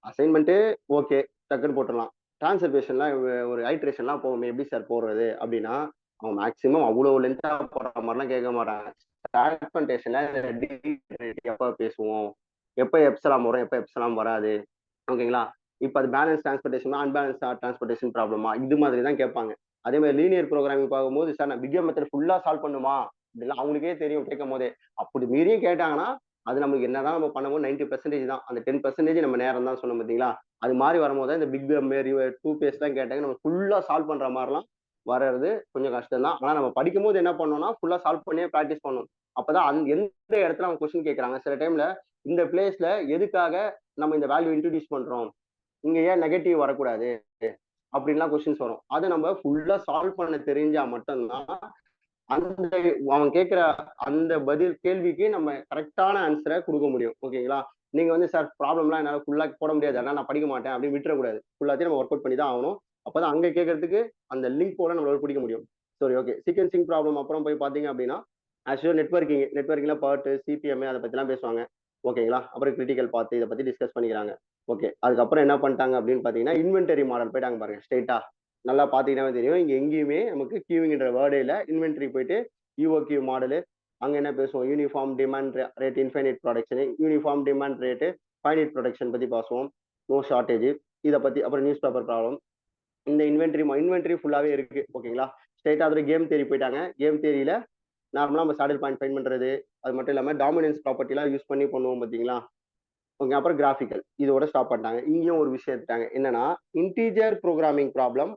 அசைன்மெண்ட்டு ஓகே டக்குன்னு போட்டுடலாம், டிரான்ஸ்பர்டேஷன்லாம் ஒரு ஐட்ரேஷன்லாம் போகுமே எப்படி சார் போடுறது அப்படின்னா, அவங்க மேக்ஸிமம் அவ்வளோ லென்த்தா போடுற மாதிரிலாம் கேட்க மாட்டாங்க. டிரான்ஸ்பர்டேஷன்ல எப்போ பேசுவோம், எப்போ எப்சலாம் வரும், எப்போ எப்சலாம் வராது, ஓகேங்களா. இப்போ அது பேலன்ஸ் டிரான்ஸ்போர்டேஷன், அன்பேலன்ஸ் டிரான்ஸ்போர்டேஷன் ப்ராப்ளமா, இது மாதிரி தான் கேட்பாங்க. அதே மாதிரி லீனியர் ப்ரோக்ராமிங் பார்க்கும்போது சார் நான் பிக் மெத்தட் ஃபுல்லா சால்வ் பண்ணுமா அப்படிலாம் அவங்களுக்கே தெரியும் கேட்கும் போதே. அப்படி மீறியும் கேட்டாங்கன்னா அது நமக்கு என்னதான் நம்ம பண்ணும்போது 90% தான், அந்த 10% நம்ம நேரம் தான் சொன்னோம் பார்த்தீங்களா. அது மாதிரி வரும்போது இந்த பிக் மாரி 2 பேஸ் தான் கேட்டாங்க, நம்ம ஃபுல்லா சால்வ் பண்ற மாதிரிலாம் வர்றது கொஞ்சம் கஷ்டம் தான். ஆனா நம்ம படிக்கும் போது என்ன பண்ணோம்னா ஃபுல்லா சால்வ் பண்ணியே ப்ராக்டிஸ் பண்ணணும். அப்பதான் எந்த இடத்துல அவங்க கொஸ்டின் கேட்கறாங்க, சில டைம்ல இந்த பிளேஸ்ல எதுக்காக நம்ம இந்த வேல்யூ இன்ட்ரடியூஸ் பண்றோம், இங்க ஏன் நெகட்டிவ் வரக்கூடாது அப்படின்லாம் கொஸ்டின்ஸ் வரும். அதை நம்ம ஃபுல்லா சால்வ் பண்ண தெரிஞ்சா மட்டும்தான் அந்த அவன் கேட்கிற அந்த பதில் கேள்விக்கு நம்ம கரெக்டான ஆன்சரை கொடுக்க முடியும். ஓகேங்களா. நீங்க சார் ப்ராப்ளம்லாம் என்னால ஃபுல்லா போட முடியாது, அதனால நான் படிக்க மாட்டேன் அப்படின்னு விட்டுறக்கூடாது. ஃபுல்லாத்தையும் நம்ம ஒர்க் அவுட் பண்ணி தான் ஆகணும். அப்பதான் அங்க கேட்கறதுக்கு அந்த லிங்க் போல நம்மளால பிடிக்க முடியும். சரி, ஓகே. சீக்வன்சிங் ப்ராப்ளம் அப்புறம் போய் பாத்தீங்க அப்படின்னா ஆக்சுவலா நெட்வொர்க்கிங்ல பார்ட் சிபிஎம் அதை பத்திலாம் பேசுவாங்க. ஓகேங்களா. அப்புறம் கிரிட்டிக்கல் பார்த்து இதை பத்தி டிஸ்கஸ் பண்ணிக்கிறாங்க. ஓகே, அதுக்கப்புறம் என்ன பண்ணிட்டாங்க அப்படின்னு பாத்தீங்கன்னா இன்வென்டரி மாடல் போயிட்டாங்க பாருங்க ஸ்ட்ரெயிட்டா. நல்லா பாத்தீங்கன்னா தெரியும், இங்க எங்கேயுமே நமக்கு கியூவிங்ன்ற வேர்டே இல்ல. இன்வென்டரி போயிட்டு யூஓகியூ மாடலு, அங்க என்ன பேசுவோம், uniform demand rate infinite production, uniform demand rate finite production பத்தி பேசுவோம், நோ ஷார்டேஜ் இதை பத்தி. அப்புறம் நியூஸ் பேப்பர் ப்ராப்ளம். இந்த இன்வென்டரி ஃபுல்லாவே இருக்கு. ஓகேங்களா. ஸ்ட்ரெயிட்டா அதுல கேம் தேரி போயிட்டாங்க. கேம் தேரியில நார்மலா நம்ம சேடல் பாயிண்ட் ஃபைன் பண்றது, அது மட்டும் இல்லாம டாமினன்ஸ் ப்ராப்பர்ட்டிலாம் யூஸ் பண்ணி பண்ணுவோம் பாத்தீங்களா. ஓகே, அப்புறம் கிராஃபிக்கல் இதோட ஸ்டாப் பண்ணிட்டாங்க. இங்கேயும் ஒரு விஷயம் எடுத்துட்டாங்க, என்னன்னா integer programming problem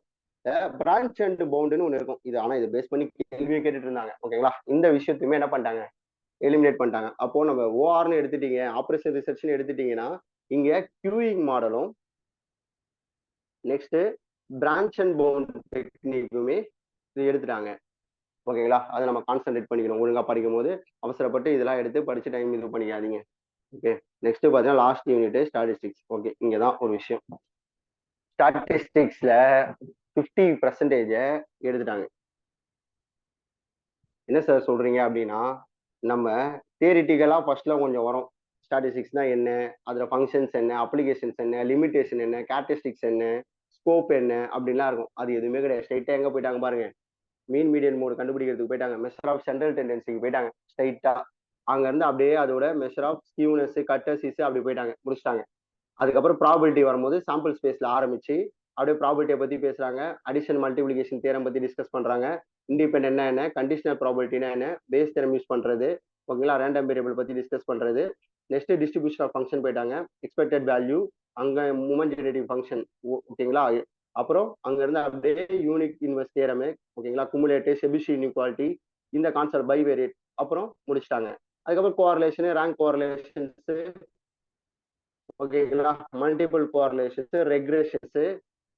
branch and பவுண்டுன்னு ஒன்று இருக்கும். இது ஆனா இதை பேஸ் பண்ணி கேள்வியே கேட்டுட்டு இருந்தாங்க. ஓகேங்களா. இந்த விஷயத்தையுமே என்ன பண்ணிட்டாங்க, எலிமினேட் பண்ணிட்டாங்க. அப்போ நம்ம ஓஆர்னு எடுத்துட்டீங்க, ஆப்ரேஷன் ரிசர்ச்னு எடுத்துட்டீங்கன்னா இங்க கியூயிங் மாடலும் நெக்ஸ்ட் பிரான்ச் அண்ட் பவுண்ட் டெக்னிக்குமே இது எடுத்துட்டாங்க. ஓகேங்களா. அதை நம்ம கான்சென்ட்ரேட் பண்ணிக்கணும் ஒழுங்கா படிக்கும் போது. அவசரப்பட்டு இதெல்லாம் எடுத்து படிச்சு டைம் இது பண்ணிக்காதீங்க. ஓகே, நெக்ஸ்ட் பாத்தீங்கன்னா லாஸ்ட் யூனிட் ஸ்டாட்டிஸ்டிக்ஸ். ஓகே, இங்கதான் ஒரு விஷயம். ஸ்டாட்டிஸ்டிக்ஸ்ல 50% எடுத்துட்டாங்க. என்ன சார் சொல்றீங்க அப்படின்னா, நம்ம தியரிட்டிக்கலா ஃபர்ஸ்ட்ல கொஞ்சம் வரும், ஸ்டாட்டிஸ்டிக்ஸ்னா என்ன, அதுல ஃபங்க்ஷன்ஸ் என்ன, அப்ளிகேஷன்ஸ் என்ன, லிமிடேஷன் என்ன, கேரக்டரிஸ்டிக்ஸ் என்ன, ஸ்கோப் என்ன அப்படின்லாம் இருக்கும். அது எதுவுமே கிடையாது. ஸ்ட்ரைட்டா எங்க போயிட்டாங்க பாருங்க, மீன் மீடியன் மோடு கண்டுபிடிக்கிறதுக்கு போயிட்டாங்க, மெஷர் ஆஃப் சென்ட்ரல் டெண்டன்சிக்கு போயிட்டாங்க ஸ்ட்ரைட்டா. அங்க இருந்து அப்படியே அதோட மெஷர் ஆஃப் ஸ்கியூனஸ் கட்டர்சிஸ் அப்படி போயிட்டாங்க, முடிச்சிட்டாங்க. அதுக்கப்புறம் ப்ராபிலிட்டி வரும்போது சாம்பிள் ஸ்பேஸ்ல ஆரம்பிச்சு அப்படியே ப்ராபிலிட்டியை பத்தி பேசுறாங்க, அடிஷன் மல்டிபிளிகேஷன் தியரம் பத்தி டிஸ்கஸ் பண்றாங்க, இண்டிபெண்ட் என்ன, கண்டிஷனல் ப்ராபிலிட்டினா என்ன, பேஸ் தியரம் யூஸ் பண்றது, ஓகேங்களா, ரேண்டம் வேரியபிள் பத்தி டிஸ்கஸ் பண்றது. நெக்ஸ்ட் டிஸ்ட்ரிபியூஷன் ஆஃப் ஃபங்க்ஷன் போயிட்டாங்க, எக்ஸ்பெக்டட் வேல்யூ, அங்க மூமெண்ட் ஜெனரேட்டிங் ஃபங்க்ஷன், ஓகேங்களா. அப்புறம் அங்க இருந்து அப்படியே யூனிக் இன்வெர்ஸ் தியரம், ஓகேங்களா, குமுலேட்டிவ் செபிஷிவ் இன்இக்வாலிட்டி, இந்த கான்செப்ட் பை வேரியட் அப்புறம் முடிச்சிட்டாங்க. அதுக்கப்புறம் கோஆர்லேஷன், ரேங்க் கோஆர்லேஷன்ஸ், ஓகேங்களா, multiple correlations, regressions,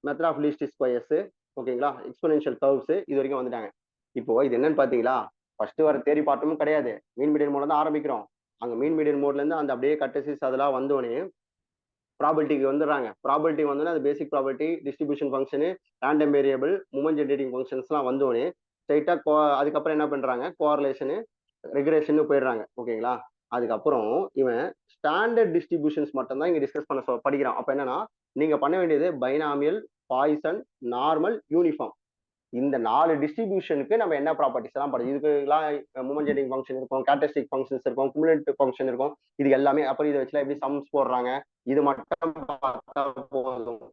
method of least squares, ஓகேங்களா, எக்ஸ்போனென்ஷியல் கர்வ்ஸ், இது வரைக்கும் வந்துட்டாங்க. இப்போ இது என்னன்னு பாத்தீங்களா, ஃபர்ஸ்ட் வர தேரி பாட்டும் கிடையாது, மீன் மீடியன் மோட்ல தான் ஆரம்பிக்கிறோம். அங்க மீன் மீடியன் மோட்ல இருந்து அந்த அப்படியே கட்டசிஸ் அதெல்லாம் வந்தோடனே ப்ராபர்ட்டிக்கு வந்துடுறாங்க. ப்ராபர்ட்டி வந்தோடனே அது basic property, distribution function, random variable, moment generating ஃபங்க்ஷன்ஸ்லாம் வந்தோடனே ஸ்ட்ரைட்டா அதுக்கப்புறம் என்ன பண்றாங்க, கோரிலேஷனு ரெகுலேஷன் போயிடுறாங்க. ஓகேங்களா? அதுக்கப்புறம் இவன் ஸ்டாண்டர்ட் டிஸ்ட்ரிபியூஷன்ஸ் மட்டும் தான் இங்க டிஸ்கஸ் பண்ண படிக்கிறான். அப்ப என்னன்னா நீங்க பண்ண வேண்டியது பைனாமியல், பாய்சன், நார்மல், யூனிஃபார்ம். இந்த 4 டிஸ்ட்ரிபியூஷனுக்கு நம்ம என்ன ப்ராப்பர்ட்டிஸ் எல்லாம் படிக்கும். இதுக்கெல்லாம் மூமெண்ட் ஜெனரேட்டிங் ஃபங்க்ஷன் இருக்கும், கேரக்டரிஸ்டிக் ஃபங்க்ஷன்ஸ் இருக்கும், குமுலேட்டிவ் ஃபங்க்ஷன் இருக்கும். இது எல்லாமே அப்புறம் இதை வச்சுலாம் எப்படி சம்ஸ் போடுறாங்க, இது மட்டும் பார்த்தா போதும்.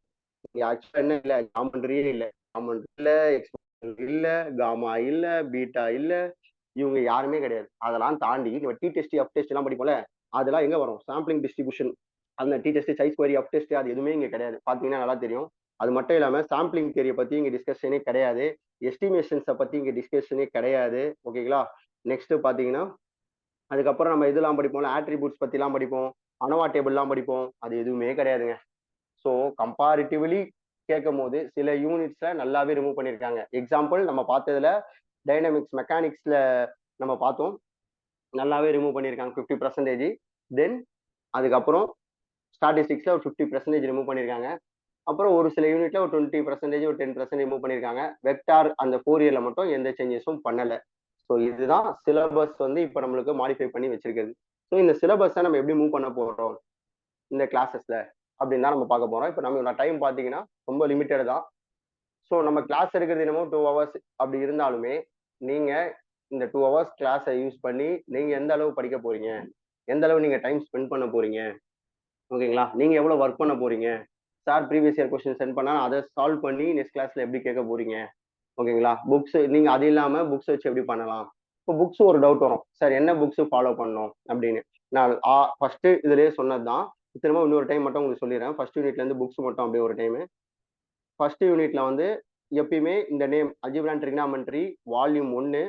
ஆக்சுவலா என்ன இல்ல, ஜாமெண்ட்ரியே இல்ல, ஜாமெண்ட்ரி இல்ல, எக்ஸ்போனன்ட் இல்ல, காமா இல்ல, பீட்டா இல்ல, இவங்க யாருமே கிடையாது. அதெல்லாம் தாண்டி நம்ம டி டெஸ்ட் எஃப் டெஸ்ட் எல்லாம் படிப்போம்ல, அதெல்லாம் எங்க வரும், சாம்பிளிங் டிஸ்ட்ரிபியூஷன். அந்த D test, chi square, F test அது எதுவுமே இங்க கிடையாது. பாத்தீங்கன்னா நல்லா தெரியும். அது மட்டும் இல்லாம சாம்பிளிங் தியரியை பத்தி இங்க டிஸ்கஷனே கிடையாது, எஸ்டிமேஷன்ஸை பத்தி இங்க டிஸ்கஷனே கிடையாது. ஓகேங்களா? நெக்ஸ்ட் பாத்தீங்கன்னா அதுக்கப்புறம் நம்ம இதெல்லாம் படிப்போம்ல, ஆட்ரிபியூட்ஸ் பத்தி எல்லாம் படிப்போம், அனோவா டேபிள் எல்லாம் படிப்போம், அது எதுவுமே கிடையாதுங்க. ஸோ கம்பேரிட்டிவ்லி கேட்கும் போது சில யூனிட்ஸ்ல நல்லாவே ரிமூவ் பண்ணியிருக்காங்க. எக்ஸாம்பிள் நம்ம பார்த்ததுல டைனமிக்ஸ் மெக்கானிக்ஸ்ல நம்ம பார்த்தோம், நல்லாவே ரிமூவ் பண்ணியிருக்காங்க 50%. தென் அதுக்கப்புறம் ஸ்டாட்டிஸ்டிக்ஸ்ல ஒரு 50% ரிமூவ் பண்ணியிருக்காங்க. அப்புறம் ஒரு சில யூனிட்ல ஒரு 20%, ஒரு 10% ரிமூவ் பண்ணியிருக்காங்க. வெக்டார் அந்த 4 இயர்ல மட்டும் எந்த சேஞ்சஸும் பண்ணல. ஸோ இதுதான் சிலபஸ் வந்து இப்போ நம்மளுக்கு மாடிஃபை பண்ணி வச்சிருக்கிறது. ஸோ இந்த சிலபஸை நம்ம எப்படி மூவ் பண்ண போறோம் இந்த கிளாஸஸ்ல அப்படின்னு தான் நம்ம பார்க்க போறோம். இப்போ நம்மளோட டைம் பார்த்தீங்கன்னா ரொம்ப லிமிட்டட் தான். ஸோ நம்ம கிளாஸ் எடுக்கிறது என்னமோ 2 ஹவர்ஸ் அப்படி இருந்தாலுமே நீங்க இந்த 2 ஹவர்ஸ் கிளாஸை யூஸ் பண்ணி நீங்க எந்த அளவு படிக்க போறீங்க, எந்த அளவு நீங்க டைம் ஸ்பெண்ட் பண்ண போறீங்க, ஓகேங்களா? நீங்க எவ்வளவு ஒர்க் பண்ண போறீங்க, sir previous year question send பண்ணா அதை சால்வ் பண்ணி நெக்ஸ்ட் கிளாஸ்ல எப்படி கேட்க போறீங்க, ஓகேங்களா? புக்ஸ் நீங்க அது இல்லாம புக்ஸ் வச்சு எப்படி பண்ணலாம். இப்போ புக்ஸ் ஒரு டவுட் வரும், சார் என்ன புக்ஸ் ஃபாலோ பண்ணணும் அப்படின்னு. நான் ஃபர்ஸ்ட் இதுலயே சொன்னதுதான், திரும்ப இன்னொரு டைம் மட்டும் உங்களுக்கு சொல்லிடுறேன். ஃபர்ஸ்ட் யூனிட்ல இருந்து புக்ஸ் மட்டும் அப்படியே ஒரு டைம். ஃபர்ஸ்ட் யூனிட்ல வந்து எப்பயுமே இந்த name algebra and trigonometry volume 1,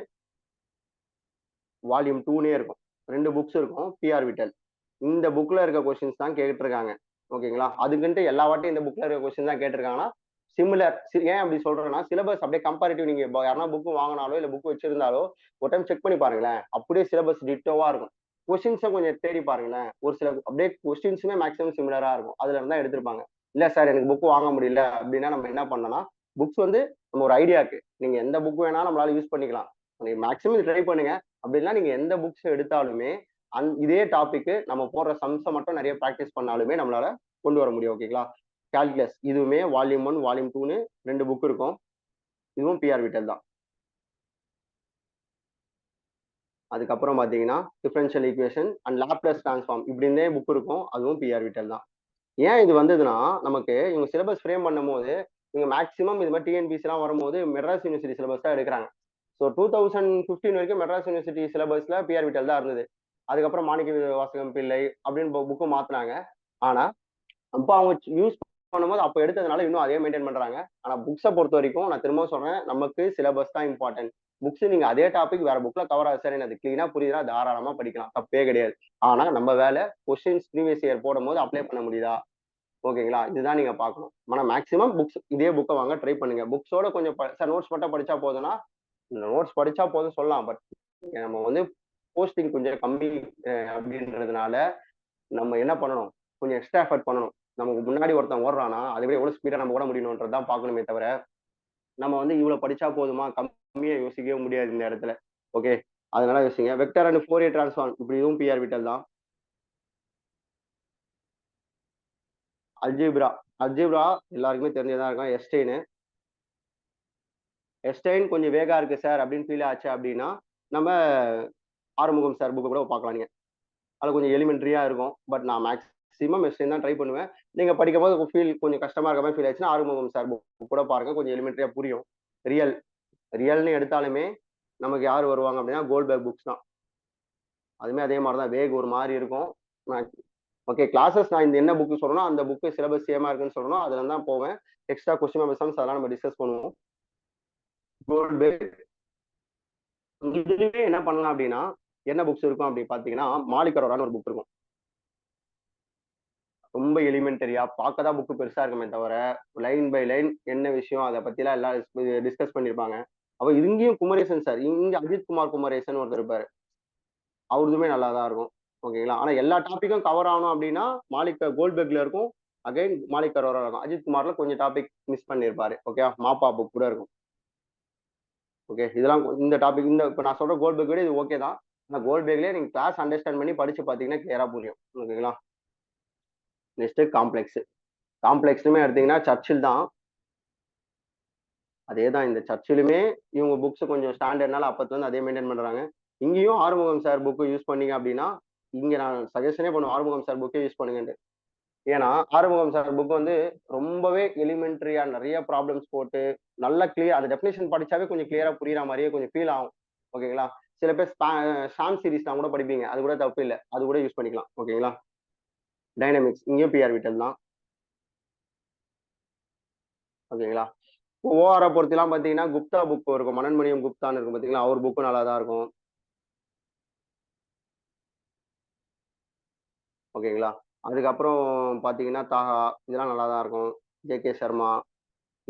volume 2னே இருக்கும். 2 புக்ஸ் இருக்கும், பிஆர் விட்டல். இந்த புக்ல இருக்க கொஸ்டின்ஸ் தான் கேட்டிருக்காங்க. ஓகேங்களா? அதுக்குன்ட்டு எல்லா வாட்டியும் இந்த புக்ல இருக்க கொஸ்டின் தான் கேட்டிருக்காங்கன்னா சிமிலர். ஏன் அப்படி சொல்றேன்னா சிலபஸ் அப்படியே கம்பேரிட்டிவ். நீங்க யாரா புக் வாங்கினாலோ இல்ல புக் வச்சிருந்தாலோ ஒரு டைம் செக் பண்ணி பாருங்களேன், அப்படியே சிலபஸ் டிட்டோவா இருக்கும். கொஸ்டின்ஸை கொஞ்சம் தேடி பாருங்களேன், ஒரு சில அப்படியே கொஸ்டின்ஸுமே மேக்ஸிமம் சிமிலரா இருக்கும். அதுல இருந்தா எடுத்திருப்பாங்க. இல்ல சார் எனக்கு புக் வாங்க முடியல அப்படின்னா நம்ம என்ன பண்ணலாம், புக்ஸ் வந்து நம்ம ஒரு ஐடியாக்கு நீங்க எந்த புக் வேணாலும் நம்மளால யூஸ் பண்ணிக்கலாம். நீங்க மேக்ஸிமம் ட்ரை பண்ணுங்க. அப்படின்னா நீங்க எந்த புக்ஸ் எடுத்தாலுமே இதே டாபிக் நம்ம போடுற சம்ஸை மட்டும் நிறைய ப்ராக்டிஸ் பண்ணாலுமே நம்மளால கொண்டு வர முடியும். ஓகேங்களா? கால்குலஸ் இதுவுமே வால்யூம் 1 வால்யூம் 2ன்னு 2 புக் இருக்கும். இதுவும் பிஆர் விட்டல் தான். அதுக்கப்புறம் பாத்தீங்கன்னா differential equation and Laplace transform இப்படின்னே புக் இருக்கும், அதுவும் பிஆர் விட்டல் தான். ஏன் இது வந்ததுன்னா நமக்கு இவங்க சிலபஸ் ஃப்ரேம் பண்ணும் போது இவங்க மேக்ஸிமம் இது மாதிரி டிஎன்பிசி எல்லாம் வரும்போது மெட்ராஸ் யூனிவர்சிட்டி சிலபஸ் தான் எடுக்கிறாங்க. ஸோ 2015 வரைக்கும் மெட்ராஸ் யூனிவர்சிட்டி சிலபஸ்ல பிஆர் விட்டல் தான் இருந்தது. அதுக்கப்புறம் மாணிக்க வாசகம் பிள்ளை அப்படின்னு புக்கு மாத்தினாங்க. ஆனா அப்போ அவங்க யூஸ் பண்ணும்போது அப்போ எடுத்ததுனால இன்னும் அதே மெயின்டைன் பண்றாங்க. ஆனா புக்ஸை பொறுத்த வரைக்கும் நான் திரும்ப சொல்றேன், நமக்கு சிலபஸ் தான் இம்பார்ட்டன்ட். புக்ஸ் நீங்க அதே டாபிக் வேற புக்ல கவர் ஆகுது சார், எனக்கு கிளீனா புரியுதுன்னா தாராளமா படிக்கலாம், தப்பே கிடையாது. ஆனா நம்ம வேலை கொஸ்டின்ஸ் ப்ரீவியஸ் இயர் போடும் போது அப்ளை பண்ண முடியுதா, ஓகேங்களா? இதுதான் நீங்க பார்க்கணும். ஆனா மேக்ஸிமம் புக்ஸ் இதே புக்கை வாங்க ட்ரை பண்ணுங்க. புக்ஸோட கொஞ்சம் சார் நோட்ஸ் மட்டும் படிச்சா போதும்னா நோட்ஸ் படிச்சா போதும் சொல்லலாம். பட் நம்ம வந்து போஸ்டிங் கொஞ்சம் கம்மி அப்படின்றதுனால நம்ம என்ன பண்ணணும், கொஞ்சம் எக்ஸ்ட்ரா எஃபர்ட் பண்ணணும். நமக்கு முன்னாடி ஒருத்தன் ஓடுறானா அதை விட எவ்வளவு ஸ்பீடா நம்ம ஓட முடியணும்ன்றதான் பார்க்கணுமே தவிர நம்ம வந்து இவ்வளவு படிச்சா போதுமா கம்மியா யோசிக்கவே முடியாது இந்த இடத்துல. ஓகே, அதனால யோசிங்க. வெக்டர் அண்ட் ஃபோரியர் டிரான்ஸ்ஃபார்ம் இப்படி இதுவும் பிஆர் விட்டல் தான். அல்ஜிப்ரா, அல்ஜிப்ரா எல்லாருக்குமே தெரிஞ்சதான் இருக்கும். எஸ்டைன் கொஞ்சம் வேகா இருக்கு சார் அப்படின்னு ஃபீல் ஆச்சு அப்படின்னா நம்ம ஆறுமுகம் சார் புக்கு கூட பார்க்கலாம். நீங்க அது கொஞ்சம் எலிமெண்ட்ரியா இருக்கும். பட் நான் மேக்ஸிமம் எஸ்டைன் தான் ட்ரை பண்ணுவேன். நீங்க படிக்கும் போது ஃபீல் கொஞ்சம் கஷ்டமா இருக்க மாதிரி ஃபீல் ஆச்சுன்னா ஆறுமுகம் சார் புக் கூட பாருங்க, கொஞ்சம் எலிமெண்ட்ரியா புரியும். ரியல் ரியல்னு எடுத்தாலுமே நமக்கு யார் வருவாங்க அப்படின்னா கோல்ட்பேக் புக்ஸ் தான். அதுமே அதே மாதிரி தான், வேக் ஒரு மாதிரி இருக்கும். ஓகே, கிளாஸஸ் நான் இந்த என்ன புக்கு சொல்லணும் அந்த புக்கு சிலபஸ் சேமா இருக்குன்னு சொல்லணும், அதுல தான் போவேன். எக்ஸ்ட்ரா கொஸ்டின் பேப்பர்ஸ் அதெல்லாம் நம்ம டிஸ்கஸ் பண்ணுவோம். கோல்ட்பேக் இதுலயே என்ன பண்ணலாம் அப்படின்னா என்ன புக்ஸ் இருக்கும் அப்படி பாத்தீங்கன்னா மாலிகரோரான்னு ஒரு புக் இருக்கும். ரொம்ப எலிமெண்டரியா பார்க்கதான் புக்கு பெருசா இருக்குமே தவிர லைன் பை லைன் என்ன விஷயம் அதை பத்திலாம் எல்லாம் டிஸ்கஸ் பண்ணிருப்பாங்க. அப்ப இங்கேயும் குமரேசன் சார், இங்க அஜித் குமார் குமரேசன் ஒருத்தர் இருப்பாரு, அவருதுமே நல்லா தான் இருக்கும். ஓகேங்களா? ஆனா எல்லா டாபிக்கும் கவர் ஆகணும் அப்படின்னா மாலிக் கோல்ட்பேக்ல இருக்கும், அகைன் மாலிக் அரோரா இருக்கும். அஜித் குமார்ல கொஞ்சம் டாபிக் மிஸ் பண்ணிருப்பாரு. ஓகே, மாப்பா புக் கூட இருக்கும். ஓகே, இதெல்லாம் இந்த டாபிக் இந்த இப்போ நான் சொல்ற கோல்ட் பேக் விட இது ஓகே தான். ஆனால் கோல்ட் பேக்லேயே நீங்கள் கிளாஸ் அண்டர்ஸ்டாண்ட் பண்ணி படிச்சு பார்த்தீங்கன்னா கிளியரா புரியும். ஓகேங்களா? Next complex. காம்ப்ளெக்ஸ்லுமே எடுத்தீங்கன்னா சர்ச்சில் தான். அதே தான் இந்த சர்ச்சிலுமே இவங்க புக்ஸ் கொஞ்சம் ஸ்டாண்டர்ட்னால அப்பத்துல இருந்து அதே மெயின்டைன் பண்றாங்க. இங்கேயும் ஆறுமுகம் சார் புக்கு யூஸ் பண்ணீங்க அப்படின்னா இங்க நான் சஜஷனே பண்ணுவேன், ஆறுமுகம் சார் புக்கே யூஸ் பண்ணுங்கன்னு. ஏன்னா ஆறுமுகம் சார் புக் வந்து ரொம்பவே எலிமெண்ட்ரியா நிறைய ப்ராப்ளம்ஸ் போட்டு நல்லா கிளியர், அந்த டெஃபினேஷன் படிச்சாவே கொஞ்சம் கிளியரா புரியுற மாதிரியே கொஞ்சம் ஃபீல் ஆகும். ஓகேங்களா? சில பேர் ஷாம் சீரிஸ் தான் கூட படிப்பீங்க, அது கூட தப்பு இல்லை, அது கூட யூஸ் பண்ணிக்கலாம். ஓகேங்களா? டைனமிக்ஸ் இங்கேயும் பிஆர் விட்டல் தான். ஓகேங்களா? ஓஆரை பொறுத்தலாம் பார்த்தீங்கன்னா குப்தா புக் இருக்கும், மனன்மணியம் குப்தான்னு இருக்கும் பார்த்தீங்களா, அவர் புக்கு நல்லா தான் இருக்கும். ஓகேங்களா? அதுக்கப்புறம் பார்த்தீங்கன்னா தாஹா, இதெல்லாம் நல்லா தான் இருக்கும். ஜேகே சர்மா,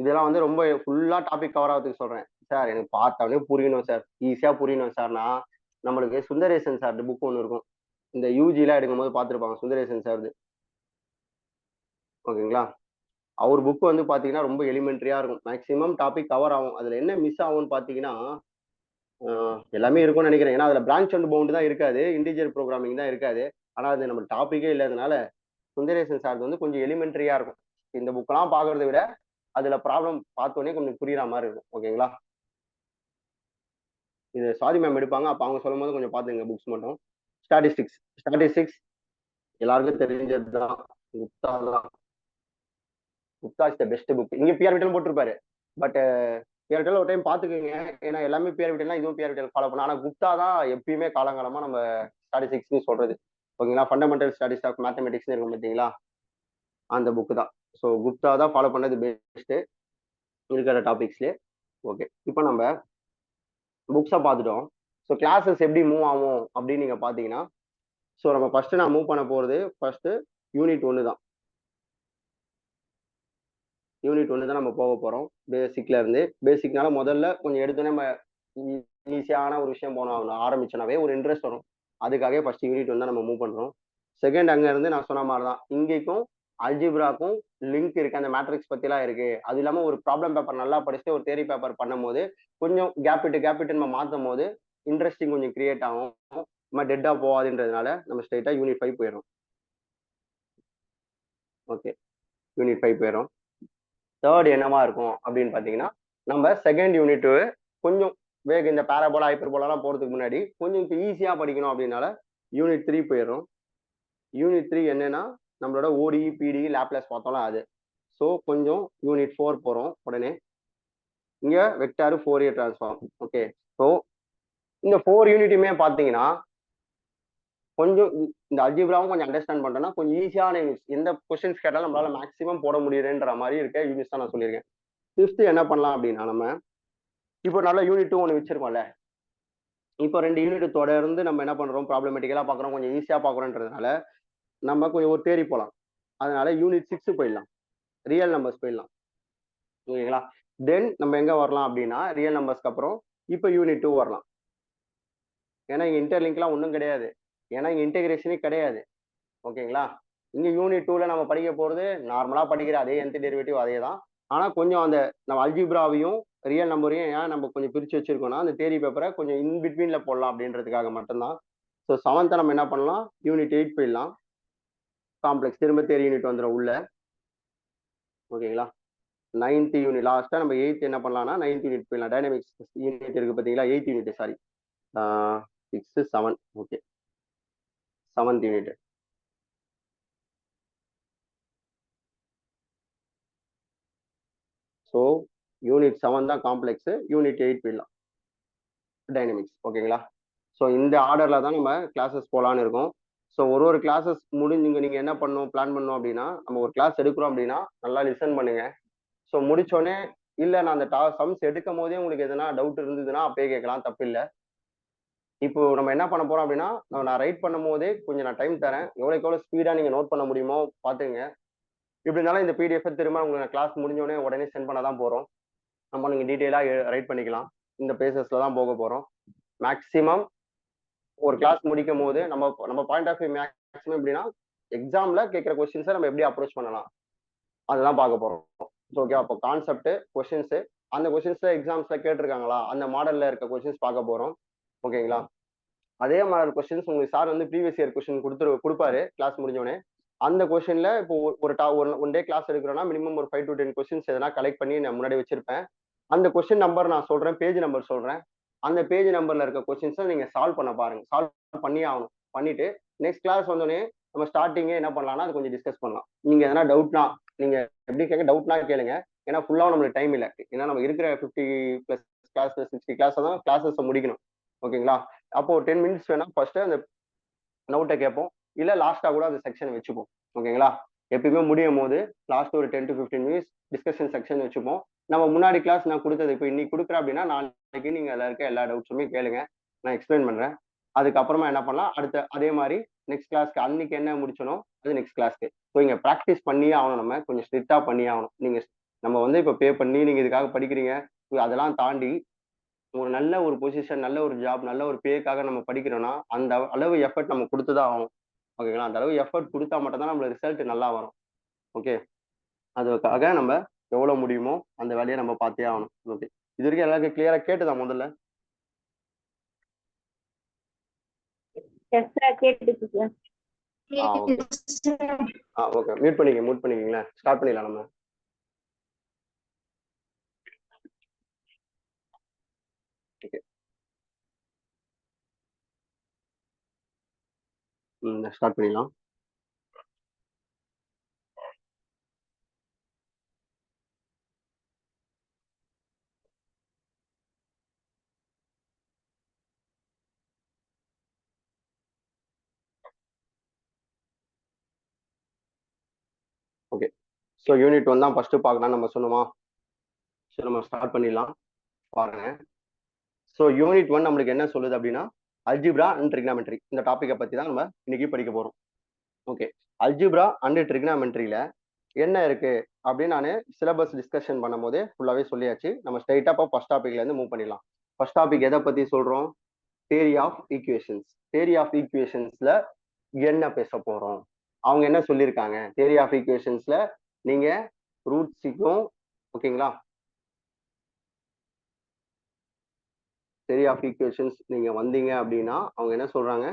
இதெல்லாம் வந்து ரொம்ப ஃபுல்லா டாபிக் கவர் ஆகிறதுக்கு சொல்றேன். சார் எனக்கு பார்த்தாலே புரியணும் சார், ஈஸியா புரியணும் சார்னா நம்மளுக்கு சுந்தரேசன் சார் புக் ஒன்று இருக்கும். இந்த யூஜிலாம் எடுக்கும்போது பார்த்துருப்பாங்க சுந்தரேசன் சார். ஓகேங்களா? அவர் புக் வந்து பார்த்தீங்கன்னா ரொம்ப எலிமெண்ட்ரியா இருக்கும், மேக்ஸிமம் டாபிக் கவர் ஆகும். அதுல என்ன மிஸ் ஆகும்னு பார்த்தீங்கன்னா எல்லாமே இருக்கும்னு நினைக்கிறேன். ஏன்னா அதுல பிரான்ச் அண்ட் பவுண்ட் தான் இருக்காது, இன்டிஜர் ப்ரோக்ராமிங் தான் இருக்காது. ஆனா அது நம்ம டாபிக்கே இல்லாதனால சுந்தரேசன் சார் வந்து கொஞ்சம் எலிமெண்ட்ரியா இருக்கும். இந்த புக்கெல்லாம் பார்க்கறத விட அதுல ப்ராப்ளம் பார்த்தோன்னே கொஞ்சம் புரியுற மாதிரி இருக்கும். ஓகேங்களா? இது சாரி மேம் எடுப்பாங்க, அப்ப அவங்க சொல்லும் போது கொஞ்சம் பாத்துங்க புக்ஸ் மட்டும். ஸ்டாட்டிஸ்டிக்ஸ். ஸ்டாட்டிஸ்டிக்ஸ் எல்லாருக்கும் தெரிஞ்சது தான். குப்தா தான். Gupta is the best book. இங்க பிஆர் விட்டல் போட்டிருப்பாரு, பட் பிஆர் விட்டல் ஒரு டைம் பாத்துக்கோங்க. ஏன்னா எல்லாமே பிஆர் விட்டல்னா இதுவும் பிஆர் விட்டல் ஃபாலோ பண்ண. ஆனா குப்தா தான் எப்பயுமே காலங்காலமா நம்ம ஸ்டாட்டிஸ்டிக்ஸ் சொல்றது. ஓகேங்களா? ஃபண்டமெண்டல் ஸ்டடிஸ் ஆஃப் மேத்தமெட்டிக்ஸ் இருக்கும் பார்த்தீங்களா, அந்த புக் தான். ஸோ குப்தா தான் ஃபாலோ பண்ணது பெஸ்ட் இருக்கிற டாபிக்ஸ்லேயே. ஓகே, இப்போ நம்ம புக்ஸை பார்த்துட்டோம். ஸோ கிளாஸஸ் எப்படி மூவ் ஆகும் அப்படின்னு நீங்க பாத்தீங்கன்னா, ஸோ நம்ம ஃபர்ஸ்ட் நான் மூவ் பண்ண போறது ஃபர்ஸ்ட் யூனிட் 1 தான். யூனிட் 1 தான் நம்ம போக போறோம். பேசிக்ல இருந்து. பேசிக்னால முதல்ல கொஞ்சம் எடுத்தோன்னே நம்ம ஈஸியான ஒரு விஷயம் போனோம் ஆரம்பிச்சோனாவே ஒரு இன்ட்ரெஸ்ட் வரும். அதுக்காகவே ஃபர்ஸ்ட் யூனிட் வந்து நம்ம மூவ் பண்றோம். செகண்ட் அங்க இருந்து நான் சொன்ன மாதிரி தான் இங்கேக்கும் அல்ஜிப்ராக்கும் லிங்க் இருக்கு, அந்த மேட்ரிக்ஸ் பத்திலாம் இருக்கு. அது இல்லாம ஒரு ப்ராப்ளம் பேப்பர் நல்லா படிச்சுட்டு ஒரு தியரி பேப்பர் பண்ணும் போது கொஞ்சம் கேப் நம்ம மாத்தும் போது இன்ட்ரெஸ்டிங் கொஞ்சம் கிரியேட் ஆகும். நம்ம டெட்டா போகாதுன்றதுனால நம்ம ஸ்ட்ரைட்டா யூனிட் 5 போயிடும். ஓகே, யூனிட் 5 போயிடும். தேர்ட் என்னவா இருக்கும் அப்படின்னு பாத்தீங்கன்னா, நம்ம செகண்ட் யூனிட் கொஞ்சம் வேக இந்த பேராபோலா ஹைப்பர்போலாம் போறதுக்கு முன்னாடி கொஞ்சம் இப்போ ஈஸியா படிக்கணும் அப்படின்னால யூனிட் 3 போயிடும். யூனிட் 3 என்னன்னா நம்மளோட ஓடி பிடி லேப்லஸ் பார்த்தோம்னா அது. ஸோ கொஞ்சம் யூனிட் 4 போறோம் உடனே. இங்க vector Fourier transform. Okay, so இந்த 4 யூனிட்டுமே பார்த்தீங்கன்னா கொஞ்சம் இந்த அல்ஜிப்ராவும் கொஞ்சம் அண்டர்ஸ்டாண்ட் பண்றோம்னா கொஞ்சம் ஈஸியான யூனிட்ஸ். எந்த கொஸ்டின்ஸ் கேட்டாலும் நம்மளால மேக்ஸிமம் போட முடியுதுன்ற மாதிரி இருக்க யூனிட்ஸ் தான் நான் சொல்லியிருக்கேன். ஃபிஃப்த் என்ன பண்ணலாம் அப்படின்னா, நம்ம இப்போ நல்லா யூனிட் 2 ஒன்று வச்சிருக்கோம்ல, இப்போ 2 யூனிட் தொடர்ந்து நம்ம என்ன பண்றோம், ப்ராப்ளமேட்டிக்கலா பார்க்குறோம், கொஞ்சம் ஈஸியா பார்க்குறோன்றதுனால நம்ம கொஞ்சம் ஒரு தேரி போகலாம். அதனால யூனிட் 6 போயிடலாம், ரியல் நம்பர்ஸ் போயிடலாம். ஓகேங்களா? தென் நம்ம எங்க வரலாம் அப்படின்னா ரியல் நம்பர்ஸ்க்கு அப்புறம் இப்போ யூனிட் 2 வரலாம். ஏன்னா இங்க இன்டர்லிங்க்லாம் ஒன்றும் கிடையாது, ஏன்னா இங்க இன்டெகிரேஷனே கிடையாது. ஓகேங்களா? இங்க யூனிட் 2ல நம்ம படிக்க போறது நார்மலா படிக்கிற அதே nth டெரிவேட்டிவ் அதே தான். ஆனா கொஞ்சம் அந்த நம்ம அல்ஜிப்ராவையும் ரியல் நம்பரையும் ஏன் நம்ம கொஞ்சம் பிரிச்சு வச்சிருக்கோம்னா அந்த தேரி பேப்பரை கொஞ்சம் இன் பிட்வீன்ல போடலாம் அப்படின்றதுக்காக மட்டும்தான். ஸோ 7th நம்ம என்ன பண்ணலாம், யூனிட் 8 போயிடலாம். காம்ப்ளெக்ஸ் திரும்ப தேரி யூனிட் வந்துடும் உள்ள. ஓகேங்களா? 9th யூனிட் லாஸ்டா நம்ம 8th என்ன பண்ணலாம்னா 9th யூனிட் போயிடலாம். டைனமிக்ஸ் யூனிட் இருக்கு பார்த்தீங்களா, 8th unit, sorry 6 7. Okay, 7th unit. So unit 7 தான் காம்ப்ளெக்ஸ், யூனிட் 8 போயிடலாம் டைனமிக்ஸ். ஓகேங்களா? ஸோ இந்த ஆர்டர்ல தான் நம்ம கிளாஸஸ் போகலான்னு இருக்கோம். ஸோ ஒரு கிளாஸஸ் முடிஞ்சுங்க நீங்க என்ன பண்ணணும் பிளான் பண்ணணும் அப்படின்னா, நம்ம ஒரு கிளாஸ் எடுக்கிறோம் அப்படின்னா நல்லா லிசன் பண்ணுங்க. ஸோ முடிச்சோடனே இல்லை நான் அந்த சம்ஸ் எடுக்கும் போதே உங்களுக்கு எதனா டவுட் இருந்ததுன்னா அப்பயே கேட்கலாம், தப்பு இல்லை. இப்போ நம்ம என்ன பண்ண போறோம் அப்படின்னா, நான் ரைட் பண்ணும் போதே கொஞ்சம் நான் டைம் தரேன், எவ்வளோக்கு எவ்வளோ ஸ்பீடா நீங்க நோட் பண்ண முடியுமோ பாத்துங்க. இப்படி இருந்தாலும் இந்த பிடிஎஃப் திரும்ப உங்களுக்கு கிளாஸ் முடிஞ்சோடனே உடனே சென்ட் பண்ண தான் போறோம். நம்ம நீங்க டீட்டெயிலா ரைட் பண்ணிக்கலாம். இந்த பேசஸ்ல தான் போக போறோம். மேக்சிமம் ஒரு கிளாஸ் முடிக்கும் போது நம்ம நம்ம பாயிண்ட் ஆஃப் வியூ மேக்ஸிமம் எப்படின்னா எக்ஸாம்ல கேட்குற கொஸ்டின்ஸை நம்ம எப்படி அப்ரோச் பண்ணலாம் அதுதான் பார்க்க போறோம். ஓகே, அப்போ கான்செப்ட், கொஸ்டின்ஸ், அந்த கொஸ்டின்ஸ்ல எக்ஸாம்ஸ்ல கேட்டிருக்காங்களா, அந்த மாடல்ல இருக்க கொஸ்டின்ஸ் பார்க்க போறோம். ஓகேங்களா? அதே மாடல் கொஸ்டின்ஸ் உங்களுக்கு சார் வந்து ப்ரீவியஸ் இயர் கொஸ்டின் கொடுப்பாரு கிளாஸ் முடிஞ்சோடனே. அந்த கொஸ்டின்ல இப்போ ஒன் டே கிளாஸ் எடுக்கிறோம்னா மினிமம் ஒரு 5 to 10 கொஸ்டின்ஸ் எதனா கலெக்ட் பண்ணி நான் முன்னாடி வச்சிருப்பேன். அந்த கொஸ்டின் நம்பர் நான் சொல்றேன், பேஜ் நம்பர் சொல்றேன். அந்த பேஜ் நம்பர்ல இருக்க கொஸ்டின்ஸை நீங்க சால்வ் பண்ண பாருங்க. சால்வ் பண்ணி ஆகணும். பண்ணிட்டு நெக்ஸ்ட் கிளாஸ் வந்தோடனே நம்ம ஸ்டார்டிங்கே என்ன பண்ணலாம்னா அது கொஞ்சம் டிஸ்கஸ் பண்ணலாம். நீங்க எதனா டவுட்னா நீங்க எப்படி கேட்க டவுட்னா கேளுங்க. ஏன்னா ஃபுல்லாக நம்மளுக்கு டைம் இல்லை. ஏன்னா நம்ம இருக்கிற 50+ கிளாஸ் 60 கிளாஸ் தான் கிளாஸஸ் முடிக்கணும். ஓகேங்களா? அப்போ 10 மினிட்ஸ் வேணா ஃபர்ஸ்ட் அந்த நோட்டை கேட்போம். இல்ல லாஸ்டா கூட அந்த செக்ஷன் வச்சுப்போம். ஓகேங்களா? எப்பயுமே முடியும் போது லாஸ்ட் ஒரு 10 to 15 மினிட்ஸ் டிஸ்கஷன் செக்ஷன் வச்சுப்போம். நம்ம முன்னாடி கிளாஸ் நான் கொடுத்தது இப்போ இன்னைக்கு கொடுக்குறேன் அப்படின்னா நாளைக்கு நீங்க அதில் இருக்க எல்லா டவுட்ஸுமே கேளுங்க. நான் எக்ஸ்பிளைன் பண்றேன். அதுக்கப்புறமா என்ன பண்ணலாம், அடுத்த அதே மாதிரி நெக்ஸ்ட் கிளாஸ்க்கு அன்னைக்கு என்ன முடிச்சனோ அது நெக்ஸ்ட் கிளாஸ்க்கு. ஸோ இங்க ப்ராக்டிஸ் பண்ணியே ஆகணும். நம்ம கொஞ்சம் ஸ்ட்ரிக்டா பண்ணியே ஆகணும். நீங்க நம்ம வந்து இப்போ பே பண்ணி நீங்க இதுக்காக படிக்கிறீங்க. அதெல்லாம் தாண்டி ஒரு நல்ல ஒரு பொசிஷன், நல்ல ஒரு ஜாப், நல்ல ஒரு பேக்காக நம்ம படிக்கிறோம்னா அந்த அளவு எஃபர்ட் நம்ம கொடுத்துதான் ஆகணும். ஓகேங்களா? அந்த அளவு எஃபர்ட் கொடுத்தா மட்டும் தான் நம்மளுக்கு ரிசல்ட் நல்லா வரும். ஓகே, அதுக்காக நம்ம எவ்வளவு முடியுமோ அந்த வேலையை நம்ம பார்த்தே ஆகணும். ஓகே, இது வரைக்கும் எல்லாருக்கும் கிளியரா கேட்டுதா முதல்ல? ஓகே. ஓகே, மியூட் பண்ணிக்கீங்களா? ஸ்டார்ட் பண்ணிடலாம் நம்ம. ஓகே, ஸ்டார்ட் பண்ணிடலாம். ஓகே, ஸோ யூனிட் 1 தான் ஃபர்ஸ்ட் பார்க்கலாம் நம்ம சொன்னோமா? ஸோ நம்ம ஸ்டார்ட் பண்ணிடலாம். பாருங்க. ஸோ யூனிட் 1 நம்மளுக்கு என்ன சொல்லுது அப்படின்னா அல்ஜிப்ரா அண்ட் ட்ரிக்னாமெட்ரி. இந்த டாப்பிக்கை பத்தி தான் நம்ம இன்னைக்கு படிக்க போறோம். ஓகே, அல்ஜிப்ரா அண்ட் ட்ரிக்னாமெட்ரியில என்ன இருக்கு அப்படின்னு நான் சிலபஸ் டிஸ்கஷன் பண்ணும் போதே ஃபுல்லாவே சொல்லியாச்சு. நம்ம ஸ்ட்ரைட்டா இப்போ ஃபர்ஸ்ட் டாபிக்ல இருந்து மூவ் பண்ணிடலாம். ஃபர்ஸ்ட் டாபிக் எதை பத்தி சொல்றோம்? Theory of equations. Theory of ஈக்குவேஷன்ஸ்ல என்ன பேச போறோம்? அவங்க என்ன சொல்லியிருக்காங்க தியரி ஆஃப் ஈக்குவேஷன்ஸ்ல? நீங்க ரூட்ஸுக்கும் ஓகேங்களா, தியரி ஆஃப் ஈக்குவேஷன்ஸ் நீங்க வந்தீங்க அப்படின்னா அவங்க என்ன சொல்றாங்க,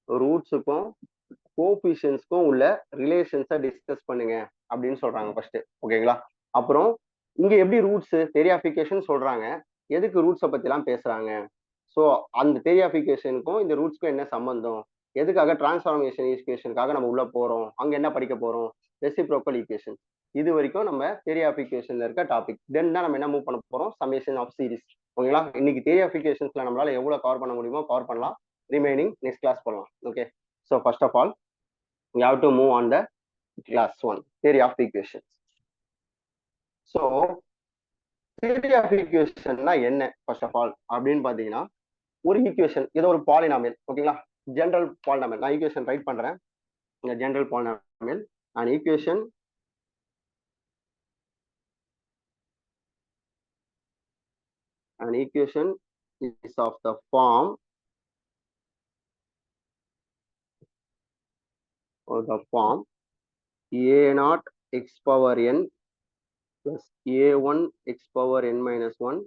ரூட்ஸுக்கும் கோஎஃபிஷியன்ட்ஸ்க்கும் உள்ள ரிலேஷன்ஸை டிஸ்கஸ் பண்ணுங்க அப்படின்னு சொல்றாங்க ஃபர்ஸ்ட். ஓகேங்களா? அப்புறம் இங்க எப்படி ரூட்ஸ் தியரி ஆஃப் ஈக்குவேஷன் சொல்றாங்க, எதுக்கு ரூட்ஸை பத்தி எல்லாம் பேசுறாங்க? ஸோ அந்த தியரி ஆஃப் ஈக்குவேஷனுக்கும் இந்த ரூட்ஸ்க்கும் என்ன சம்பந்தம்? எதுக்காக டிரான்ஸ்ஃபார்மேஷன் ஈக்குவேஷனுக்காக நம்ம உள்ள போறோம்? அங்க என்ன படிக்க போறோம்? Reciprocal equation. இது வரைக்கும் நம்ம தியரி ஆஃப் ஈக்குவேஷன்ல இருக்க டாபிக். தென் தான் நம்ம என்ன மூவ் பண்ண போறோம்? Summation of series. ஓகேங்களா? இன்னைக்கு தியரி ஆஃப் ஈக்குவேஷன்ஸ்ல நம்மளால எவ்வளவு கவர் பண்ண முடியுமோ கவர் பண்ணலாம். ரிமைனிங் நெக்ஸ்ட் கிளாஸ் பண்ணலாம். Okay, so first of all we have to move on the class 1 theory of equations. So theory of equation என்ன first of all அப்படின்னு பாத்தீங்கன்னா, ஒரு ஈக்குவேஷன் ஏதோ ஒரு பாலினாமியல். ஓகேங்களா? General polynomial. நான் ஈக்குவேஷன் ரைட் பண்றேன். இந்த general polynomial an equation is of the form a0 x power n plus a1 x power n minus 1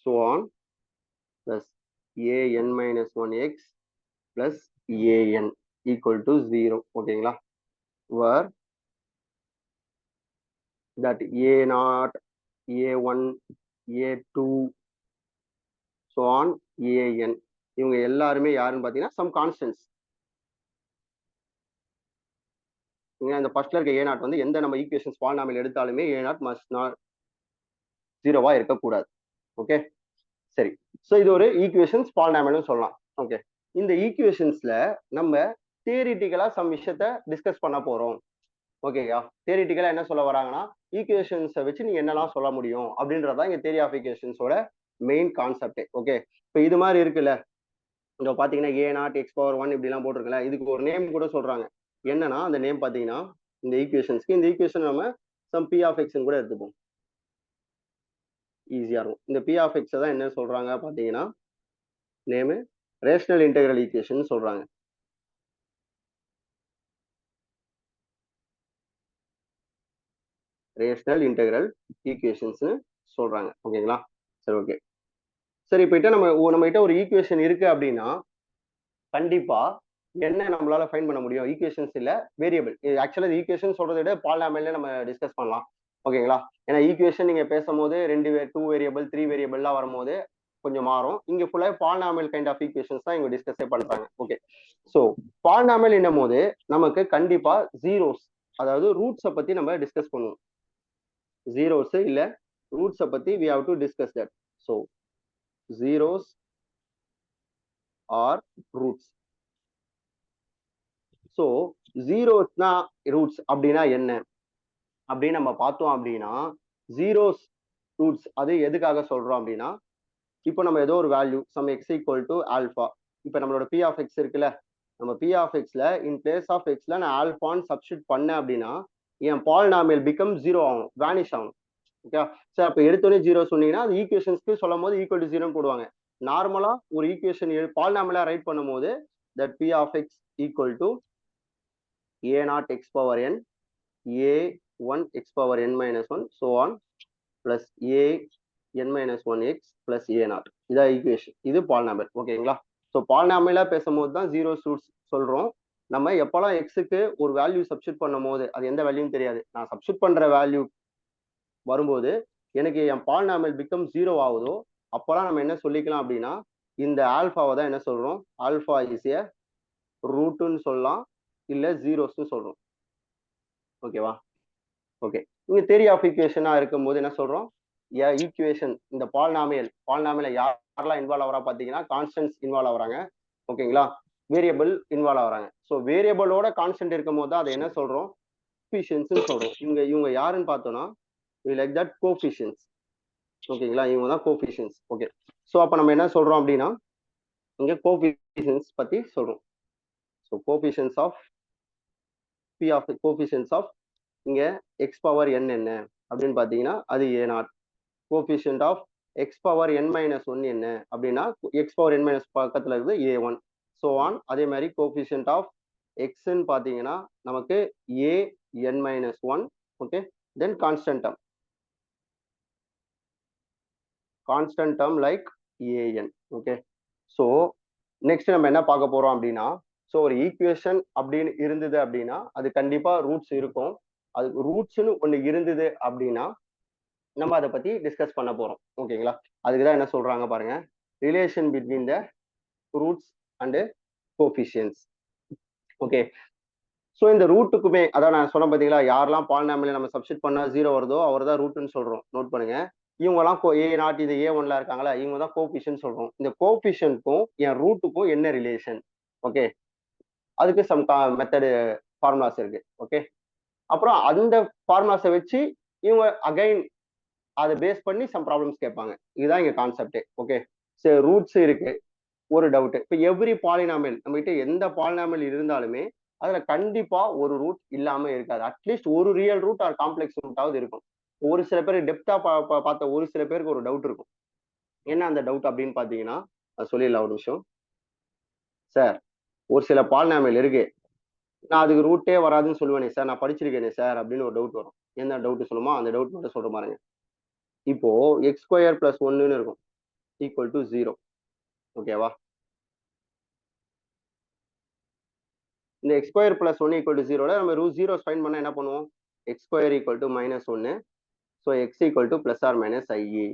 so on plus an minus 1x plus an equal to 0. ஓகேங்களா? where that a0, a1, a2 so on an இவங்க எல்லாருமே யாருன்னு பாத்தீங்கன்னா some constants. இந்த ஃபர்ஸ்ட்ல இருக்க a0 வந்து எந்த நம்ம ஈக்குவேஷன்ஸ் பாலினாமியல் எடுத்தாலுமே a0 must not 0வா இருக்கக்கூடாது. ஓகே, சரி. ஸோ இது ஒரு ஈக்குவேஷன்ஸ் பாலினாமியல்னு சொல்லலாம். ஓகே, இந்த ஈக்குவேஷன்ஸ்ல நம்ம தியரிட்டிக்கலா சம் விஷயத்த டிஸ்கஸ் பண்ண போறோம். ஓகேயா? தியரிட்டிக்கலா என்ன சொல்ல வராங்கன்னா, ஈக்குவேஷன்ஸை வச்சு நீங்க என்னெல்லாம் சொல்ல முடியும் அப்படின்றதான் இங்க தியரி ஆஃப் ஈக்குவேஷன்ஸோட மெயின் கான்செப்ட். ஓகே, இப்போ இது மாதிரி இருக்குல்ல, இங்க பாத்தீங்கன்னா a0 x power 1 இப்படி எல்லாம் போட்டிருக்கல, இதுக்கு ஒரு நேம் கூட சொல்றாங்க. என்னன்னா அந்த நேம் பாத்தீங்கன்னா இந்த ஈக்குவேஷன்ஸ்க்கு இந்த ஈக்குவேஷன் நம்ம சம் p of x கூட எடுத்துப்போம், ஈஸியா இருக்கும். இந்த p of x தான் என்ன சொல்றாங்க பாத்தீங்கன்னா நேம் ரேஷனல் இன்டெகிரல் ஈக்குவேஷன் சொல்றாங்க. ரேஷனல் இன்டெகிரல் ஈக்குவேஷன்ஸ் சொல்றாங்க. ஓகேங்களா? சரி, ஓகே. சரி, போயிட்டு நம்ம கிட்ட ஒரு ஈக்குவேஷன் இருக்கு அப்படின்னா கண்டிப்பா என்ன நம்மளால ஃபைண்ட் பண்ண முடியும்? ஈக்குவேஷன்ஸ் இல்ல, வேரியபிள். ஆக்சுவலா ஈக்குவேஷன் சொல்றத விட பாலினாமியல்ல நம்ம டிஸ்கஸ் பண்ணலாம். ஓகேங்களா? ஏன்னா ஈக்குவேஷன் நீங்க பேசும்போது 2 வேரியபிள் 3 வேரியபிள்லாம் வரும்போது கொஞ்சம் மாறும். இங்க ஃபுல்லா பாலினாமியல் கைண்ட் ஆஃப் ஈக்குவேஷன்ஸ் தான் இவங்க டிஸ்கஸே பண்றாங்க. ஓகே. சோ பாலினாமியல் என்னும் போது நமக்கு கண்டிப்பா ஜீரோஸ், அதாவது ரூட்ஸை பத்தி நம்ம டிஸ்கஸ் பண்ணுவோம். ஜீரோஸ் இல்ல ரூட்ஸை பத்தி we have to discuss that. So zeros or roots. So ஜீரோஸ்னா ரூட்ஸ் அப்படின்னா என்ன அப்படின்னு நம்ம பார்த்தோம் அப்படின்னா, ஜீரோஸ் ரூட்ஸ் அது எதுக்காக சொல்றோம் அப்படின்னா, இப்போ நம்ம ஏதோ ஒரு value some X equal to alpha, இப்போ நம்மளோட பி ஆஃப் எக்ஸ் இருக்குல்ல, நம்ம பி ஆஃப் எக்ஸ்ல இன் பிளேஸ் ஆஃப் எக்ஸ்ல நான் ஆல்ஃபான்னு சப்ஸ்டியூட் பண்ணேன் அப்படின்னா என் பாலினாமியல் பிகம் ஜீரோ ஆகும், வேனிஷ் ஆகும். ஓகே சார், அப்போ எடுத்தோடனே ஜீரோ சொன்னீங்கன்னா அது ஈக்குவேஷன்ஸ்க்கு சொல்லும் போது ஈக்குவல் டு ஜீரோன்னு போடுவாங்க. நார்மலா ஒரு ஈக்குவேஷன் பாலினாமியலா ரைட் பண்ணும்போது that P of X equal to A naught x power n a1 x power n minus 1 so on plus a n minus 1 x plus a naught. இதான் ஈக்குவேஷன், இது polynomial. ஓகேங்களா? So பாலினாமியலா பேசும்போது தான் zero roots சொல்றோம். நம்ம எப்பெல்லாம் எக்ஸுக்கு ஒரு வேல்யூ சப்ஸ்டியூட் பண்ணும் போது அது எந்த வேல்யூன்னு தெரியாது, நான் சப்ஸ்டியூட் பண்ற வேல்யூ வரும்போது எனக்கு என் பாலினாமியல் பிகம் ஜீரோ ஆகுதோ அப்போலாம் நம்ம என்ன சொல்லிக்கலாம் அப்படின்னா இந்த ஆல்ஃபாவை தான் என்ன சொல்றோம், ஆல்ஃபா இஸ் ஏ ரூட்டுன்னு சொல்லலாம், இல்ல ஜீரோஸ்ன்னு சொல்றோம். ஓகேவா? ஓகே. இங்க தியரி ஆஃப் ஈக்குவேஷனா இருக்கும்போது என்ன சொல்றோம், ஈக்குவேஷன் இந்த பாலினாமியல யாரெல்லாம் இன்வால்வ் ஆகிறா பாத்தீங்கன்னா கான்ஸ்டன்ட்ஸ் இன்வால்வ் ஆகுறாங்க. ஓகேங்களா? வேரியபிள் இன்வால்வ் ஆகுறாங்க. ஸோ வேரியபிளோட கான்ஸ்டன்ட் இருக்கும் போது தான் அதை என்ன சொல்றோம், கோஎஃபிஷியன்ட்ஸ்னு சொல்றோம். இவங்க யாருன்னு பார்த்தோம்னா லைக் தட் கோஎஃபிஷியன்ட்ஸ். ஓகேங்களா? இவங்க தான் கோஎஃபிஷியன்ட்ஸ். ஓகே. ஸோ அப்ப நம்ம என்ன சொல்றோம் அப்படின்னா இங்க கோஎஃபிஷியன்ட்ஸ் பத்தி சொல்றோம். So coefficients of P of coefficients of இங்க எக்ஸ் பவர் என் என்ன அப்படின்னு பாத்தீங்கன்னா அது A naught. Coefficient of X power N minus one என்ன அப்படின்னா எக்ஸ் பவர் என் மைனஸ் பக்கத்துல இருக்குது ஏ ஒன். ஸோ ஆன் அதே மாதிரி கோஎஃபிஷியன்ட் ஆஃப் எக்ஸ்ன்னு பாத்தீங்கன்னா நமக்கு A N minus one. Okay. Then constant term like A N. Okay. So next நம்ம என்ன பார்க்க போறோம் அப்படின்னா, ஸோ ஒரு ஈக்குவேஷன் அப்படின்னு இருந்தது அப்படின்னா அது கண்டிப்பா ரூட்ஸ் இருக்கும். அதுக்கு ரூட்ஸ்னு ஒன்று இருந்தது அப்படின்னா நம்ம அதை பத்தி டிஸ்கஸ் பண்ண போறோம். ஓகேங்களா? அதுக்குதான் என்ன சொல்றாங்க பாருங்க, relation between the roots and coefficients. Okay. So இந்த ரூட்டுக்குமே அதான் நான் சொன்ன பார்த்தீங்களா, யாரெல்லாம் பாலினாமியல் நம்ம சப்ஸ்டிட் பண்ணா ஜீரோ வருதோ அவர் தான் ரூட்னு சொல்றோம். நோட் பண்ணுங்க. இவங்கெல்லாம் ஏ நாட் இது ஏ ஒன்ல இருக்காங்களா, இவங்க தான் கோஎஃபிஷியன்ட் சொல்றோம். இந்த கோஎஃபிஷியன்ட்க்கும் என் ரூட்டுக்கும் என்ன ரிலேஷன்? ஓகே. அதுக்கு சம் மெத்தடு ஃபார்முலாஸ் இருக்கு. ஓகே. அப்புறம் அந்த ஃபார்முலாஸை வச்சு இவங்க அகைன் அதை பேஸ் பண்ணி சம் ப்ராப்ளம்ஸ் கேட்பாங்க. இதுதான் இங்க கான்செப்டே. ஓகே. சரி, ரூட்ஸ் இருக்கு. ஒரு டவுட், இப்போ எவ்ரி பாலினாமியல் நம்ம கிட்ட எந்த பாலினாமியல் இருந்தாலுமே அதுல கண்டிப்பா ஒரு ரூட் இல்லாம இருக்காது. அட்லீஸ்ட் ஒரு ரியல் ரூட் ஆர் காம்ப்ளெக்ஸ் ரூட்டாவது இருக்கும். ஒரு சில பேர் டெப்தா பார்த்த ஒரு சில பேருக்கு ஒரு டவுட் இருக்கும். என்ன அந்த டவுட் அப்படின்னு பாத்தீங்கன்னா சொல்லிடலாம் ஒரு நிமிஷம். சார், ஒரு சில பாலினாமியல் இருக்கு, நான் அதுக்கு ரூட்டே வராதுன்னு சொல்லுவேனே சார், நான் படிச்சிருக்கேனே சார் அப்படின்னு ஒரு டவுட் வரும். என்ன டவுட் சொல்லுமா அந்த டவுட் மட்டும் சொல்ற பாருங்க. இப்போ எக்ஸ் ஸ்கொயர் பிளஸ் ஒன்னு இருக்கும் ஈக்குவல் டு ஜீரோ. ஓகேவா? இந்த X square plus one equal to ஜீரோல நம்ம ரூட் ஜீரோ ஃபைண்ட் பண்ண என்ன பண்ணுவோம், X square equal to minus ஒன்னு. So X equal to plus or minus I.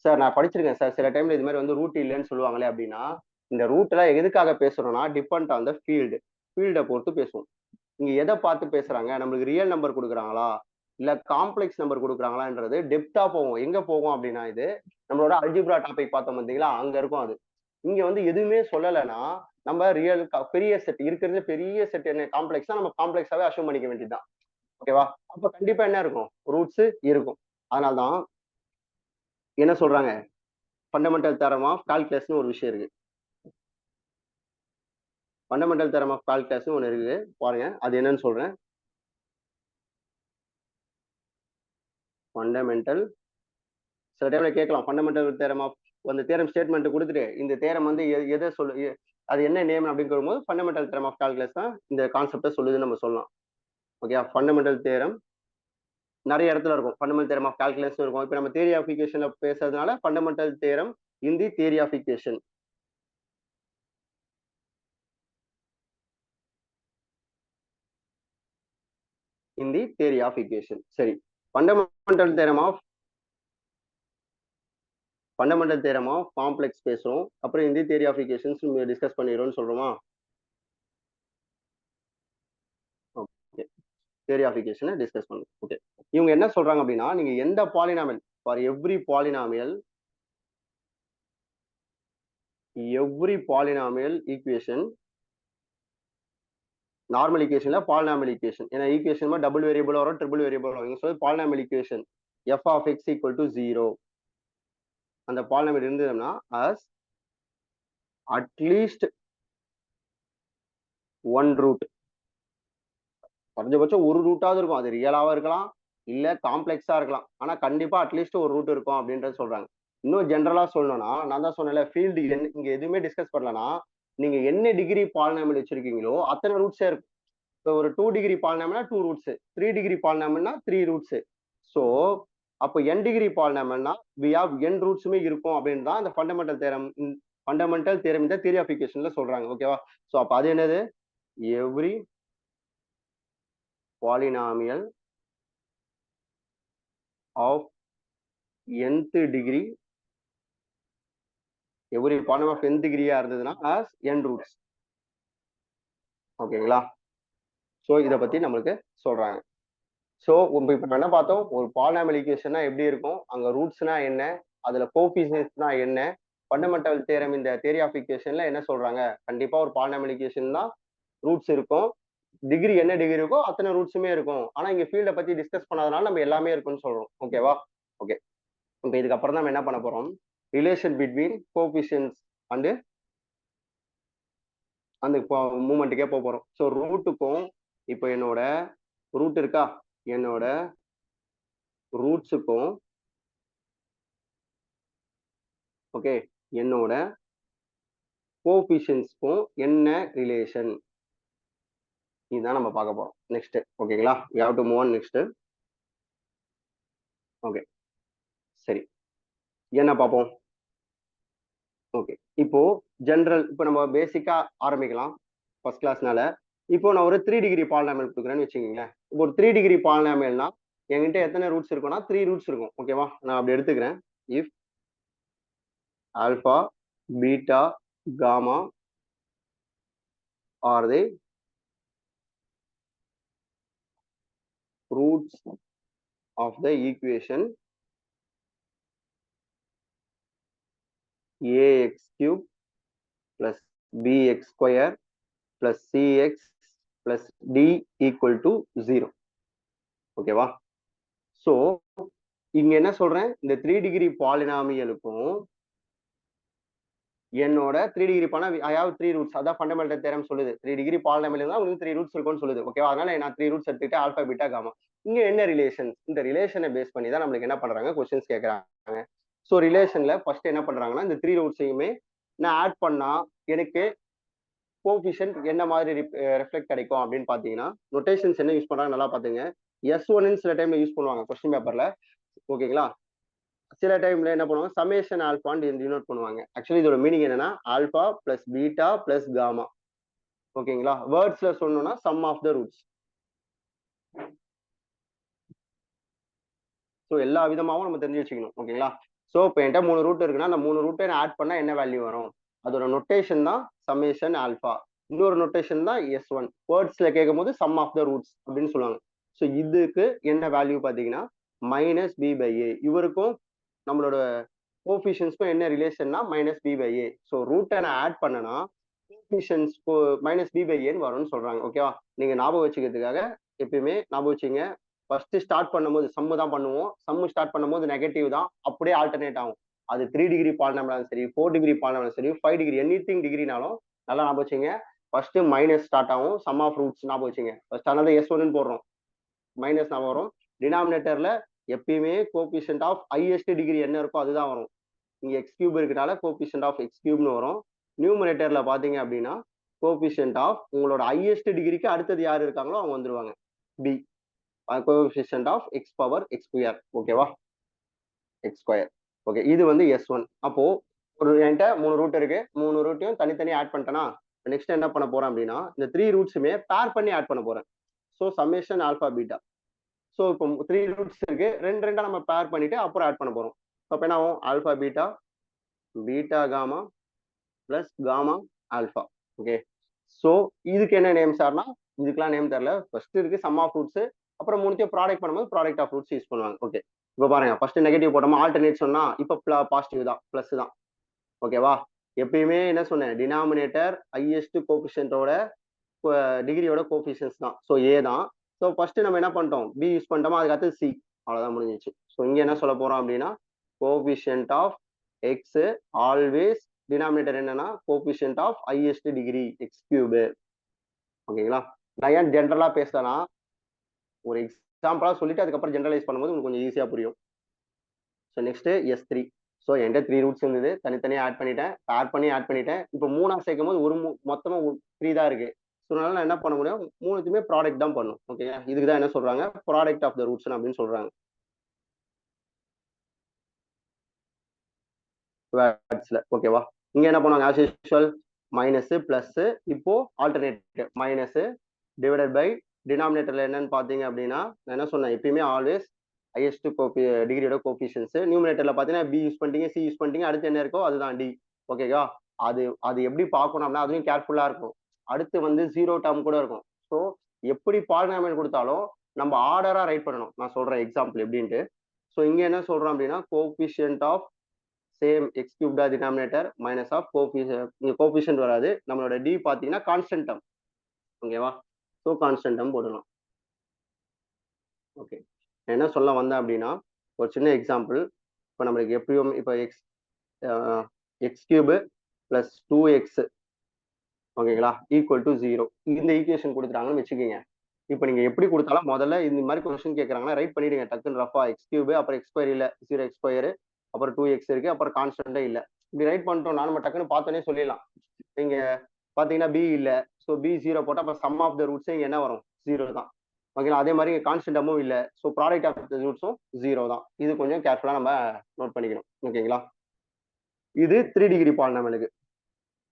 Sir நான் படிச்சிருக்கேன் சார், சில டைம்ல இது மாதிரி வந்து ரூட் இல்லைன்னு சொல்லுவாங்களே அப்படின்னா, இந்த ரூட்ல எதுக்காக பேசுறோம்னா டிபெண்ட் ஆன் த ஃபீல்டை பொறுத்து பேசுவோம். இங்க எதை பார்த்து பேசுறாங்க, நம்மளுக்கு ரியல் நம்பர் கொடுக்குறாங்களா இல்ல காம்ப்ளெக்ஸ் நம்பர் கொடுக்குறாங்களான்றது டெப்தா போகும். எங்க போகும் அப்படின்னா இது நம்மளோட அல்ஜிப்ரா டாபிக் பார்த்தோம் பார்த்தீங்களா, அங்க இருக்கும். அது இங்க வந்து எதுவுமே சொல்லலைன்னா நம்ம ரியல் பெரிய செட் இருக்கிறது, பெரிய செட் என்ன காம்ப்ளெக்ஸா நம்ம காம்ப்ளெக்ஸாவே அஷ்யூம் பண்ணிக்க வேண்டியதுதான். ஓகேவா? அப்ப கண்டிப்பா என்ன இருக்கும், ரூட்ஸ் இருக்கும். அதனால்தான் என்ன சொல்றாங்க, ஃபண்டமெண்டல் தியரம் ஆஃப் கால்குலஸ்னு ஒரு விஷயம் இருக்கு. ஃபண்டமெண்டல் தியரம் ஆஃப் கால்குலஸ்னு ஒன்று இருக்குது பாருங்க, அது என்னன்னு சொல்றேன். ஃபண்டமெண்டல் சில டைம்ல கேட்கலாம், ஃபண்டமெண்டல் தியரம் ஆஃப் அந்த தியரம் ஸ்டேட்மெண்ட் கொடுத்துட்டு இந்த தியரம் வந்து எதை சொல்லு, அது என்ன நேம் அப்படின்னு போது ஃபண்டமெண்டல் தியரம் ஆஃப் கால்குலஸ் தான் இந்த கான்செப்டை சொல்லுதுன்னு நம்ம சொல்லலாம். ஓகே. ஃபண்டமெண்டல் தியரம் நிறைய இடத்துல இருக்கும். ஃபண்டமெண்டல் தியரம் ஆஃப் கால்குலஸ் இருக்கும். இப்போ நம்ம தியரி ஆஃப் ஈக்குவேஷன்ல பேசுறதுனால fundamental theorem in the theory of equation. In the theory of equation. சரி, ஃபண்டமெண்டல் தியரம் ஆஃப் காம்ப்ளெக்ஸ் பேசுறோம். அப்புறம் இந்த தியரி ஆஃப் ஈக்குவேஷன்ஸ் டிஸ்கஸ் பண்ணிடுறோம்னு சொல்றோமா? ஓகே, தியரி ஆஃப் ஈக்குவேஷனை டிஸ்கஸ் பண்ணுவோம். ஓகே, இவங்க என்ன சொல்றாங்க அப்படின்னா, நீங்க எந்த polynomial for every polynomial equation, normal ஈக்குவேஷன்ல பாலினாமியல் ஈக்குவேஷன், ஏன்னா ஈக்குவேஷன் டபுள் வேரியபிள் வரும், ட்ரிபிள் வேரியபிள் வரும். இங்க சொல்லி polynomial equation F of X equal to 0, அந்த பாலினாமியல் இருந்ததுன்னா as அட்லீஸ்ட் ஒன் ரூட், குறைஞ்சபட்சம் ஒரு ரூட்டாவது இருக்கும். அது ரியலாவும் இருக்கலாம், இல்ல காம்ப்ளெக்ஸா இருக்கலாம், ஆனா கண்டிப்பா அட்லீஸ்ட் ஒரு ரூட் இருக்கும் அப்படின்றத சொல்றாங்க. இன்னும் ஜென்ரலா சொல்லணும்னா, நான் தான் சொன்னேன்ல, ஃபீல்டு இங்க எதுவுமே டிஸ்கஸ் பண்ணலன்னா, நீங்க என்ன டிகிரி பாலினாமியல் வச்சிருக்கீங்களோ அத்தனை ரூட்ஸே இருக்கும். இப்போ ஒரு 2 டிகிரி பாலினாமியல்னா 2 ரூட்ஸ், 3 டிகிரி பாலினாமியல்னா 3 ரூட்ஸ். ஸோ அப்போ n டிகிரி பாலினாமியல்னா we have n ரூட்ஸுமே இருக்கும் அப்படின்னு தான் அந்த ஃபண்டமெண்டல் தியரம் இந்த தியரி ஆஃப் ஈக்குவேஷன்ல சொல்றாங்க. ஓகேவா? ஸோ அப்போ அது என்னது? Every polynomial of nth degree, every polynomial of nth டிகிரியா இருந்ததுன்னா as n ரூட்ஸ். ஓகேங்களா? ஸோ இதை பத்தி நம்மளுக்கு சொல்றாங்க. ஸோ இப்போ என்ன பார்த்தோம், ஒரு பாலினாமியல் ஈக்குவேஷன்னா எப்படி இருக்கும், அங்க ரூட்ஸ்னா என்ன, அதுல கோஎஃபிஷியன்ட்ஸ்னா என்ன, ஃபண்டமெண்டல் தியரம் இந்த தியரி ஆஃப் ஈக்குவேஷன்ல என்ன சொல்றாங்க, கண்டிப்பா ஒரு பாலினாமியல் ஈக்குவேஷன் தான் ரூட்ஸ் இருக்கும், டிகிரி என்ன டிகிரி இருக்கோ அத்தனை ரூட்ஸுமே இருக்கும். ஆனா இங்க ஃபீல்டை பத்தி டிஸ்கஸ் பண்ணாதனால நம்ம எல்லாமே இருக்குன்னு சொல்றோம். ஓகேவா? ஓகே, இப்போ இதுக்கப்புறம் நம்ம என்ன பண்ண போறோம், ரிலேஷன் பிட்வீன் கோஎஃபிஷியன்ட்ஸ் அண்ட் அந்த மூமெண்ட்டுக்கே போக போறோம். ஸோ ரூட்டுக்கும், இப்போ என்னோட ரூட் இருக்கா, என்னோட ரூட்ஸுக்கும் ஓகே என்னோட கோஎஃபிஷியன்ட்ஸ்க்கும் என்ன ரிலேஷன், இதுதான் நம்ம பார்க்க போறோம் நெக்ஸ்ட். ஓகேங்களா? we have to move on next. Okay, சரி, என்ன பார்ப்போம்? ஓகே, இப்போ ஜென்ரல், இப்போ நம்ம பேசிக்கா ஆரம்பிக்கலாம் ஃபர்ஸ்ட் கிளாஸ்னால. இப்போ நான் ஒரு 3 டிகிரி பாலினாமியல் கொடுக்குறேன்னு வச்சுக்கோங்களேன். இப்போ ஒரு 3 டிகிரி பாலினாமியல்னா என்கிட்ட எத்தனை ரூட்ஸ் இருக்கும்னா 3 ரூட்ஸ் இருக்கும். ஓகேவா? நான் அப்படி எடுத்துக்கிறேன். If alpha, beta, gamma are the roots of the equation ax cube plus bx square plus cx plus d equal to 0. ஓகேவா? ஸோ இங்க என்ன சொல்றேன், இந்த 3 டிகிரி பாலினாமியலுக்கும் என்னோட 3 டிகிரி பாலினா ஐ ஹேவ் 3 ரூட்ஸ், அதான் ஃபண்டமெண்டல் தியரம் சொல்லுது. 3 டிகிரி பாலினாமியல் தான் உங்களுக்கு 3 ரூட்ஸ் இருக்கும்னு சொல்லுது. ஓகேவா? அதனால நான் 3 ரூட்ஸ் எடுத்துக்கிட்டு ஆல்பா பீட்டா காமா. இங்க என்ன ரிலேஷன், இந்த ரிலேஷனை பேஸ் பண்ணி தான் நம்மளுக்கு என்ன பண்றாங்க, கொஸ்டின்ஸ் கேட்கறாங்க. ஸோ ரிலேஷன்ல ஃபர்ஸ்ட் என்ன பண்றாங்கன்னா, இந்த 3 ரூட்ஸையுமே நான் ஆட் பண்ணா எனக்கு கோஎஃபிஷியன்ட் என்ன மாதிரி ரிஃப்ளெக்ட் கிடைக்கும் அப்படின்னு பாத்தீங்கன்னா, நொட்டேஷன்ஸ் என்ன யூஸ் பண்றாங்க நல்லா பாத்துங்க. S1 சில டைம்ல யூஸ் பண்ணுவாங்க கொஸ்டின் பேப்பர்ல. ஓகேங்களா? சில டைம்ல என்ன பண்ணுவாங்க, சமேஷன் ஆல்பான்னு டினோட் பண்ணுவாங்க. ஆக்சுவலி இதோட மீனிங் என்னன்னா alpha plus beta plus gamma. ஓகேங்களா? வேர்ட்ஸ்ல சொல்லணும்னா sum of the roots. So எல்லா விதமாவும் நம்ம தெரிஞ்சு வச்சுக்கணும். ஓகேங்களா? ஸோ இப்போ என்கிட்ட 3 ரூட் இருக்குன்னா அந்த 3 ரூட்டை நான் ஆட் பண்ணா என்ன வேல்யூ வரும், அதோட நொட்டேஷன் தான் சமேஷன் ஆல்பா. இன்னொரு நொட்டேஷன் தான் S1. வேர்ட்ஸ்ல கேட்கும் போது சம் ஆஃப் த ரூட்ஸ் அப்படின்னு சொல்லுவாங்க. ஸோ இதுக்கு என்ன வேல்யூ பார்த்தீங்கன்னா மைனஸ் பி பை ஏ. இவருக்கும் நம்மளோட கோஎஃபிஷியன்ட்ஸ்க்கும் என்ன ரிலேஷன்னா minus b by a. So ரூட்டை நான் ஆட் பண்ணனா கோஎஃபிஷியன்ட்ஸ் மைனஸ் பி பை ஏன்னு வரும்னு சொல்றாங்க. ஓகேவா? நீங்க ஞாபகம் வச்சுக்கிறதுக்காக எப்பயுமே ஞாபகம் வச்சுங்க, ஃபர்ஸ்ட் ஸ்டார்ட் பண்ணும்போது சம்மு தான் பண்ணுவோம். சம்மு ஸ்டார்ட் பண்ணும்போது நெகட்டிவ் தான், அப்படியே ஆல்டர்னேட் ஆகும். அது 3 டிகிரி பாலினாமியலும் சரி, 4 டிகிரி பாலினாமியலும் சரி, 5 டிகிரி எனிதிங் டிகிரினாலும் நல்லா ஞாபகம் வச்சுங்க. ஃபர்ஸ்ட் மைனஸ் ஸ்டார்ட் ஆகும், சம் ஆஃப் ரூட்ஸ் ஞாபகம் வச்சுங்க. ஃபர்ஸ்ட் அதனால S1 போடுறோம், மைனஸ் நான் வரும். டினாமினேட்டர்ல எப்பயுமே கோஎஃபிஷியன்ட் ஆஃப் ஹையஸ்ட் டிகிரி என்ன இருக்கோ அதுதான் வரும். இங்க எக்ஸ் கியூப் இருக்கனால கோஎஃபிஷியன்ட் ஆஃப் எக்ஸ் கியூப்னு வரும். நியூமரேட்டர்ல பாத்தீங்க அப்படின்னா கோஎஃபிஷியன்ட் ஆஃப் உங்களோட ஹையஸ்ட் டிகிரிக்கு அடுத்தது யார் இருக்காங்களோ அவங்க வந்துருவாங்க, P. Coefficient of X power x square. ஓகேவா, எக்ஸ் ஸ்கொயர். ஓகே, இது வந்து S1. அப்போ ஒரு என்கிட்ட 3 ரூட் இருக்கு, 3 ரூட்டையும் தனித்தனி ஆட் பண்ணிட்டேன்னா நெக்ஸ்ட் என்ன பண்ண போறேன் அப்படின்னா இந்த 3 ரூட்ஸுமே பேர் பண்ணி ஆட் பண்ண போறேன். So summation alpha beta. So இப்போ 3 ரூட்ஸ் இருக்கு, ரெண்டு ரெண்டா நம்ம பேர் பண்ணிட்டு அப்புறம் ஆட் பண்ண போறோம். அப்போ என்ன ஆகும், alpha beta beta gamma plus gamma alpha. Okay, so இதுக்கு என்ன நேம் சார்னா இதுக்கெல்லாம் நேம் தெரியல. ஃபர்ஸ்ட் இருக்கு சம் ஆஃப் ரூட்ஸ், அப்புறம் மூணுத்தையும் ப்ராடக்ட் பண்ணும்போது ப்ராடக்ட் ஆஃப் ரூட்ஸ் யூஸ் பண்ணுவாங்க. ஓகே, இப்போ பாருங்க ஃபர்ஸ்ட் நெகட்டிவ் போட்டோமா, ஆல்டர்னேட் சொன்னா இப்போ பாசிட்டிவ் தான், பிளஸ் தான். ஓகேவா, எப்பயுமே என்ன சொன்னேன், டினாமினேட்டர் ஹையஸ்ட் கோபிஷியன்டோட டிகிரியோட கோபிஷியன்ஸ் தான். ஸோ ஏ தான். ஸோ ஃபர்ஸ்ட் நம்ம என்ன பண்ணிட்டோம், பி யூஸ் பண்ணிட்டோமா, அதுக்கு அடுத்து சி, அவ்வளோதான் முடிஞ்சிச்சு. ஸோ இங்க என்ன சொல்ல போறோம் அப்படின்னா coefficient of x always denominator என்னன்னா coefficient of highest degree x cube. ஓகேங்களா, நான் ஏன் ஜென்ரலா பேசுறேன்னா ஒரு எக்ஸாம்பிளா சொல்லிட்டு அதுக்கப்புறம் ஜென்ரலைஸ் பண்ணும்போது உங்களுக்கு கொஞ்சம் ஈஸியா புரியும். So next S3. ஸோ என்கிட்ட 3 ரூட்ஸ் இருந்தது, தனித்தனியாக ஆட் பண்ணிட்டேன், பேர் பண்ணி ஆட் பண்ணிட்டேன். இப்போ 3ஆ சேர்க்கும் போது மொத்தமா 3 தான் இருக்கு. ஸோ அதனால நான் என்ன பண்ண முடியும், மூணுத்துமே ப்ராடக்ட் தான் பண்ணும். ஓகே, இதுக்கு தான் என்ன சொல்றாங்க, ப்ராடக்ட் ஆஃப் த ரூட்ஸ் அப்படின்னு சொல்றாங்க. ஓகேவா, இங்க என்ன பண்ணுவாங்க ஆஸ் யூஷுவல் மைனஸ் பிளஸ், இப்போ ஆல்டர்னேட்டிவ் மைனஸ் டிவைடட் பை டினாமினேட்டர்ல என்னன்னு பாத்தீங்க அப்படின்னா நான் என்ன சொன்னேன், எப்பயுமே ஆல்வேஸ் ஹையஸ்ட் டிகிரியோட கோபிஷியன்ஸ். நியூமினேட்டர்ல பாத்தீங்கன்னா பி யூஸ் பண்ணிட்டீங்க, சி யூஸ் பண்ணிட்டீங்க, அடுத்து என்ன இருக்கோ அதுதான் டி. ஓகேவா, அது அது எப்படி பார்க்கணும் அப்படின்னா அதுவும் கேர்ஃபுல்லா இருக்கும். அடுத்து வந்து 0 டேர்ம் கூட இருக்கும். ஸோ எப்படி பாலினாமியல் கொடுத்தாலும் நம்ம ஆர்டரா ரைட் பண்ணணும். நான் சொல்றேன் எக்ஸாம்பிள் எப்படின்ட்டு. ஸோ இங்க என்ன சொல்றோம் அப்படின்னா கோபிஷியன்ட் ஆஃப் சேம் எக்ஸ் கியூப்டா டினாமினேட்டர் மைனஸ் ஆஃப் இங்க கோபிஷியன்ட் வராது, நம்மளோட டி பாத்தீங்கன்னா கான்ஸ்டன்ட் டேர்ம். ஓகேவா, ஸோ கான்ஸ்டன்ட் டேர்ம் போடணும். ஓகே, என்ன சொல்ல வந்தேன் அப்படின்னா ஒரு சின்ன எக்ஸாம்பிள். இப்போ நம்மளுக்கு எப்பயும் இப்போ எக்ஸ் கியூபு பிளஸ் 2x ஓகேங்களா ஈக்குவல் டு 0 இந்த ஈக்குவேஷன் கொடுத்துட்டாங்கன்னு வச்சுக்கோங்க. இப்போ நீங்க எப்படி கொடுத்தாலும் முதல்ல இந்த மாதிரி கொஸ்டின் கேட்கறாங்கன்னா ரைட் பண்ணிடுங்க டக்குன்னு ரஃபா. எக்ஸ் கியூபு அப்புறம் எக்ஸ் ஸ்கொயர் இல்ல 0 எக்ஸ் ஸ்கொயர் அப்புறம் 2x இருக்கு அப்புறம் கான்ஸ்டன்டே இல்ல. இப்படி ரைட் பண்ணிட்டோம்னா நம்ம டக்குன்னு பார்த்தோன்னே சொல்லிடலாம். நீங்க பாத்தீங்கன்னா பி இல்ல, ஸோ பி 0 போட்டா அப்ப சம் ஆஃப் த ரூட்ஸ் இங்க என்ன வரும் 0 தான். ஓகேங்களா, அதே மாதிரி கான்ஸ்டன்டமும் இல்ல, ஸோ ப்ராடக்ட் ஆஃப் த ரூட்ஸும் 0 தான். இது கொஞ்சம் கேர்ஃபுல்லா நம்ம நோட் பண்ணிக்கணும். ஓகேங்களா, இது 3 டிகிரி பாலினாமியலுக்கு.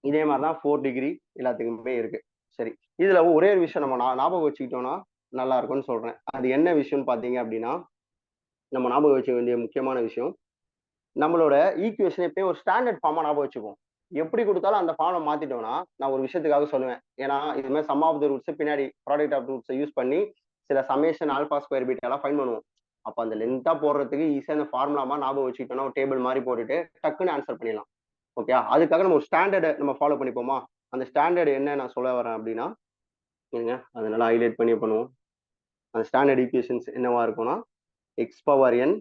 இதே மாதிரி தான் 4 டிகிரி எல்லாத்துக்குமே இருக்கு. சரி, இதுல ஒரே ஒரு விஷயம் நம்ம ஞாபகம் வச்சுக்கிட்டோம்னா நல்லா இருக்கும்னு சொல்றேன். அது என்ன விஷயம்னு பாத்தீங்க அப்படின்னா நம்ம ஞாபகம் வச்சுக்க வேண்டிய முக்கியமான விஷயம், நம்மளோட ஈக்குவேஷன் எப்பயும் ஒரு ஸ்டாண்டர்ட் ஃபார்மா ஞாபகம் வச்சுப்போம். எப்படி கொடுத்தாலும் அந்த ஃபார்மை மாத்திட்டோம்னா நான் ஒரு விஷயத்துக்காக சொல்லுவேன். ஏன்னா இது மாதிரி சம் ஆஃப் த ரூட்ஸ் பின்னாடி ப்ராடக்ட் ஆஃப் ரூட்ஸை யூஸ் பண்ணி சில சமேஷன் ஆல்பா ஸ்கொயர் பீட்டா எல்லாம் ஃபைன் பண்ணுவோம். அப்ப அந்த லென்த்தா போடுறதுக்கு ஈஸியா அந்த ஃபார்முலாமா ஞாபகம் வச்சுக்கிட்டோம்னா ஒரு டேபிள் மாதிரி போட்டுட்டு டக்குன்னு ஆன்சர் பண்ணிடலாம். ஓகே, அதுக்காக நம்ம ஒரு ஸ்டாண்டர்டை நம்ம ஃபாலோ பண்ணிப்போமா. அந்த ஸ்டாண்டர்டு என்ன நான் சொல்ல வரேன் அப்படின்னா அதனால ஹைலைட் பண்ணி பண்ணுவோம். அந்த ஸ்டாண்டர்ட் ஈக்குவேஷன்ஸ் என்னவா இருக்கும்னா எக்ஸ் பவர் என்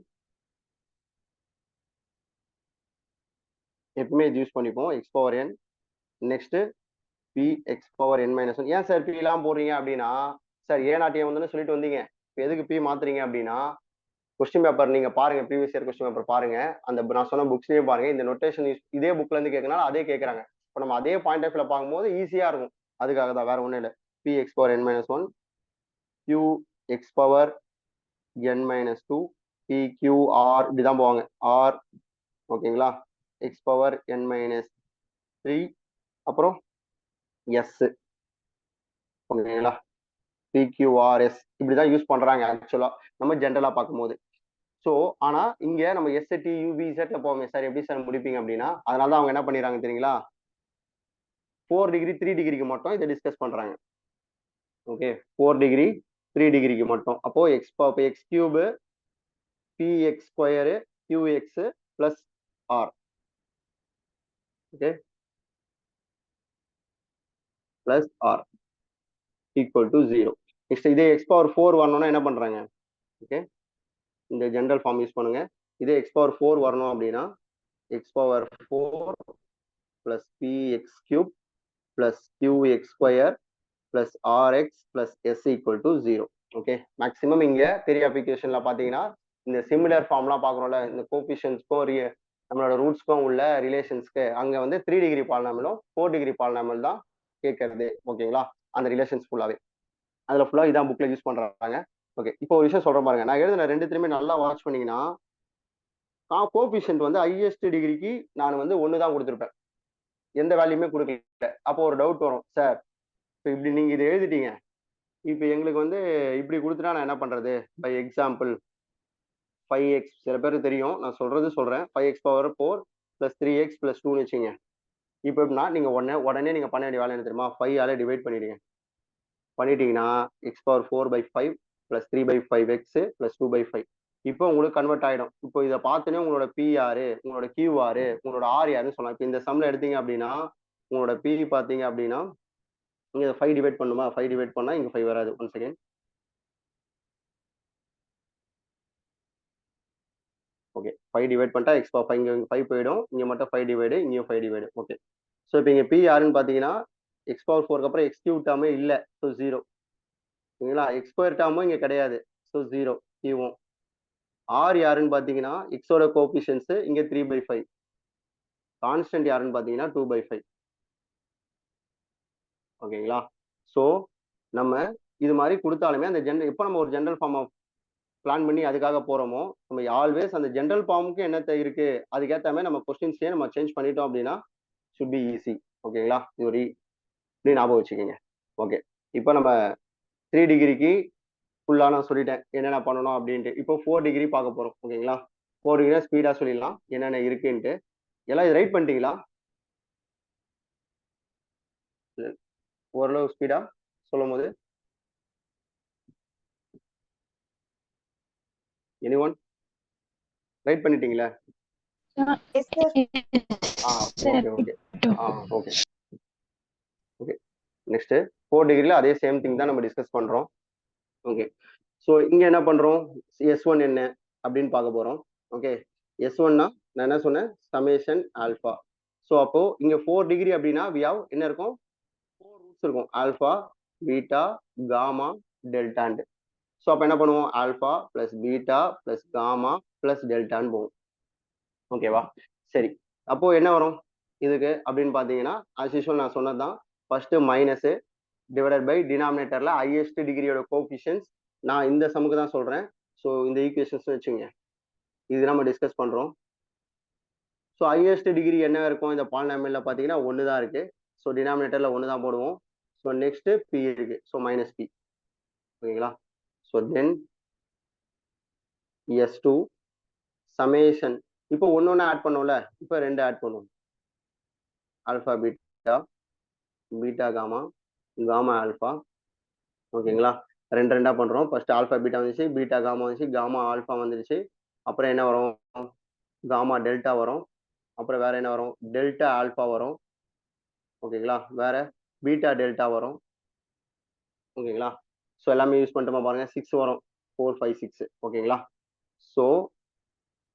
எப்பவுமே யூஸ் பண்ணிப்போம், எக்ஸ் பவர் என். நெக்ஸ்ட் பி எக்ஸ் பவர் என் மைனஸ் ஒன். ஏன் சார் பி எல்லாம் போடுறீங்க அப்படின்னா சார் ஏ நாட் ஏ வந்து சொல்லிட்டு வந்தீங்க, எதுக்கு பி மாத்துறீங்க அப்படின்னா கொஸ்டின் பேப்பர் நீங்க பாருங்க, ப்ரீவியஸ் இயர் கொஸ்டின் பேப்பர் பாருங்க, அந்த நான் சொன்ன புக்ஸ்லயே பாருங்க, இந்த நோட்டேஷன் இதே புக்ல இருந்து கேட்கனால அதே கேட்கறாங்க. இப்போ நம்ம அதே பாயிண்ட் ஆஃப் வியூல பார்க்கும்போது ஈஸியா இருக்கும். அதுக்காக தான், வேற ஒன்றும் இல்லை. பி எக்ஸ் பவர் என் minus one q x power என் minus two p q r இப்படிதான் போவாங்க ஆர். ஓகேங்களா, எக்ஸ் பவர் என் மைனஸ் த்ரீ அப்புறம் எஸ். ஓகேங்களா, பிக்யூஆர்எஸ் இப்படிதான் யூஸ் பண்றாங்க ஆக்சுவலா நம்ம ஜென்ரலா பார்க்கும்போது. ஸோ ஆனா இங்க நம்ம எஸ்டி யூபிசெட்ல போவோமே சார் எப்படி சார் முடிப்பீங்க அப்படின்னா அதனால அவங்க என்ன பண்ணிடுறாங்க தெரியுங்களா, 4 டிகிரி 3 டிகிரிக்கு மட்டும் இதை டிஸ்கஸ் பண்றாங்க. ஓகே, 4 டிகிரி 3 டிகிரிக்கு மட்டும். அப்போ x cube P x square Q x plus R. Okay, plus R equal to 0. Next இதே எக்ஸ் பவர் 4 வரணும்னா என்ன பண்றாங்க, ஓகே இந்த ஜென்ரல் ஃபார்ம் யூஸ் பண்ணுங்க. இதே எக்ஸ் பவர் 4 வரணும் அப்படின்னா x power 4 plus P x cube plus Q x square plus R x plus S equal to 0. Okay, maximum இங்க பெரிய அப்ளிகேஷன்ல பாத்தீங்கன்னா இந்த சிமிலர் ஃபார்ம்லாம் பாக்குறோம்ல, இந்த கோபிஷன்ஸ்க்கும் நம்மளோட ரூட்ஸ்க்கும் உள்ள ரிலேஷன்ஸ்க்கு அங்க வந்து 3 டிகிரி பாலினாமியலும் 4 டிகிரி பாலினாமியல் தான் கேட்கறது. ஓகேங்களா, அந்த ரிலேஷன்ஸ் ஃபுல்லாவே அதுல ஃபுல்லா இதான் புக்ல யூஸ் பண்றாங்க. ஓகே, இப்போ ஒரு விஷயம் சொல்றேன் பாருங்க. நான் எழுதின ரெண்டுத்துலயுமே நல்லா வாட்ச் பண்ணீங்கன்னா கோபிஷியன்ட் வந்து ஹையஸ்ட் டிகிரிக்கு நான் வந்து 1 தான் கொடுத்துருப்பேன், எந்த வேல்யூமே கொடுக்கல. அப்போ ஒரு டவுட் வரும், சார் இப்போ இப்படி நீங்க இதை எழுதிட்டீங்க, இப்போ எங்களுக்கு வந்து இப்படி கொடுத்துட்டா நான் என்ன பண்றது? பை எக்ஸாம்பிள் 5x, சில பேருக்கு தெரியும் நான் சொல்றேன், 5x⁴ + 3x + 2ன்னு வச்சுங்க. இப்போ எப்படின்னா நீங்க உடனே நீங்க பண்ண வேண்டிய வேலை என்ன தெரியுமா? 5 ஆல டிவைட் பண்ணிடுங்க. பண்ணிட்டீங்கன்னா x⁴/5 + 3/5x + 2/5. இப்போ உங்களுக்கு கன்வெர்ட் ஆயிடும். இப்போ இதை பார்த்தோன்னே உங்களோட பி யாரு, உங்களோட கியூ யாரு, உங்களோட ஆர் யாருன்னு சொல்லலாம். இப்போ இந்த சம்ல எடுத்தீங்க அப்படின்னா உங்களோட பி பார்த்தீங்க அப்படின்னா நீங்க 5 டிவைட் பண்ணுமா, 5 டிவைட் பண்ணா இங்க 5 வராது. One second. ஓகே, 5 டிவைட் பண்ணிட்டா x⁴ இங்க 5 போயிடும், இங்க மட்டும் 5 டிவைடு, இங்கேயும் 5 டிவைடு. ஓகே, ஸோ இப்போ இங்க பி யாருன்னு பார்த்தீங்கன்னா x⁴ அப்புறம் x³ டேர்மே இல்லை, ஸோ 0. சரிங்களா? x² டேர்மும் இங்க கிடையாது, ஸோ 0 கியூவும். ஆர் யாருன்னு பார்த்தீங்கன்னா எக்ஸோட கோபிஷியன்ஸ் இங்க 3/5, கான்ஸ்டன்ட் யாருன்னு பார்த்தீங்கன்னா 2/5. ஓகேங்களா? ஸோ நம்ம இது மாதிரி கொடுத்தாலுமே அந்த எப்போ நம்ம ஒரு ஜென்ரல் ஃபார்ம் ஆஃப் பிளான் பண்ணி அதுக்காக போறோமோ, நம்ம ஆல்வேஸ் அந்த ஜென்ரல் ஃபார்முக்கு என்ன இருக்கு அதுக்கேற்ற மாதிரி நம்ம கொஸ்டின்ஸே நம்ம சேஞ்ச் பண்ணிட்டோம் அப்படின்னா சுட் பி ஈஸி. ஓகேங்களா? இது ஒரு இப்படி ஞாபகம் வச்சுக்கோங்க. ஓகே, இப்போ நம்ம 3 டிகிரிக்கு ஃபுல்லா நான் சொல்லிட்டேன் என்னென்ன பண்ணணும் அப்படின்ட்டு. இப்போ 4 டிகிரி பார்க்க போறோம். ஓகேங்களா? 4 டிகிரி ஸ்பீடா சொல்லிடலாம் என்னென்ன இருக்குன்ட்டு. எல்லாம் இது ரைட் பண்ணிட்டீங்களா? ஓரளவு ஸ்பீடா சொல்லும் போது எனிஒன் ரைட் பண்ணிட்டீங்களா? Yes, sir. Okay okay okay okay. Next 4 டிகிரில அதே சேம் திங் தான் நம்ம டிஸ்கஸ் பண்றோம். ஓகே, ஸோ இங்க என்ன பண்றோம்? S1 என்ன அப்படின்னு பார்க்க போறோம். ஓகே, S1னா நான் என்ன சொன்னேன்? Summation alpha. ஸோ அப்போ இங்க 4 டிகிரி அப்படின்னா வி ஹவ் என்ன இருக்கும்? 4 ரூட்ஸ் இருக்கும், ஆல்பா, பீட்டா, காமா, டெல்டான்ட்டு. ஸோ அப்போ என்ன பண்ணுவோம்? Alpha plus beta plus gamma plus டெல்டான்னு போகும். ஓகேவா? சரி, அப்போ என்ன வரும் இதுக்கு அப்படின்னு பார்த்தீங்கன்னா ஆஸ் யூஷுவல் நான் சொன்னதுதான். ஃபர்ஸ்ட் மைனஸ் டிவைடட் பை டினாமினேட்டர்ல ஹையஸ்ட் டிகிரியோட கோஎஃபிஷியன்ட்ஸ். நான் இந்த சமுக்கு தான் சொல்றேன். ஸோ இந்த ஈக்குவேஷன்ஸ் வச்சுங்க, இது நம்ம டிஸ்கஸ் பண்றோம். ஸோ ஹையஸ்ட் டிகிரி என்ன இருக்கும் இந்த பாலினாமியல்ல பார்த்தீங்கன்னா 1 தான் இருக்கு. ஸோ டினாமினேட்டர்ல 1 தான் போடுவோம். ஸோ நெக்ஸ்ட் பி இருக்கு, ஸோ மைனஸ் பி. ஓகேங்களா? So then S2 summation. இப்போ ஒன்னொன்னு ஆட் பண்ணோம்ல, இப்போ 2 ஆட் பண்ணுவோம். Alpha beta, beta gamma, gamma alpha. ஓகேங்களா? 2 2 பண்றோம். ஃபர்ஸ்ட் ஆல்பா பீட்டா வந்துச்சு, பீட்டா காமா வந்துச்சு, காமா ஆல்பா வந்துருச்சு. அப்புறம் என்ன வரும்? காமா டெல்டா வரும். அப்புறம் வேற என்ன வரும்? டெல்டா ஆல்பா வரும். ஓகேங்களா? வேற பீட்டா டெல்டா வரும். ஓகேங்களா? ஸோ எல்லாமே யூஸ் பண்ணிட்டோமா பாருங்க, 6 வரும், 4 5 6. ஓகேங்களா? ஸோ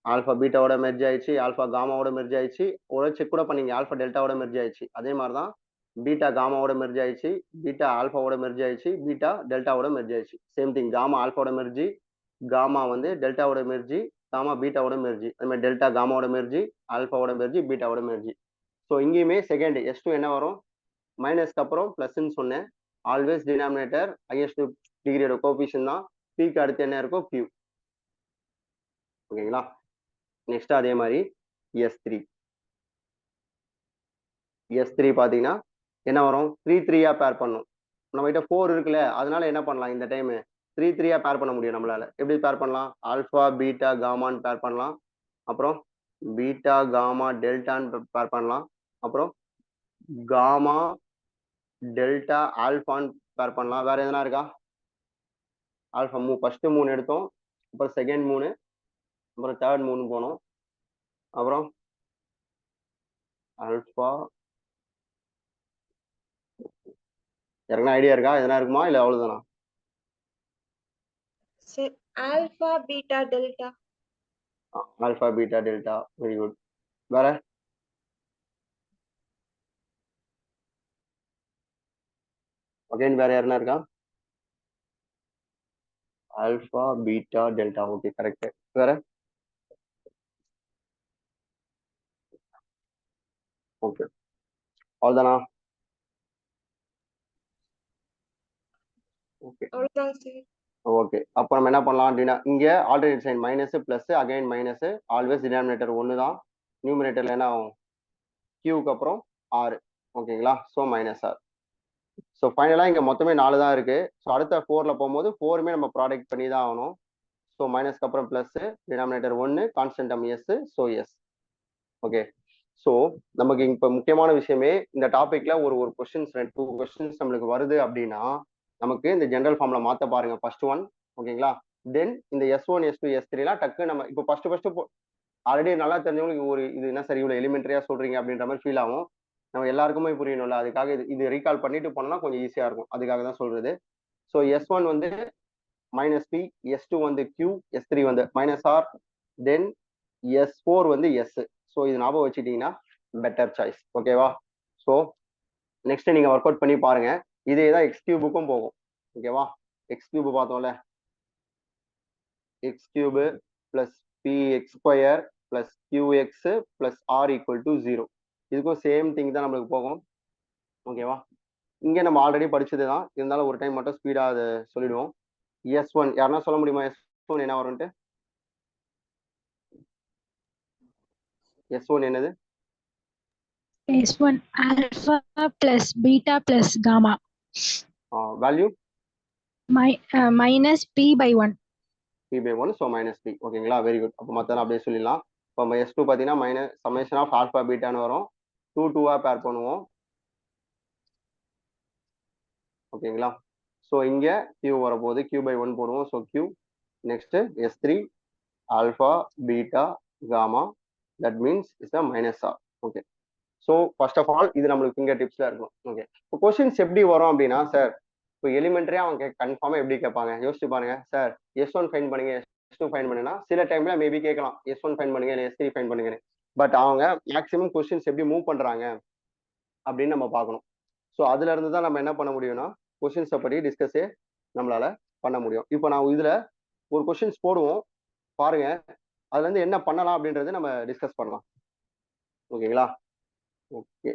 ஆல்பா பீட்டாவோட மெர்ஜ் ஆயிடுச்சு, ஆல்பா காமாவோட மெர்ஜ் ஆயிடுச்சு. ஒரு செக் கூட பண்ணீங்க, ஆல்பா டெல்டாவோட மெர்ஜ் ஆயிடுச்சு. அதே மாதிரி தான் பீட்டா காமாவோட மெர்ஜ் ஆயிடுச்சு, பீட்டா ஆல்பாவோட மெர்ஜ் ஆயிடுச்சு, பீட்டா டெல்டாவோட மெர்ஜ் ஆயிடுச்சு. சேம் திங், காமா ஆல்பாவோட மெர்ஜி, காமா வந்து டெல்டாவோட மெர்ஜி, காமா பீட்டாவோட மெர்ஜி. அதே மாதிரி டெல்டா காமாவோட மெர்ஜி, ஆல்பாவோட மெர்ஜி, பீட்டாவோட மெர்ஜி. ஸோ இங்கேயுமே செகண்ட் S2 என்ன வரும்? மைனஸ்க்கு அப்புறம் பிளஸ்ன்னு சொன்னேன். ஆல்வேஸ் டினாமினேட்டர் ஹையஸ்ட் டிகிரியோட கோஎஃபிஷியன்ட் தான். பிக்கு அடுத்து என்ன இருக்கும்? Q. ஓகேங்களா? நெக்ஸ்ட் அதே மாதிரி S3. S3 பார்த்தீங்கன்னா என்ன வரும்? 3 3யா பேர் பண்ணும். நம்ம கிட்ட 4 இருக்குல்ல, அதனால என்ன பண்ணலாம் இந்த டைம்? 3 3யா பேர் பண்ண முடியும் நம்மளால. எப்படி பேர் பண்ணலாம்? ஆல்பா பீட்டா காமான்னு பேர் பண்ணலாம். அப்புறம் பீட்டா காமா டெல்டான்னு பேர் பண்ணலாம். அப்புறம் காமா டெல்டா ஆல்பான்னு பேர் பண்ணலாம். வேற எதனா இருக்கா? ஆல்பா ஃபர்ஸ்ட் 3 எடுத்தோம், அப்புறம் செகண்ட் 3, அப்புறம் தேர்ட் 3 போனோம். அப்புறம் ஆல்பா யாருக்குன்னா ஐடியா இருக்கா? எதனா இருக்குமா இல்ல அவ்வளவுதானா? Sir, alpha, beta, delta. Alpha beta delta, very good. வேற அகைன் வேற யாருன்னா இருக்கா? Alpha beta delta, okay correct. வேற? ஓகே, அவ்வளோதானா? ஓகே அவ்வளவுதான் sir. ஓகே, அப்போ நம்ம என்ன பண்ணலாம் அப்படின்னா இங்க alternate sign minus plus again minus, always denominator ஒன்று தான், நியூமினேட்டர்ல என்ன ஆகும் கியூக்கு அப்புறம் 6. ஓகேங்களா, ஸோ மைனஸ் ஆர். ஸோ ஃபைனலாக இங்கே மொத்தமே 4 தான் இருக்கு. ஸோ அடுத்த 4ல போகும்போது 4மே நம்ம ப்ராடக்ட் பண்ணி தான் ஆகணும். ஸோ மைனஸ்க்கு அப்புறம் plus, denominator 1, constant term S, so S. Okay, so நமக்கு இப்போ முக்கியமான விஷயமே இந்த டாபிக்ல ஒரு ஒரு கொஸ்டின்ஸ் 2 கொஸ்டின்ஸ் நம்மளுக்கு வருது அப்படின்னா நமக்கு இந்த ஜென்ரல் ஃபார்ம்ல மாத்த பாருங்க ஃபர்ஸ்ட் ஒன். ஓகேங்களா, தென் இந்த S1 S2 S3லாம் டக்கு நம்ம இப்போ ஃபர்ஸ்ட் ஆல்ரெடி நல்லா தெரிஞ்சவங்களுக்கு ஒரு இது என்ன சரி இவ்வளவு எலிமெண்ட்ரியா சொல்றீங்க அப்படின்ற மாதிரி ஃபீல் ஆகும். நம்ம எல்லாருக்குமே புரியணும்ல, அதுக்காக இது ரீகால் பண்ணிட்டு போனோம்னா கொஞ்சம் ஈஸியா இருக்கும், அதுக்காக தான் சொல்றது. ஸோ S1 வந்து மைனஸ் பி, S2 வந்து Q, S3 வந்து மைனஸ் ஆர், தென் S4 வந்து எஸ். ஸோ இது ஞாபகம் வச்சுட்டீங்கன்னா பெட்டர் சாய்ஸ். ஓகேவா, ஸோ நெக்ஸ்ட் நீங்க ஒர்க் அவுட் பண்ணி பாருங்க. இதே தான் எக்ஸ் கியூபுக்கும் போகும். ஓகேவா, எக்ஸ் கியூப் பார்த்தோம்ல, x cube plus P x square plus Q x plus R equal to 0. இதுக்கும் சேம் திங் தான் நம்மளுக்கு போகும். ஓகேவா, இங்கே நம்ம ஆல்ரெடி படிச்சது தான், இருந்தாலும் ஒரு டைம் மட்டும் ஸ்பீடாக அதை சொல்லிடுவோம். S1 யாருன்னா சொல்ல முடியுமா? S1 என்ன வரும்ட்டு? S1 என்னது? S1 alpha plus beta plus gamma. Value minus p by 1. p by 1, so minus p. ஓகேங்களா, வெரி குட். அப்போ மற்றெல்லாம் அப்படியே சொல்லிடலாம். இப்போ நம்ம S2 பார்த்தீங்கன்னா மைனஸ் சமேஷன் ஆஃப் ஆல்ஃபா பீட்டான்னு வரும். 2 பேர் பண்ணுவோம். ஓகேங்களா, ஸோ இங்கே Q வரப்போகுது, Q by 1 போடுவோம். So Q next S3 alpha beta gamma, that means is the minus R. Okay, so first of all இது நம்மளுக்கு ஃபிங்கர் டிப்ஸ்ல இருக்கும். ஓகே, இப்போ கொஸ்டின்ஸ் எப்படி வரும் அப்படின்னா சார் இப்போ எலிமெண்ட்ரியா அவங்க கன்ஃபார்மா எப்படி கேட்பாங்க யோசிச்சு பாருங்க. சார் S1 ஃபைன் பண்ணுங்க, S2 ஃபைன் பண்ணுன்னா சில டைம்ல மேபி கேட்கலாம் S1 ஃபைன் பண்ணுங்க இல்லை S3 ஃபைன் பண்ணுங்க. பட் அவங்க மேக்ஸிமம் கொஸ்டின்ஸ் எப்படி மூவ் பண்றாங்க அப்படின்னு நம்ம பார்க்கணும். ஸோ அதுல இருந்து தான் நம்ம என்ன பண்ண முடியும்னா கொஸ்டின்ஸை பற்றி டிஸ்கஸே நம்மளால பண்ண முடியும். இப்போ நான் இதுல ஒரு கொஸ்டின்ஸ் போடுவோம் பாருங்க, அதுல இருந்து என்ன பண்ணலாம் அப்படின்றத நம்ம டிஸ்கஸ் பண்ணலாம். ஓகேங்களா, ஓகே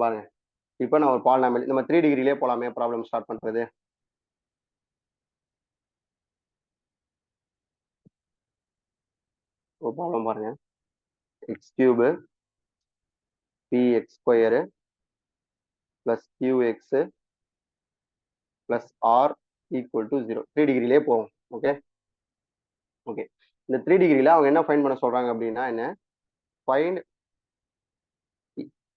பாருங்க. இப்போ நான் ஒரு பாலினாமியல் நம்ம 3 டிகிரிலே போலாமே ப்ராப்ளம் ஸ்டார்ட் பண்றது. ஒரு ப்ராப்ளம் பாருங்க, x cube P x square plus Q x plus R equal to 0. 3 டிகிரிலே போவோம். ஓகே ஓகே, இந்த 3 டிகிரில அவங்க என்ன ஃபைண்ட் பண்ண சொல்றாங்க அப்படின்னா என்ன ஃபைண்ட்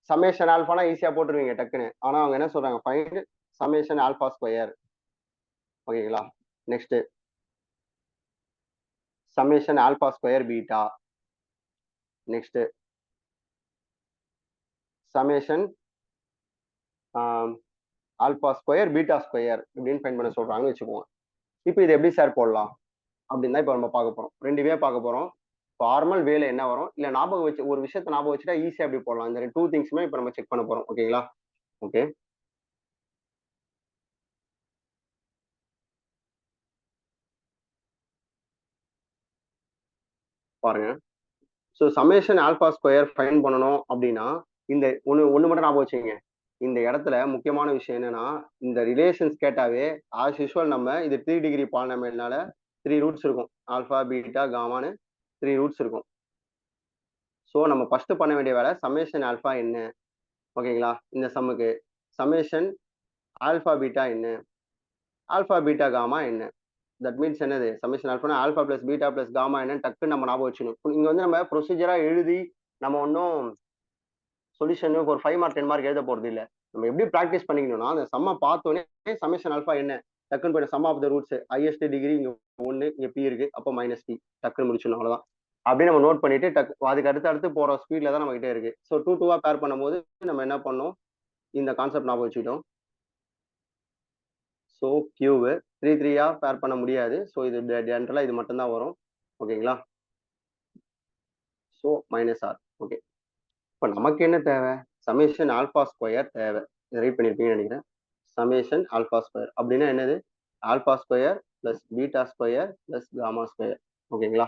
சமேஷன் ஆல்ஃபானா ஈஸியா போட்டுருவீங்க டக்குன்னு. ஆனா அவங்க என்ன சொல்றாங்க ஃபைண்ட் சமேஷன் ஆல்ஃபா ஸ்கொயர். ஓகேங்களா, next summation alpha square beta, next summation alpha square beta square இப்படின்னு ஃபைண்ட் பண்ண சொல்றாங்கன்னு வச்சுக்கோங்க. இப்போ இது எப்படி சார் போடலாம் அப்படின்னு தான் இப்போ நம்ம பார்க்க போறோம். 2 வே பார்க்க போறோம். ஃபார்மல் வேல என்ன வரும் இல்ல ஞாபகம் வச்சு ஒரு விஷயத்த ஞாபகம் வச்சுட்டா ஈஸியா எப்படி போடலாம், இந்த 2 திங்ஸுமே இப்போ நம்ம செக் பண்ண போறோம். ஓகேங்களா, ஓகே பாருங்க. So summation alpha square fine பண்ணணும் அப்படின்னா இந்த ஒன்று மட்டும் ஞாபகம் வச்சுங்க. இந்த இடத்துல முக்கியமான விஷயம் என்னன்னா இந்த ரிலேஷன்ஸ் கேட்டாவே ஆஸ் யூஸ்வல் நம்ம இது 3 டிகிரி பாலினாமியல்னால 3 ரூட்ஸ் இருக்கும், ஆல்ஃபா பீட்டா காமான்னு 3 ரூட்ஸ் இருக்கும். ஸோ நம்ம ஃபர்ஸ்ட் பண்ண வேண்டிய வேலை சமேஷன் ஆல்ஃபா என்ன. ஓகேங்களா, இந்த சம்முக்கு சமேஷன் ஆல்ஃபா பீட்டா என்ன, ஆல்ஃபா பீட்டா காமா என்ன. தட் மீன்ஸ் என்னது சமேஷன் ஆல்ஃபானா alpha plus beta plus gamma என்னன்னு டக்குன்னு நம்ம ஞாபகம் வச்சுக்கணும். இங்க வந்து நம்ம ப்ரொசீஜரா எழுதி நம்ம ஒன்றும் சொல்யூஷன் ஒரு 5 மார்க் 10 மார்க் எழுத போறது இல்லை. நம்ம எப்படி ப்ராக்டிஸ் பண்ணிக்கணும்னா அந்த சம்மை பார்த்தோன்னே சமேஷன் ஆல்ஃபா என்ன டக்குன்னு போய்ட்டு sum of the roots highest degree இங்க 1 இங்க பி இருக்கு, அப்போ மைனஸ் பி டக்குன்னு முடிச்சிடணும். அவ்வளவுதான். அப்படியே நம்ம நோட் பண்ணிட்டு அதுக்கு அடுத்து போற ஸ்பீட்ல தான் நம்ம கிட்டே இருக்கு. ஸோ 2 பேர் பண்ணும்போது நம்ம என்ன பண்ணோம் இந்த கான்செப்ட் ஞாபகம் வச்சுக்கிட்டோம். ஸோ கியூவு 3 பேர் பண்ண முடியாது. ஸோ இது ஜென்ரலா இது மட்டும்தான் வரும். ஓகேங்களா, ஸோ மைனஸ் ஆர். ஓகே, இப்போ நமக்கு என்ன தேவை சமேஷன் ஆல்ஃபா ஸ்கொயர் தேவை. ரைட் பண்ணிருப்பீங்கன்னு நினைக்கிறேன். சமேஷன் ஆல்ஃபா ஸ்கொயர் அப்படின்னா என்னது alpha square plus beta square plus gamma square. ஓகேங்களா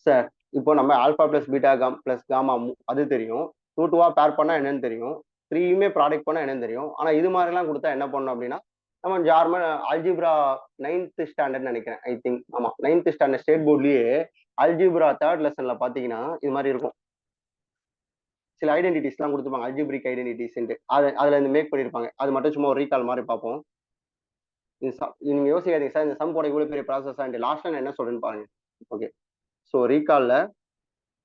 சார், இப்போ நம்ம alpha plus beta plus gamma அது தெரியும். 2 பேர் பண்ணா என்னன்னு தெரியும், 3யுமே ப்ராடக்ட் பண்ணா என்னன்னு தெரியும். ஆனா இது மாதிரிலாம் கொடுத்தா என்ன பண்ணணும் அப்படின்னா நம்ம ஜார்மன் அல்ஜிப்ரா 9th ஸ்டாண்டர்ட் நினைக்கிறேன், ஐ திங்க். ஆமா, 9th ஸ்டாண்டர்ட் ஸ்டேட் போர்ட்லயே அல்ஜிப்ரா 3rd லெசன்ல பாத்தீங்கன்னா இது மாதிரி இருக்கும். சில ஐடென்டிட்டிஸ்லாம் கொடுத்துருப்பாங்க, அல்ஜிப்ரிக் ஐடென்டிட்டிஸ். அதுல இருந்து மேக் பண்ணிருப்பாங்க. அது மட்டும் சும்மா ஒரு ரீகால் மாதிரி பார்ப்போம். நீங்க யோசிக்காதீங்க சார், இந்த சம் போட இவ்வளவு பெரிய ப்ராசஸ் ஆண்டு லாஸ்ட்ல நான் என்ன சொல்றேன்னு பாருங்க. ஓகே, ஸோ ரீகால்ல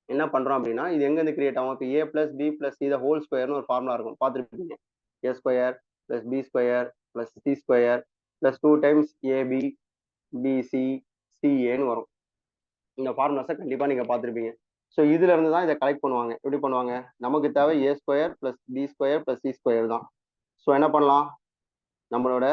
என்ன பண்றோம் அப்படின்னா, இது எங்க இருந்து கிரியேட் ஆகும்? இப்போ a plus b plus c whole ஸ்கொயர்னு ஒரு ஃபார்முலா இருக்கும், பார்த்துருப்பீங்க. A square plus b square plus c square plus 2 times ab bc சிஏன்னு வரும். இந்த ஃபார்முலாஸை கண்டிப்பா நீங்க பார்த்துருப்பீங்க. ஸோ இதுல இருந்து தான் இதை கலெக்ட் பண்ணுவாங்க. எப்படி பண்ணுவாங்க? நமக்கு தேவை a square plus b square plus c square தான். ஸோ என்ன பண்ணலாம்? நம்மளோட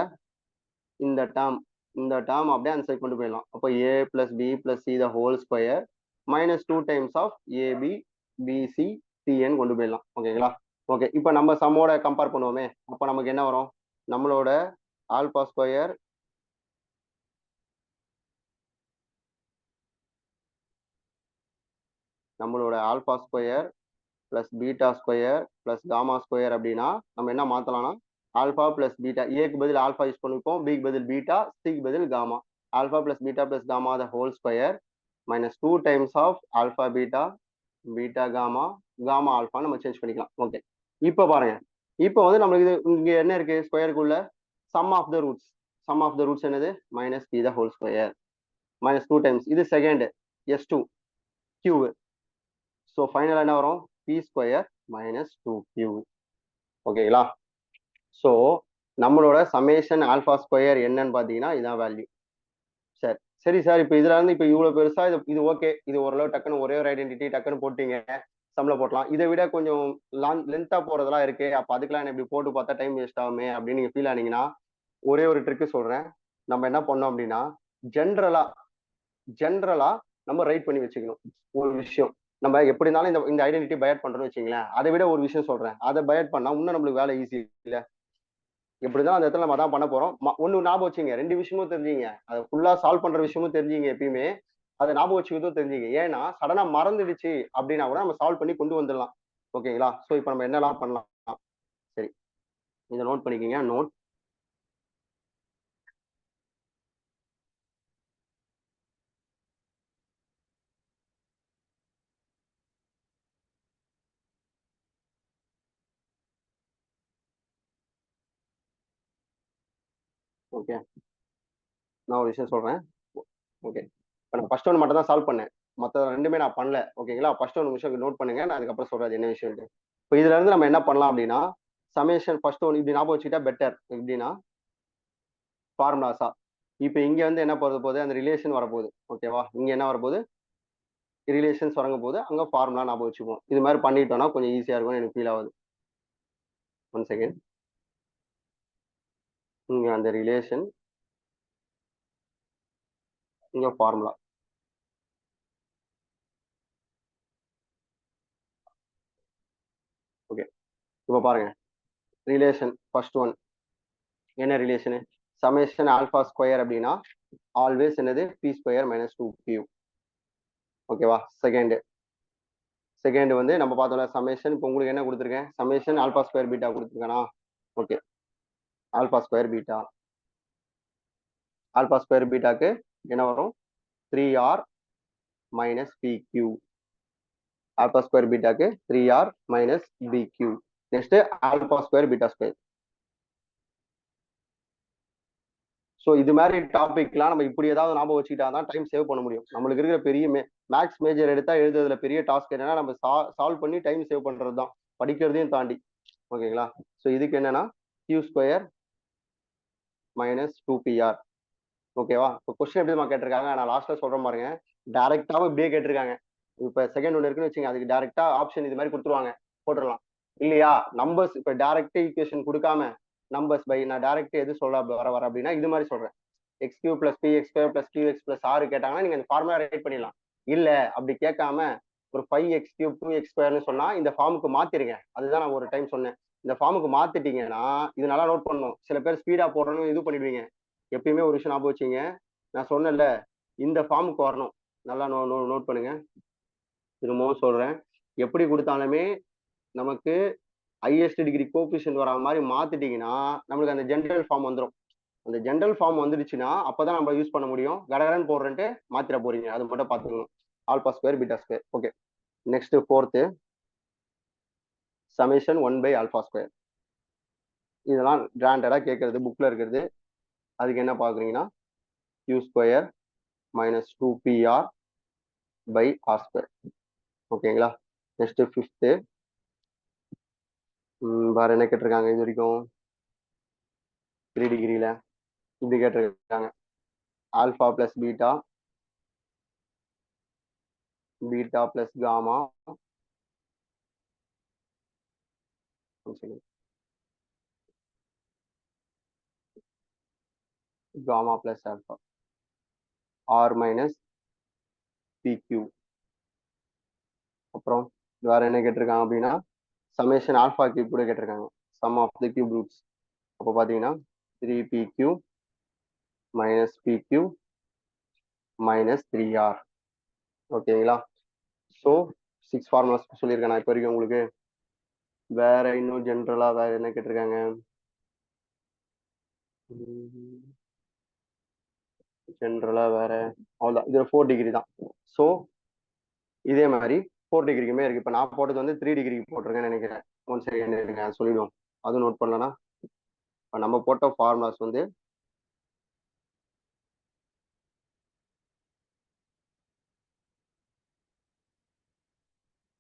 இந்த டேர்ம் அப்படியே அந்த சைட் கொண்டு போயிடலாம். அப்போ a plus b plus c whole square minus 2 times of ab bc சிஏன்னு கொண்டு போயிடலாம். ஓகேங்களா? ஓகே, இப்போ நம்ம சம்மோட கம்பேர் பண்ணுவோமே. அப்போ நமக்கு என்ன வரும்? நம்மளோட alpha square plus beta square plus gamma square அப்படின்னா நம்ம என்ன மாத்தலாம்னா, ஆல்பா பிளஸ் பீட்டா, ஏக்கு பதில் ஆல்பா யூஸ் பண்ணிப்போம், பிக்கு பதில் பீட்டா, சிக்கு பதில் gamma. Alpha plus beta plus gamma whole square minus 2 times of alpha beta beta gamma gamma alpha நம்ம சேஞ்ச் பண்ணிக்கலாம். ஓகே, இப்போ பாருங்க. இப்போ வந்து நம்மளுக்கு இது இங்க என்ன இருக்கு? ஸ்கொயருக்குள்ள சம் ஆஃப் த ரூட்ஸ் என்னது? Minus p whole square minus 2 times. இது second S2 q. So final என்ன வரும்? P square minus 2Q. ஓகேங்களா? ஸோ நம்மளோட சமேஷன் ஆல்பா ஸ்கொயர் என்னன்னு பார்த்தீங்கன்னா இதான் வேல்யூ. சரி சார், இப்போ இதுல இருந்து இப்போ இவ்வளோ பெருசா இது ஓகே, இது ஓரளவு டக்குன்னு ஒரே ஒரு ஐடென்டிட்டி டக்குன்னு போட்டீங்க, சம்ல போட்டலாம். இதை விட கொஞ்சம் லென்த்தா போறதெல்லாம் இருக்கு, அப்போ அதுக்கெல்லாம் என்ன இப்படி போட்டு பார்த்தா டைம் வேஸ்ட் ஆகுமே அப்படின்னு நீங்க ஃபீல் ஆனீங்கன்னா ஒரே ஒரு ட்ரிக்கு சொல்றேன். நம்ம என்ன பண்ணோம் அப்படின்னா, ஜென்ரலா நம்ம ரைட் பண்ணி வச்சுக்கணும் ஒரு விஷயம். நம்ம எப்படி இருந்தாலும் இந்த ஐடென்டிட்டி பயட் பண்றோம்னு வச்சுங்களேன். அதை விட ஒரு விஷயம் சொல்றேன், அதை பயட் பண்ணா இன்னும் நம்மளுக்கு வேலை ஈஸி இல்ல. எப்படி இருந்தாலும் அந்த இடத்துல நம்ம அதான் பண்ண போறோம். ஒண்ணு ஞாபகம் வச்சுங்க, 2 விஷயமும் தெரிஞ்சுங்க. அதை ஃபுல்லா சால்வ் பண்ற விஷயமும் தெரிஞ்சுங்க. எப்பயுமே அதை ஞாபகம் வச்சுக்கிறதும் தெரிஞ்சுங்க. ஏன்னா சடனா மறந்துடுச்சு அப்படின்னா கூட நம்ம சால்வ் பண்ணி கொண்டு வந்துடலாம். ஓகேங்களா? ஸோ இப்போ நம்ம என்னெல்லாம் பண்ணலாம்? சரி, இதை நோட் பண்ணிக்கோங்க. நோட். ஓகே, நான் ஒரு விஷயம் சொல்றேன். ஓகே, இப்போ நான் ஃபர்ஸ்ட் ஒன்று மட்டும் தான் சால்வ் பண்ணேன், மற்ற ரெண்டுமே நான் பண்ணல. ஓகேங்களா? ஃபர்ஸ்ட் ஒன்று விஷயம் நோட் பண்ணுங்க, நான் அதுக்கப்புறம் சொல்றது என்ன விஷயம்ட்டு. இப்போ இதுல இருந்து நம்ம என்ன பண்ணலாம் அப்படின்னா, சமேஷன் ஃபர்ஸ்ட் ஒன்று இப்படி ஞாபகம் வச்சுக்கிட்டா பெட்டர். எப்படின்னா ஃபார்முலாஸா இப்போ இங்க வந்து என்ன போகுது? அந்த ரிலேஷன் வரப்போகுது. ஓகேவா? இங்க என்ன வரப்போகுது? ரிலேஷன்ஸ் வரங்க போது அங்க ஃபார்முலா ஞாபகம் வச்சுப்போம். இது மாதிரி பண்ணிட்டோம்னா கொஞ்சம் ஈஸியா இருக்கும்னு எனக்கு ஃபீல் ஆகுது. One second. இங்க அந்த ரிலேஷன், இங்க ஃபார்முலா. ஓகே, இப்போ பாருங்க. ரிலேஷன் ஃபர்ஸ்ட் ஒன் என்ன ரிலேஷனு? சமேஷன் ஆல்பா ஸ்கொயர் அப்படின்னா ஆல்வேஸ் என்னது? P square minus 2Q. ஓகேவா? செகண்ட் வந்து நம்ம பார்த்தோம்ல சமேஷன். இப்போ உங்களுக்கு என்ன கொடுத்துருக்கேன்? சமேஷன் ஆல்பா ஸ்கொயர் பீட்டா கொடுத்துருக்கேனா? ஓகே, ஆல்பா ஸ்கொயர் பீட்டாக்கு என்ன வரும்? 3R minus PQ. Alpha square பீட்டாக்கு 3R minus BQ. Next alpha square beta square. So இது மாதிரி டாபிக்லாம் நம்ம இப்படி ஏதாவது ஞாபகம் வச்சுக்கிட்டா தான் டைம் சேவ் பண்ண முடியும். நம்மளுக்கு இருக்கிற பெரிய மேக்ஸ் மேஜர் எடுத்தா எழுதுறதுல பெரிய டாஸ்க் என்னன்னா நம்ம சால்வ் பண்ணி டைம் சேவ் பண்றது தான், படிக்கிறதையும் தாண்டி. ஓகேங்களா? ஸோ இதுக்கு என்னன்னா Q ஸ்கொயர் மைனஸ் 2PR. ஓகேவா? இப்போ கொஸ்டின் எப்படி கேட்டிருக்காங்க, நான் லாஸ்ட்ல சொல்றேன் பாருங்க. டைரக்டாவும் இப்படியே கேட்டிருக்காங்க. இப்போ செகண்ட் ஒன்று இருக்குன்னு வச்சுங்க, அதுக்கு டைரக்டா ஆப்ஷன் இது மாதிரி கொடுத்துருவாங்க, போட்டுடலாம். இல்லையா? நம்பர்ஸ் இப்போ டைரக்ட் ஈக்குவேஷன் கொடுக்காம நம்பர்ஸ் பை நான் டைரக்ட் எது சொல்ல வர அப்படின்னா இது மாதிரி சொல்றேன். x³ + px² + qx + r கேட்டாங்கன்னா நீங்க அந்த ஃபார்முலா ரைட் பண்ணிடலாம். இல்ல அப்படி கேட்காம ஒரு 5x³ 2x² சொன்னா இந்த ஃபார்முக்கு மாத்திருங்க. அதுதான் நான் ஒரு டைம் சொன்னேன். இந்த ஃபார்முக்கு மாத்திட்டீங்கன்னா இது நல்லா நோட் பண்ணணும். சில பேர் ஸ்பீடா போடணும் இது பண்ணிடுவீங்க. எப்பயுமே ஒரு விஷயம் ஞாபகம் வச்சுங்க, நான் சொன்னேன்ல இந்த ஃபார்முக்கு வரணும். நல்லா நோட் பண்ணுங்க. திரும்பவும் சொல்றேன், எப்படி கொடுத்தாலுமே நமக்கு ஹையஸ்ட் டிகிரி கோஎஃபிஷியன்ட் வர மாதிரி மாத்திட்டீங்கன்னா நம்மளுக்கு அந்த ஜெனரல் ஃபார்ம் வந்துடும். அந்த ஜென்ரல் ஃபார்ம் வந்துடுச்சுன்னா அப்பதான் நம்ம யூஸ் பண்ண முடியும். கடகடன்னு போடுறேன்ட்டு மாத்திர போறீங்க, அது மட்டும் பார்த்துக்கணும். Alpha square beta square. Okay, next fourth summation 1/ஆல்பா ஸ்கொயர். இதெல்லாம் கிராண்டடா கேட்கறது, புக்ல இருக்கிறது. அதுக்கு என்ன பாக்குறீங்கன்னா q square minus 2pr/r square. ஓகேங்களா? நெக்ஸ்ட் ஃபிஃப்த்து வேற என்ன கேட்டிருக்காங்க இது வரைக்கும் 3 டிகிரியில இப்படி கேட்டிருக்காங்க. Alpha plus beta, beta plus gamma, gamma plus alpha, r minus pq. அப்புறம் வேற என்ன கேட்டிருக்காங்க அப்படின்னா சமேஷன் ஆல்பா கியூப் கூட கேட்டிருக்காங்க, sum of the cube roots. அப்போ பார்த்தீங்கன்னா 3pq மைனஸ் பிக்யூ மைனஸ் 3r. ஓகேங்களா? ஸோ 6 ஃபார்முலாஸ் சொல்லியிருக்கேன் நான் இப்போ வரைக்கும் உங்களுக்கு. வேற இன்னும் ஜென்ரலா வேற என்ன கேட்டிருக்காங்க? ஜென்ரலா வேற அவ்வளோதான். இதுல 4 டிகிரி தான். ஸோ இதே மாதிரி 4 டிகிரிக்குமே இருக்கு. இப்போ நான் போட்டது வந்து 3 டிகிரிக்கு போட்டிருக்கேன்னு நினைக்கிறேன். ஒன் செகண்ட் இருங்க, சொல்லிடுவோம். அதுவும் நோட் பண்ணலன்னா இப்போ நம்ம போட்ட ஃபார்முலாஸ் வந்து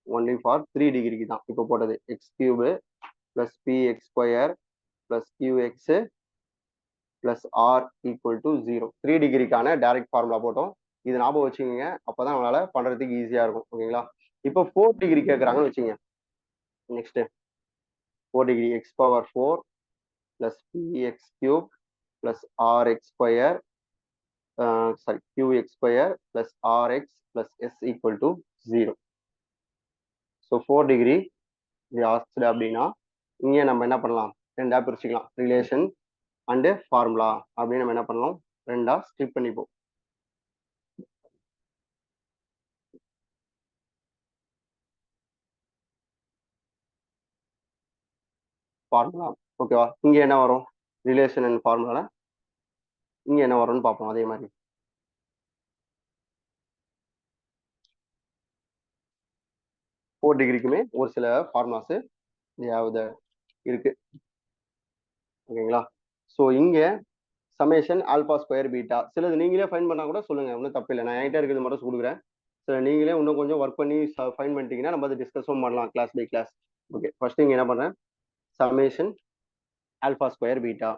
ஒன்லி ஃபார் 3 டிகிரிக்கு தான் இப்போ போட்டது. X cube plus px square plus qx plus R equal to 0. 3 டிகிரிக்கான டைரக்ட் ஃபார்முலா போட்டோம். இது ஞாபகம் வச்சுக்கோங்க, அப்பதான் நம்மளால பண்றதுக்கு ஈஸியா இருக்கும். ஓகேங்களா? இப்போ 4 டிகிரி கேட்குறாங்கன்னு வச்சுங்க. Next 4 degree X power 4 plus px cube plus rx square sorry qx square plus rx plus s equal to 0. So 4 degree இது ஆஸ்ட் அப்படின்னா இங்கே நம்ம என்ன பண்ணலாம், ரெண்டா பிரிச்சுக்கலாம். ரிலேஷன் அண்டு ஃபார்முலா அப்படின்னு நம்ம என்ன பண்ணலாம், ரெண்டா ஸ்ட்ரிப் பண்ணிப்போம். ஃபார்முலா ஓகேவா? இங்க என்ன வரும், ரிலேஷன் அண்ட் ஃபார்முலா. இங்க என்ன வரும்னு பார்ப்போம். அதே மாதிரி 4 டிகிரிக்குமே ஒரு சில ஃபார்முலாஸ் இருக்கு. ஓகேங்களா? ஸோ இங்க சமேஷன் ஆல்பா ஸ்கொயர் பீட்டா சிலது நீங்களே ஃபைன் பண்ணா கூட சொல்லுங்க, ஒன்றும் தப்பு இல்லை. நான் என்கிட்ட இருக்கிறது மட்டும் கொடுக்குறேன். சில நீங்களே இன்னும் கொஞ்சம் ஒர்க் பண்ணி ஃபைன் பண்ணிட்டீங்கன்னா நம்ம அதை டிஸ்கஸும் பண்ணலாம் class by class. Okay, first இங்க என்ன பண்றேன், சமேஷன் ஆல்பா ஸ்கொயர் பீட்டா.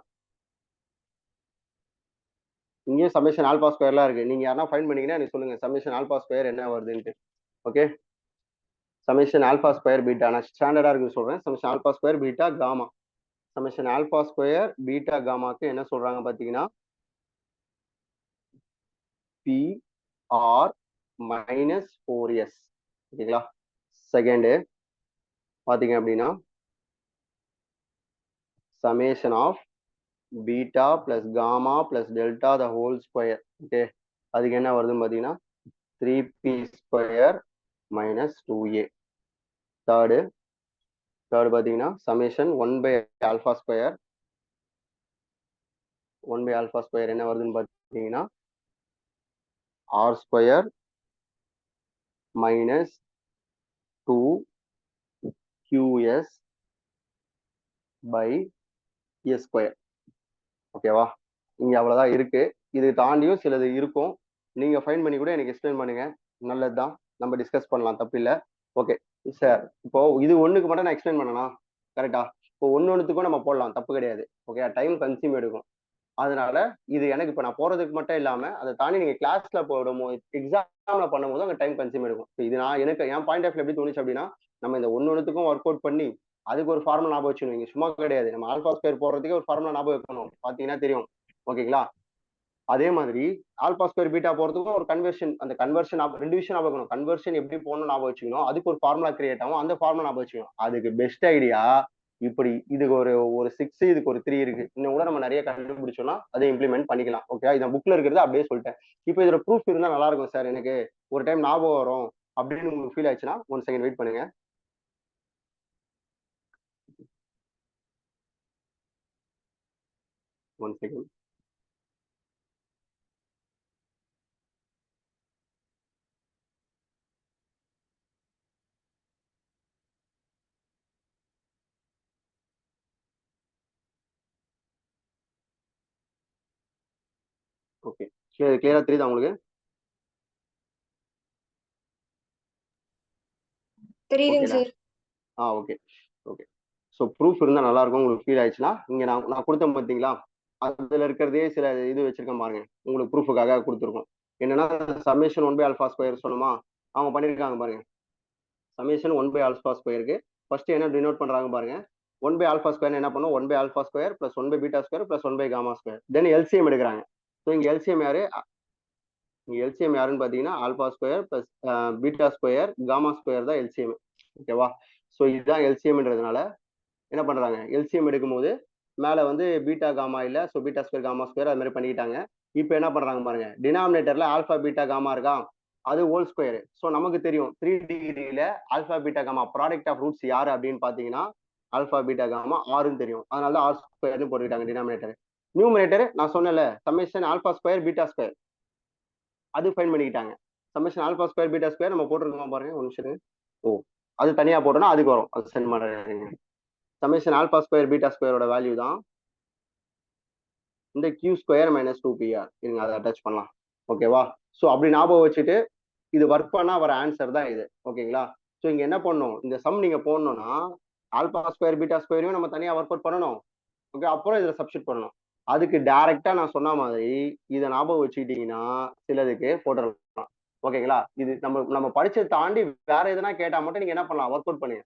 இங்கேயும் சமேஷன் ஆல்பா ஸ்கொயர்லாம் இருக்கு. நீங்க யாரா ஃபைன் பண்ணீங்கன்னா எனக்கு சொல்லுங்க சமேஷன் ஆல்பா ஸ்கொயர் என்ன வருதுன்ட்டு. Okay, summation alpha square beta நான் ஸ்டாண்டர்டா இருக்குன்னு சொல்றேன். Summation alpha square beta gamma. Summation alpha square beta காமாக்கு என்ன சொல்றாங்க பாத்தீங்கன்னா PR மைனஸ் 4s. ஓகேங்களா? செகண்டு பாத்தீங்க அப்படின்னா summation of beta plus gamma plus delta the whole square. Okay, அதுக்கு என்ன வருதுன்னு பாத்தீங்கன்னா 3p square minus 2a. Third பாத்தீங்கன்னா சமேஷன் 1/ஆல்பா ஸ்கொயர். 1/ஆல்பா ஸ்கொயர் என்ன வருதுன்னு பாத்தீங்கன்னா r square minus 2qs by s square. ஓகேவா? இங்க அவ்வளவுதான் இருக்கு. இது தாண்டியும் சிலது இருக்கும். நீங்க ஃபைன் பண்ணி கூட எனக்கு எக்ஸ்பிளைன் பண்ணுங்க, நல்லதுதான். நம்ம டிஸ்கஸ் பண்ணலாம், தப்பு இல்லை. ஓகே சார், இப்போ இது ஒண்ணுக்கு மட்டும் நான் எக்ஸ்பிளைன் பண்ணனா கரெக்டா? இப்போ ஒன்னொன்னுத்துக்கும் நம்ம போடலாம், தப்பு கிடையாது. ஓகே, டைம் கன்சியூம் எடுக்கும். அதனால இது எனக்கு இப்போ நான் போறதுக்கு மட்டும் இல்லாம அதை தாண்டி நீங்க கிளாஸ்ல போடும்போது எக்ஸாம்ல பண்ணும்போது அங்கே டைம் கன்சியூம் எடுக்கும். இது நான் எனக்கு என் பாயிண்ட் ஆஃப் எப்படி தோணுச்சு அப்படின்னா நம்ம இந்த ஒன்னொன்னுத்துக்கும் ஒர்க் அவுட் பண்ணி அதுக்கு ஒரு ஃபார்முலா ஞாபகம் வச்சுக்கணும். சும்மா கிடையாது, நம்ம ஆல்பா ஸ்கொயர் போடுறதுக்கு ஒரு ஃபார்முலா ஞாபகம் வைக்கணும். பாத்தீங்கன்னா தெரியும். ஓகேங்களா? அதே மாதிரி ஆல்பா ஸ்கொயர் பீட்டா போறதுக்கும் ஒரு கன்வர்ஷன், அந்த கன்வர்ஷன் ரெண்டு விஷயம் ஞாபகம் வைக்கணும். கன்வர்ஷன் எப்படி போகணும் ஞாபகம் வச்சுக்கணும், அதுக்கு ஒரு ஃபார்முலா கிரியேட் ஆகும், அந்த ஃபார்முலா ஞாபகம் வச்சுக்கணும். அதுக்கு பெஸ்ட் ஐடியா இப்படி இதுக்கு ஒரு 6 இதுக்கு ஒரு 3 இருக்கு. இன்னும் கூட நம்ம நிறைய கண்டுபிடிச்சோம்னா அதை இம்ப்ளிமெண்ட் பண்ணிக்கலாம். ஓகே, இது புக்ல இருக்கிறது அப்படியே சொல்லிட்டேன். இப்போ இதுல ப்ரூஃப் இருந்தா நல்லா இருக்கும் சார், எனக்கு ஒரு டைம் ஞாபகம் வரும் அப்படின்னு உங்களுக்கு ஃபீல் ஆச்சுன்னா 1 செகண்ட் வெயிட் பண்ணுங்க. One second. ஓகே, கிளியரா தெரியுதா உங்களுக்கு? தெரியுதுங்க ஓகேடா. Sir. Okay okay. So proof இருந்தால் நல்லா இருக்கும். உங்களுக்கு ஃபீல் ஆயிடுச்சுன்னா இங்கே நான் கொடுத்தேன் பார்த்தீங்களா, அதில் இருக்கிறதே சில இது வச்சிருக்கேன் பாருங்க, உங்களுக்கு ப்ரூஃபுக்காக கொடுத்துருக்கோம். என்னன்னா சமேஷன் 1/α² சொன்னோமா, அவங்க பண்ணியிருக்காங்க பாருங்க. சமேஷன் 1/α² ஃபர்ஸ்ட் என்ன டினோட் பண்றாங்க பாருங்க. 1/α² என்ன பண்ணும், 1/α² + 1/β² + 1/γ². தென் எல்சிஎம் எடுக்கிறாங்க. ஸோ இங்க எல்சிஎம் யாரு, இங்க எல்சிஎம் யாருன்னு பாத்தீங்கன்னா α² + β², γ² தான் எல்சிஎம். ஓகேவா? ஸோ இதுதான் எல்சிஎம்ன்றதுனால என்ன பண்றாங்க, எல்சிஎம் எடுக்கும்போது மேல வந்து பீட்டா காமா இல்ல, ஸோ β² γ² அது மாதிரி பண்ணிக்கிட்டாங்க. இப்போ என்ன பண்றாங்க பாருங்க, டினாமினேட்டர்ல ஆல்பா பீட்டா காமா இருக்கா, அது ஹோல் ஸ்கொயர். ஸோ நமக்கு தெரியும் 3 டிகிரியில alpha beta gamma product of roots யாரு அப்படின்னு பாத்தீங்கன்னா ஆல்பா பீட்டா காமா ஆறுன்னு தெரியும். அதனால தான் R² போட்டுக்கிட்டாங்க டினாமினேட்டர். நியூமினேட்டர் நான் சொன்னல சமேஷன் α² β², அது ஃபைன் பண்ணிக்கிட்டாங்க. சமேஷன் α² β² நம்ம போட்டிருக்கோமா பாருங்க, ஒரு நிமிஷம். ஓ, அது தனியா போட்டோம்னா அதுக்கு வரும், அது சென்ட் பண்ணுறேன். சமேஷன் α² β² வேல்யூ தான் இந்த Q² - 2PR. இருங்க அதை அட்டாச் பண்ணலாம். ஓகேவா? ஸோ அப்படி ஞாபகம் வச்சுட்டு இது ஒர்க் பண்ணா வர ஆன்சர் தான் இது. ஓகேங்களா? ஸோ இங்க என்ன பண்ணணும், இந்த சம் நீங்க போடணும்னா α² β² நம்ம தனியா ஒர்க் அவுட் பண்ணணும். ஓகே, அப்புறம் இதுல சப்ஸ்டிட் பண்ணணும். அதுக்கு டைரக்டா நான் சொன்ன மாதிரி இதை ஞாபகம் வச்சுக்கிட்டீங்கன்னா சிலதுக்கு போட்டுடலாம். ஓகேங்களா? இது நம்ம நம்ம படிச்சதை தாண்டி வேற எதுனா கேட்டா மட்டும் நீங்க என்ன பண்ணலாம், ஒர்க் அவுட் பண்ணுங்க.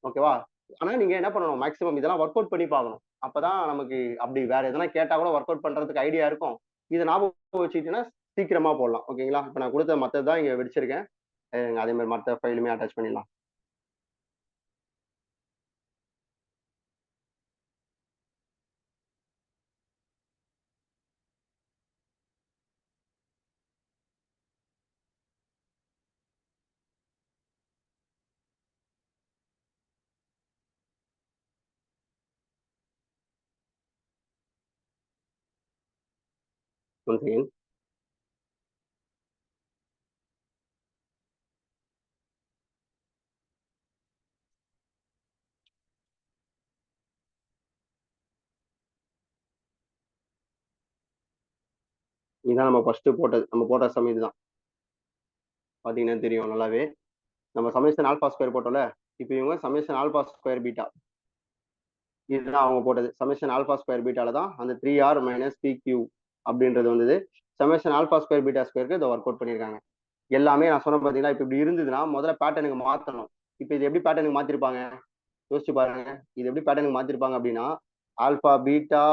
ஓகேவா? ஆனா நீங்க என்ன பண்ணணும், மேக்ஸிமம் இதெல்லாம் ஒர்க் அவுட் பண்ணி பார்க்கணும். அப்பதான் நமக்கு அப்படி வேற எதனா கேட்டா கூட ஒர்க் அவுட் பண்றதுக்கு ஐடியா இருக்கும். இதை ஞாபகம் வச்சுக்கிட்டீங்கன்னா சீக்கிரமா போடலாம். ஓகேங்களா? இப்ப நான் கொடுத்த மத்ததான் இங்க வெடிச்சிருக்கேன். அதே மாதிரி மற்ற ஃபைலுமே அட்டாச் பண்ணிடலாம். One second. இதுதான் நம்ம ஃபர்ஸ்ட் போட்டது, நம்ம போட்ட சம் இதுதான். பாத்தீங்கன்னா தெரியும் நல்லாவே. நம்ம சமேஷன் α² போட்டோம்ல, இப்போ இவங்க சமேஷன் α² β, இதுதான் அவங்க போட்டது. சமேஷன் α² β தான் அந்த 3R - PQ அப்படின்றது வந்தது. சமேஷன் α² β² இதை ஒர்க் அவுட் பண்ணியிருக்காங்க. எல்லாமே நான் சொன்ன பார்த்தீங்களா, இப்போ இப்படி இருந்ததுன்னா முதல்ல பேட்டர்னுக்கு மாற்றணும். இப்போ இது எப்படி பேட்டர்னுக்கு மாத்திருப்பாங்க யோசிச்சு பாருங்க. இது எப்படி பேட்டர்னுக்கு மாத்திருப்பாங்க அப்படின்னா alpha beta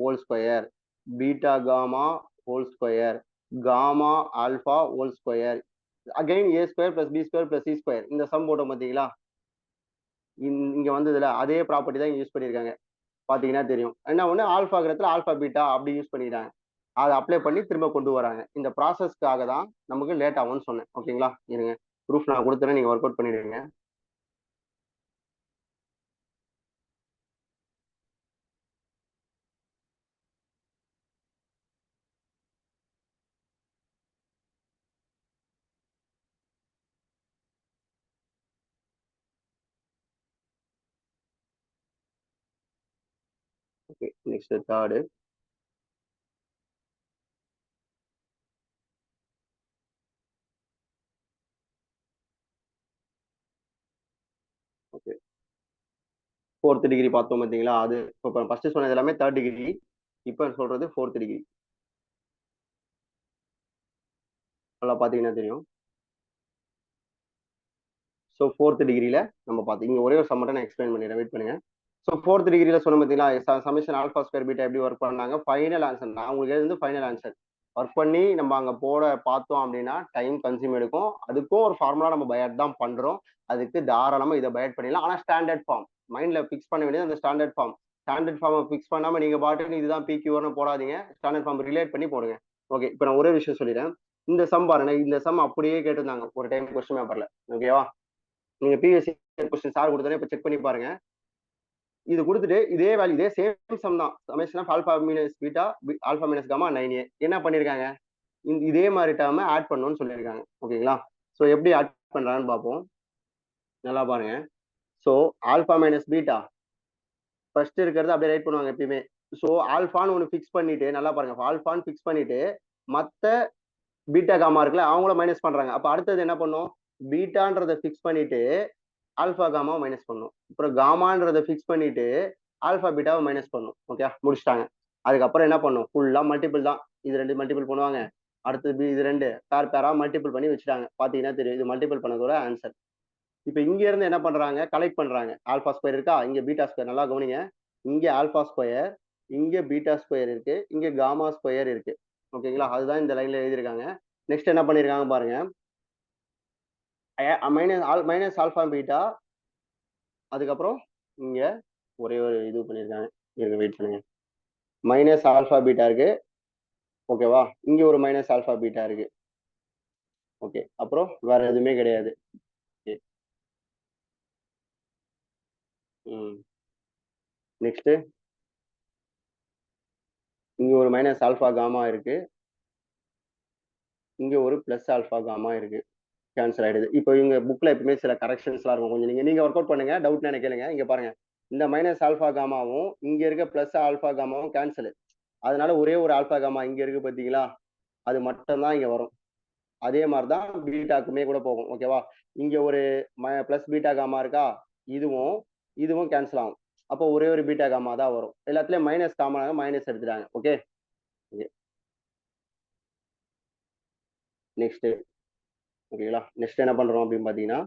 whole square, beta gamma whole square, gamma alpha whole square, again A² + B² + C². இந்த சம் போட்டோம் பார்த்தீங்களா, இங்க வந்ததுல அதே ப்ராப்பர்ட்டி தான் யூஸ் பண்ணியிருக்காங்க. பாத்தீங்கன்னா தெரியும். என்ன ஒண்ணு, ஆல்பாங்கிறதுல ஆல்பா பீட்டா அப்படி யூஸ் பண்ணிக்கிறாங்க. அதை அப்ளை பண்ணி திரும்ப கொண்டு வராங்க. இந்த ப்ராசஸ்க்காக தான் நமக்கு லேட் ஆகும்னு சொன்னேன். ஓகேங்களா? இருங்க, ப்ரூஃப் நான் கொடுத்துறேன், நீங்க ஒர்க் அவுட் பண்ணிடுங்க. Okay, next third. Okay, 4th degree பார்த்தோம் பார்த்தீங்களா, அது இப்போ ஃபர்ஸ்ட் சொன்னது எல்லாமே 3rd டிகிரி, இப்போ சொல்றது 4th டிகிரி. நல்லா பார்த்தீங்கன்னா தெரியும். ஸோ 4th டிகிரியில நம்ம பார்த்தீங்க, ஒரே ஒரு சம் மட்டும் நான் எக்ஸ்பிளைன் பண்ணிடுறேன், வெயிட் பண்ணுங்க. ஸோ 4th டிகிரியில சொன்ன பார்த்தீங்களா, சமேஷன் α² β எப்படி ஒர்க் பண்ணாங்க, ஃபைனல் ஆன்சர் நான் உங்களுக்கு எழுது ஃபைனல் ஆன்சர். ஒர்க் பண்ணி நம்ம அங்க போட பார்த்தோம் அப்படின்னா டைம் கன்சியூம் எடுக்கும். அதுக்கும் ஒரு ஃபார்முலா நம்ம பயட் தான் பண்றோம். அதுக்கு தாராளமா இதை பயட் பண்ணிடலாம். ஆனா ஸ்டாண்டர்ட் ஃபார்ம் மைண்ட்ல பிக்ஸ் பண்ண வேண்டியது அந்த ஸ்டாண்டர்ட் ஃபார்ம். ஸ்டாண்டர்ட் ஃபார்மை பிக்ஸ் பண்ணாம நீங்க பாட்டுன்னு இதுதான் PQன்னு போடாதீங்க. ஸ்டாண்டர்ட் ஃபார்ம் ரிலேட் பண்ணி போடுங்க. ஓகே, இப்போ நான் ஒரே விஷயம் சொல்லிடுறேன். இந்த சம் பாருங்க, இந்த சம் அப்படியே கேட்டிருந்தாங்க ஒரு டைம் கொஸ்டின் பேப்பர்ல. ஓகேவா? நீங்க பிஎஸ்சி கொஸ்டின் சார் கொடுத்தோன்னே இப்போ செக் பண்ணி பாருங்க. இது கொடுத்துட்டு இதே வேல்யூ, இதே சேம் சம் தான். Summation of alpha - beta alpha - gamma 9A என்ன பண்ணிருக்காங்க, இதே மாதிரி டேர்ம் ஆட் பண்ணணும்னு சொல்லியிருக்காங்க. ஓகேங்களா? ஸோ எப்படி ஆட் பண்றாங்கன்னு பார்ப்போம். நல்லா பாருங்க. ஸோ ஆல்பா - பீட்டா ஃபர்ஸ்ட் இருக்கிறது அப்படியே ரைட் பண்ணுவாங்க எப்பயுமே. ஸோ ஆல்பான்னு ஒன்று ஃபிக்ஸ் பண்ணிட்டு, நல்லா பாருங்க, ஆல்பான்னு ஃபிக்ஸ் பண்ணிட்டு மற்ற பீட்டா காமா இருக்குல்ல அவங்கள மைனஸ் பண்றாங்க. அப்ப அடுத்தது என்ன பண்ணும், பீட்டான்றதை ஃபிக்ஸ் பண்ணிட்டு ஆல்பா காமாவை மைனஸ் பண்ணும். அப்புறம் காமான்றதை ஃபிக்ஸ் பண்ணிட்டு ஆல்பா பீட்டாவை மைனஸ் பண்ணும். ஓகே, முடிச்சிட்டாங்க. அதுக்கப்புறம் என்ன பண்ணும், ஃபுல்லா மல்டிபிள் தான். இது ரெண்டு மல்டிபிள் பண்ணுவாங்க, அடுத்தது இது ரெண்டு பேரா மல்டிபிள் பண்ணி வச்சுட்டாங்க. பாத்தீங்கன்னா தெரியும், இது மல்டிபிள் பண்ணதோட ஆன்சர். இப்ப இங்க இருந்து என்ன பண்றாங்க, கலெக்ட் பண்றாங்க. ஆல்பா ஸ்கொயர் இருக்கா, இங்க பீட்டா ஸ்கொயர், நல்லா கவனிங்க. இங்க ஆல்பா ஸ்கொயர், இங்க பீட்டா ஸ்கொயர் இருக்கு, இங்க காமா ஸ்கொயர் இருக்கு. ஓகேங்களா, அதுதான் இந்த லைன்ல எழுதியிருக்காங்க. நெக்ஸ்ட் என்ன பண்ணிருக்காங்க பாருங்க, மைனஸ் ஆல்பா பீட்டா. அதுக்கப்புறம் இங்க ஒரே ஒரு இது பண்ணிருக்காங்க, இருங்க வெயிட் பண்ணுங்க. மைனஸ் ஆல்பா பீட்டா இருக்கு, ஓகேவா, இங்க ஒரு மைனஸ் ஆல்பா பீட்டா இருக்கு. ஓகே, அப்புறம் வேற எதுவுமே கிடையாது. நெக்ஸ்ட் இங்க ஒரு மைனஸ் ஆல்பா காமா இருக்கு, இங்க ஒரு பிளஸ் ஆல்பா காமா இருக்கு. கேன்சல் ஆயிடுது. இப்போ இவங்க புக்ல எப்பவுமே சில கரெக்ஷன்ஸ்லாம் இருக்கும், கொஞ்சம் நீங்க ஒர்க் அவுட் பண்ணுங்க, டவுட்னா எனக்கு கேளுங்க. இங்க பாருங்க, இந்த மைனஸ் ஆல்பா காமாவும் இங்க இருக்க பிளஸ் ஆல்பா காமாவும் கேன்சல். அதனால ஒரே ஒரு ஆல்பா காமா இங்க இருக்கு பாத்தீங்களா, அது மட்டும் தான் இங்க வரும். அதே மாதிரிதான் பீட்டாக்குமே கூட போகும். ஓகேவா, இங்க ஒரு பிளஸ் பீட்டா காமா இருக்கா, இதுவும் இதுவும் கேன்சல் ஆகும். அப்போ ஒரே ஒரு பீட்டா காமா தான் வரும். எல்லாத்துலயும் மைனஸ் காமனாக மைனஸ் எடுத்துட்டாங்க. Okay, next. ஓகேங்களா, நெக்ஸ்ட் என்ன பண்றோம் அப்படின்னு பாத்தீங்கன்னா,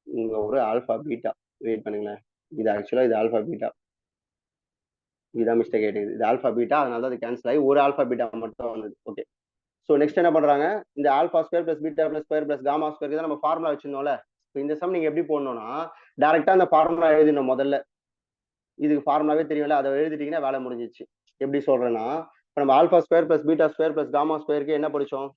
இங்க ஒரு ஆல்பா பீட்டா, வெயிட் பண்ணுங்களேன், இது ஆக்சுவலா இது ஆல்பா பீட்டா, இதுதான் மிஸ்டேக் ஆயிடுது. இது ஆல்பா பீட்டா, அதனால தான் அது கேன்சல் ஆகி ஒரு ஆல்பா பீட்டா மட்டும் வந்தது. ஓகே, ஸோ நெக்ஸ்ட் என்ன பண்றாங்க, இந்த alpha square plus beta plus square plus gamma square தான் நம்ம ஃபார்முலா வச்சிருந்தோம்ல. இந்த சம் நீங்க எப்படி போடணும்னா, டைரக்டா அந்த ஃபார்முலா எழுதிடணும் முதல்ல. இதுக்கு ஃபார்முலாவே தெரியும்ல, அதை எழுதிட்டீங்கன்னா வேலை முடிஞ்சிச்சு. எப்படி சொல்றேன்னா, இப்போ நம்ம alpha square plus beta square plus gamma ஸ்கொயருக்கு என்ன படிச்சோம்,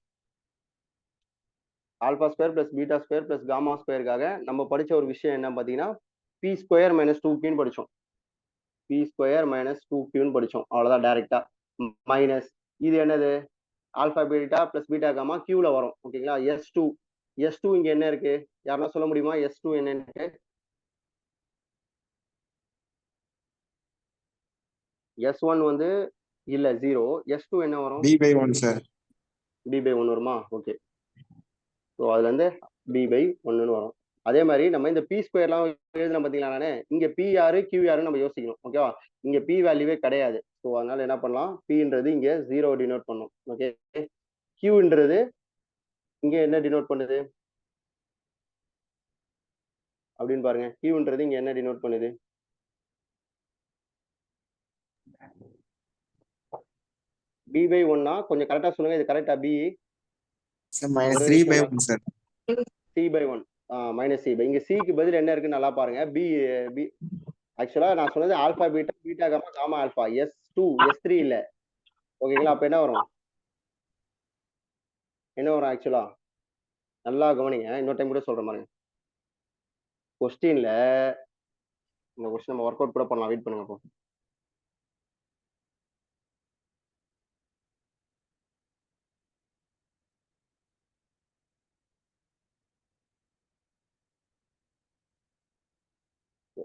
alpha square plus beta square plus gamma ஸ்கொயருக்காக நம்ம படிச்ச ஒரு விஷயம் என்ன பாத்தீங்கன்னா, பி ஸ்கொயர் மைனஸ் 2qன்னு படிச்சோம். பி ஸ்கொயர் மைனஸ் 2qன்னு படிச்சோம், அவ்வளவுதான் டைரக்டா. மைனஸ் இது என்னது, alpha beta plus beta gamma கியூல வரும். ஓகேங்களா, எஸ் டூ இங்க என்ன இருக்கு, யாருன்னா சொல்ல முடியுமா எஸ் டூ என்னன்னு. S1 வந்து இல்ல 0, S2 என்ன வரும், b/1 சார். b/1 வருமா. ஓகே, ஸோ அதுல இருந்து b/1 வரும். அதே மாதிரி நம்ம இந்த பி ஸ்கொயர்லாம் எழுதணும் பாத்தீங்களா, நானே இங்க PR QR நம்ம யோசிக்கணும். ஓகேவா, இங்க பி வேல்யூவே கிடையாது. ஸோ அதனால என்ன பண்ணலாம், பின்றது இங்க 0 டினோட் பண்ணும். ஓகே, கியூன்றது இங்க என்ன டினோட் பண்ணுது அப்படின்னு பாருங்க, கியூன்றது இங்க என்ன டினோட் பண்ணுது, b/1னா கொஞ்சம் கரெக்டா சொல்லுங்க, இது கரெக்டா P sir -3/1 sir. c/1 minus C. இங்க சிக்கு பதில் என்ன இருக்குன்னு நல்லா பாருங்க, பி. பி ஆக்சுவலா நான் சொன்னது alpha beta beta gamma gamma alpha, S2 S3 இல்ல. ஓகேங்களா, அப்ப என்ன வரும், என்ன வரும் ஆக்சுவலா, நல்லா கவனிங்க, இன்னொரு டைம் கூட சொல்றேன் பாருங்க. கொஸ்டின்ல இந்த கொஸ்டின் நம்ம ஒர்க் அவுட் கூட பண்ணலாம், வெயிட் பண்ணுங்க. அப்போ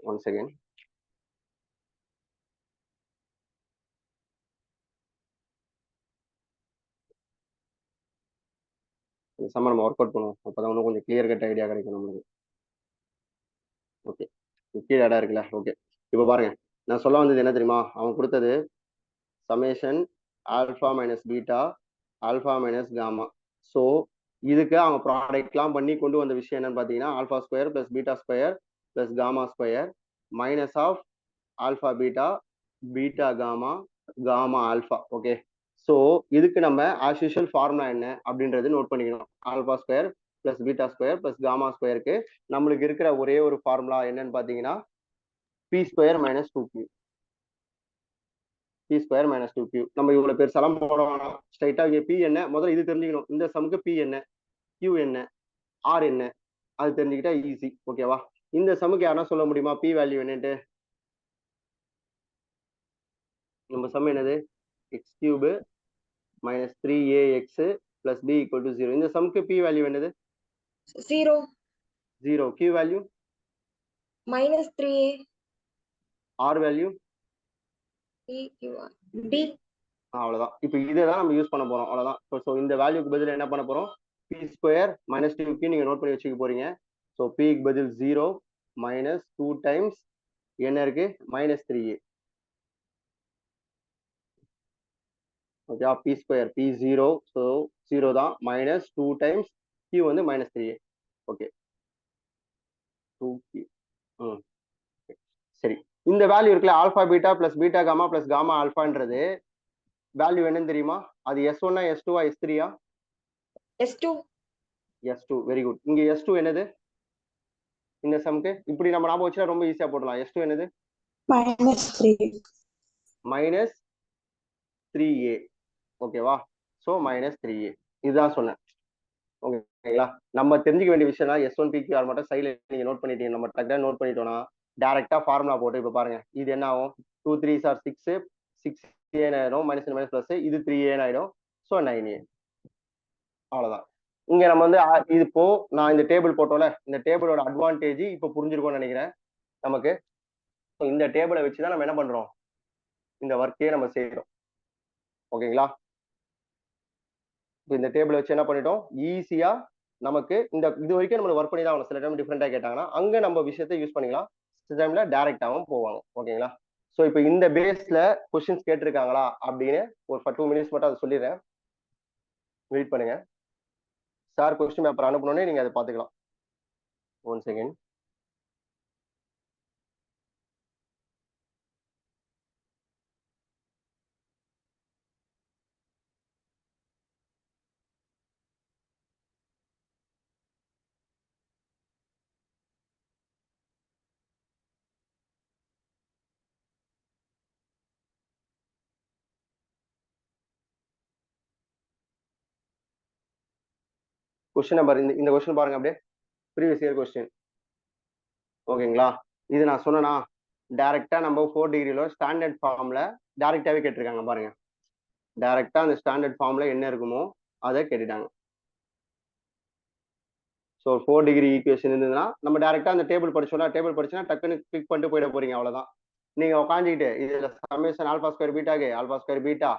ஒன் செகண்ட். இந்த சம்ம நம்ம ஒர்க் அவுட் பண்ணுவோம், அப்பதான் இன்னும் கொஞ்சம் கிளியர் கட் ஐடியா கிடைக்கும் நம்மளுக்கு. ஓகே, கீழே இடம் இருக்குல்ல. ஓகே, இப்போ பாருங்க, நான் சொல்ல வந்தது என்ன தெரியுமா, அவன் கொடுத்தது summation alpha minus beta alpha minus gamma. So இதுக்கு அவங்க ப்ராடக்ட்லாம் பண்ணி கொண்டு வந்த விஷயம் என்னன்னு பார்த்தீங்கன்னா, alpha square plus beta square plus gamma square minus of alpha beta beta gamma gamma alpha. Okay, so இதுக்கு நம்ம ஆஸ் யூஷுவல் ஃபார்முலா என்ன அப்படின்றது நோட் பண்ணிக்கணும். Alpha square plus beta square plus gamma ஸ்கொயருக்கு நம்மளுக்கு இருக்கிற ஒரே ஒரு ஃபார்முலா என்னன்னு பார்த்தீங்கன்னா, p square minus 2q. P square minus 2q. நம்ம இவ்வளவு பேர் சலம் போட வேணாம், ஸ்ட்ரைட்டா இங்க பி என்ன முதல்ல இது தெரிஞ்சுக்கணும், இந்த சமுக்கு பி என்ன, கியூ என்ன, ஆர் என்ன, அது தெரிஞ்சுக்கிட்டா ஈஸி. ஓகேவா, இந்த சமுக்கு யாரா சொல்ல முடியுமா பி வேல்யூ என்னன்ட்டு, நம்ம சம் என்னது, x cube minus 3ax plus b equal to 0. இந்த சமுக்கு பி வேல்யூ என்னது, 0 0. Q value -3a r value p. அவ்வளவுதான். இப்போ இதான் நம்ம யூஸ் பண்ண போறோம். அவ்வளவுதான். ஸோ இந்த வேல்யூக்கு பதில் என்ன பண்ண போறோம்? பி ஸ்கொயர் மைனஸ் 2 நீங்க நோட் பண்ணி வச்சுக்க போறீங்க. ஸோ பிக்கு பதில் 0 மைனஸ் 2 டைம்ஸ் என்ன இருக்கு? -3a. Okay, p square p 0, so 0 தான், மைனஸ் 2 டைம்ஸ் q வந்து -3a. Okay, 2q. சரி, இந்த வேல்யூ இருக்குல்ல, alpha beta plus beta gamma plus gamma ஆல்பான்றது வேல்யூ என்னன்னு தெரியுமா? அது S1 S2 S3? S2. S2. Very good. இங்க S2 என்னது இந்த சம்க்கு? இப்படி நம்ம ஞாபகம் வச்சா ரொம்ப ஈஸியா போடலாம். S2 என்னது? -3. -3a. ஓகேவா? ஸோ -3a இதுதான் சொன்னேன். ஓகேங்களா? நம்ம தெரிஞ்சுக்க வேண்டிய விஷயம் தான் S1 PQR மட்டும் சைட்ல நீங்க நோட் பண்ணிட்டீங்க. நம்ம டக்குனு நோட் பண்ணிட்டோம்னா டைரக்டா ஃபார்முலா போட்டு இப்போ பாருங்க, இது என்ன ஆகும்? 2 3s are 6, 6a ஆயிடும், மைனஸ் மைனஸ் பிளஸ், இது 3a ஆயிடும், ஸோ 9a. அவ்வளவுதான். இங்க நம்ம வந்து இது இப்போ நான் இந்த டேபிள் போட்டோம்ல, இந்த டேபிளோட அட்வான்டேஜ் இப்போ புரிஞ்சிருக்கும்னு நினைக்கிறேன் நமக்கு. இந்த டேபிளை வச்சுதான் நம்ம என்ன பண்றோம்? இந்த ஒர்க்கே நம்ம செய்யறோம். ஓகேங்களா? இந்த டேபிள் வச்சு என்ன பண்ணிட்டோம்? ஈஸியா நமக்கு இந்த இது வரைக்கும் நம்ம ஒர்க் பண்ணி தான் ஆகணும். சில டைம் டிஃப்ரெண்டா கேட்டாங்கன்னா அங்க நம்ம விஷயத்தை யூஸ் பண்ணிக்கலாம். சில டைம்ல டைரக்டாவும் போவாங்க. ஓகேங்களா? ஸோ இப்போ இந்த பேஸ்ல கொஸ்டின்ஸ் கேட்டிருக்காங்களா அப்படின்னு ஒரு 2 மினிட்ஸ் மட்டும் அதை சொல்லிடுறேன். வெயிட் பண்ணுங்க. சார் கொஸ்டின் பேப்பர் அனுப்பணுன்னே நீங்க அதை பார்த்துக்கலாம். 1 செகண்ட். கொஸ்டின் நம்பர் இந்த கொஸ்டின் பாருங்க, அப்படியே ப்ரீவியஸ் இயர் கொஸ்டின். ஓகேங்களா? இது நான் சொன்னா டைரக்டா நம்ம 4 டிகிரில ஸ்டாண்டர்ட் ஃபார்ம்ல டைரக்டாவே கேட்டிருக்காங்க பாருங்க. டைரக்டா அந்த ஸ்டாண்டர்ட் ஃபார்ம்ல என்ன இருக்குமோ அதை கேட்டுட்டாங்க. ஸோ 4 டிகிரி ஈக்குவேஷன் இருந்ததுன்னா நம்ம டைரக்டா அந்த டேபிள் படிச்சோம்னா, டேபிள் படிச்சுன்னா டக்குன்னு கிளிக் பண்ணிட்டு போயிட போறீங்க. அவ்வளவுதான். நீங்க உட்காந்துக்கிட்டு இதுல சமேஷன் ஆல்பா ஸ்கொயர் பீட்டாக்கு ஆல்பா ஸ்கொயர் பீட்டா,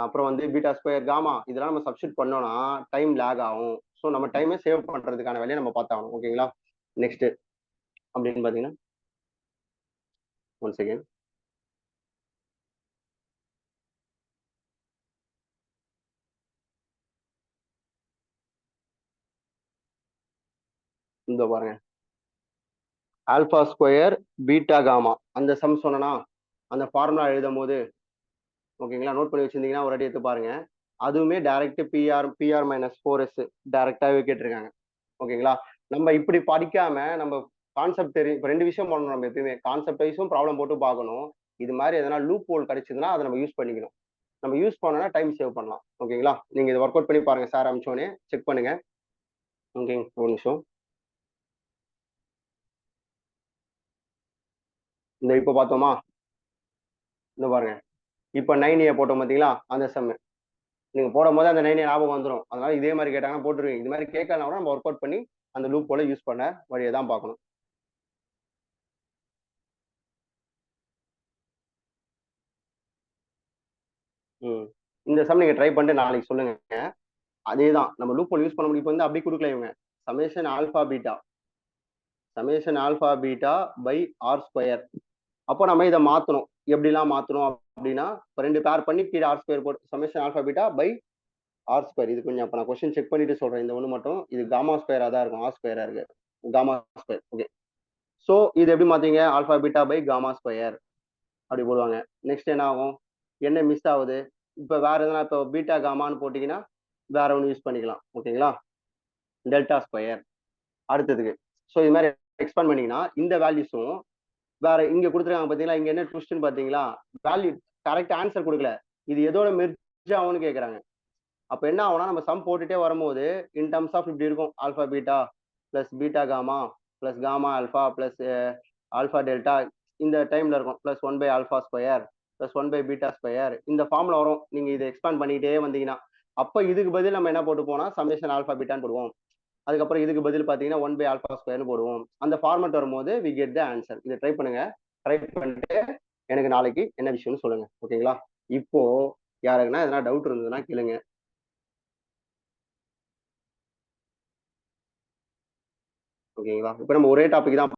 அப்புறம் வந்து பீட்டா ஸ்கொயர் காமா, இதெல்லாம் நம்ம சப்ஸ்டியூட் பண்ணோம்னா டைம் லேக் ஆகும். ஸோ நம்ம டைமை சேவ் பண்றதுக்கான வேலையை நம்ம பார்த்தாகணும். ஓகேங்களா? நெக்ஸ்ட் அப்படின்னு பாத்தீங்கன்னா 1 செகண்ட். இந்த பாருங்க, ஆல்பா ஸ்கொயர் பீட்டா காமா அந்த சம் சொன்னா அந்த ஃபார்முலா எழுதும் போது, ஓகேங்களா, நோட் பண்ணி வச்சிருந்தீங்கன்னா ஒரு அடி எடுத்து பாருங்க. அதுவுமே டைரக்ட் பிஆர் மைனஸ் 4s டைரக்டாவே கேட்டிருக்காங்க. ஓகேங்களா? நம்ம இப்படி படிக்காம நம்ம கான்செப்ட் தெரியும். இப்போ 2 விஷயம் பண்ணணும். நம்ம எப்பயுமே கான்செப்ட் வைஸும் ப்ராப்ளம் போட்டு பார்க்கணும். இது மாதிரி எதனா லூப் ஹோல் கிடைச்சதுன்னா அதை நம்ம யூஸ் பண்ணிக்கணும். நம்ம யூஸ் பண்ணோம்னா டைம் சேவ் பண்ணலாம். ஓகேங்களா? நீங்க இதை ஒர்க் அவுட் பண்ணி பாருங்க. சார் அமிச்சோனே செக் பண்ணுங்க. ஓகேங்க, ஒரு நிமிஷம். இந்த இப்போ பார்த்தோமா, இந்த பாருங்க, இப்போ 9a போட்டோம் பார்த்தீங்களா? அந்த சம் நீங்க போடும் போது அந்த 9a ஞாபகம் வந்துடும். அதனால இதே மாதிரி கேட்டாங்கன்னா போட்டுருவீங்க. இது மாதிரி கேட்கலாம் கூட நம்ம ஒர்க் அவுட் பண்ணி அந்த லூப் போல யூஸ் பண்ண வழியை தான் பார்க்கணும். இந்த சம் நீங்க ட்ரை பண்ணிட்டு நாளைக்கு சொல்லுங்க. அதே தான் நம்ம லூப் ஹோல் யூஸ் பண்ண முடியும். இப்போ வந்து அப்படி கொடுக்கல இவங்க. Summation alpha beta by r square. அப்போ நம்ம இதை மாற்றணும். எப்படிலாம் மாற்றணும் அப்படின்னா, இப்போ 2 பேர் பண்ணி கீழே ஆர் ஸ்கொயர் போட்டு summation alpha beta by r square. இது கொஞ்சம் அப்போ நான் கொஸ்டின் செக் பண்ணிட்டு சொல்றேன். இந்த ஒன்று மட்டும் இது காமா ஸ்கொயரா தான் இருக்கும். ஆர் ஸ்கொயரா இருக்கு, காமா ஸ்கொயர். ஓகே, ஸோ இது எப்படி மாத்தீங்க? Alpha beta by gamma square அப்படி போடுவாங்க. நெக்ஸ்ட் என்ன ஆகும்? என்ன மிஸ் ஆகுது? இப்போ வேற எதனா இப்போ பீட்டா காமான்னு போட்டிங்கன்னா வேற ஒன்று யூஸ் பண்ணிக்கலாம். ஓகேங்களா? டெல்டா ஸ்கொயர் அடுத்ததுக்கு. ஸோ இது மாதிரி எக்ஸ்பேண்ட் பண்ணீங்கன்னா இந்த வேல்யூஸும் வேற இங்க கொடுத்துருக்காங்க பார்த்தீங்களா? இங்க என்ன ட்விஸ்ட்னு பார்த்தீங்களா? வேல்யூ கரெக்ட் ஆன்சர் கொடுக்கல. இது எதோட மெர்ஜ் ஆகும்னு கேட்குறாங்க. அப்போ என்ன ஆகும்னா நம்ம சம் போட்டுட்டே வரும்போது இன் டர்ம்ஸ் ஆஃப் இப்படி இருக்கும். Alpha beta plus beta gamma plus gamma alpha plus alpha delta இந்த டைம்ல இருக்கும். Plus 1 by alpha square plus 1 by beta square இந்த ஃபார்ம்ல வரும். நீங்க இதை எக்ஸ்பேண்ட் பண்ணிட்டே வந்தீங்கன்னா அப்போ இதுக்கு பதில் நம்ம என்ன போட்டு போனா சமேஷன் ஆல்பா பீட்டான்னு போடுவோம். அதுக்கப்புறம் இதுக்கு பதில் பார்த்தீங்கன்னா 1 பை ஆல்பா ஸ்கொயர்னு போடுவோம். அந்த ஃபார்மட் வரும்போது வி கெட் த ஆன்சர். இதை ட்ரை பண்ணுங்க. ட்ரை பண்ணிட்டு எனக்கு நாளைக்கு என்ன விஷயம்னு சொல்லுங்க. ஓகேங்களா? இப்போ யாருக்குன்னா எதனா டவுட் இருந்ததுன்னா கேளுங்க. ஓகேங்களா? இப்போ நம்ம ஒரே டாபிக் தான்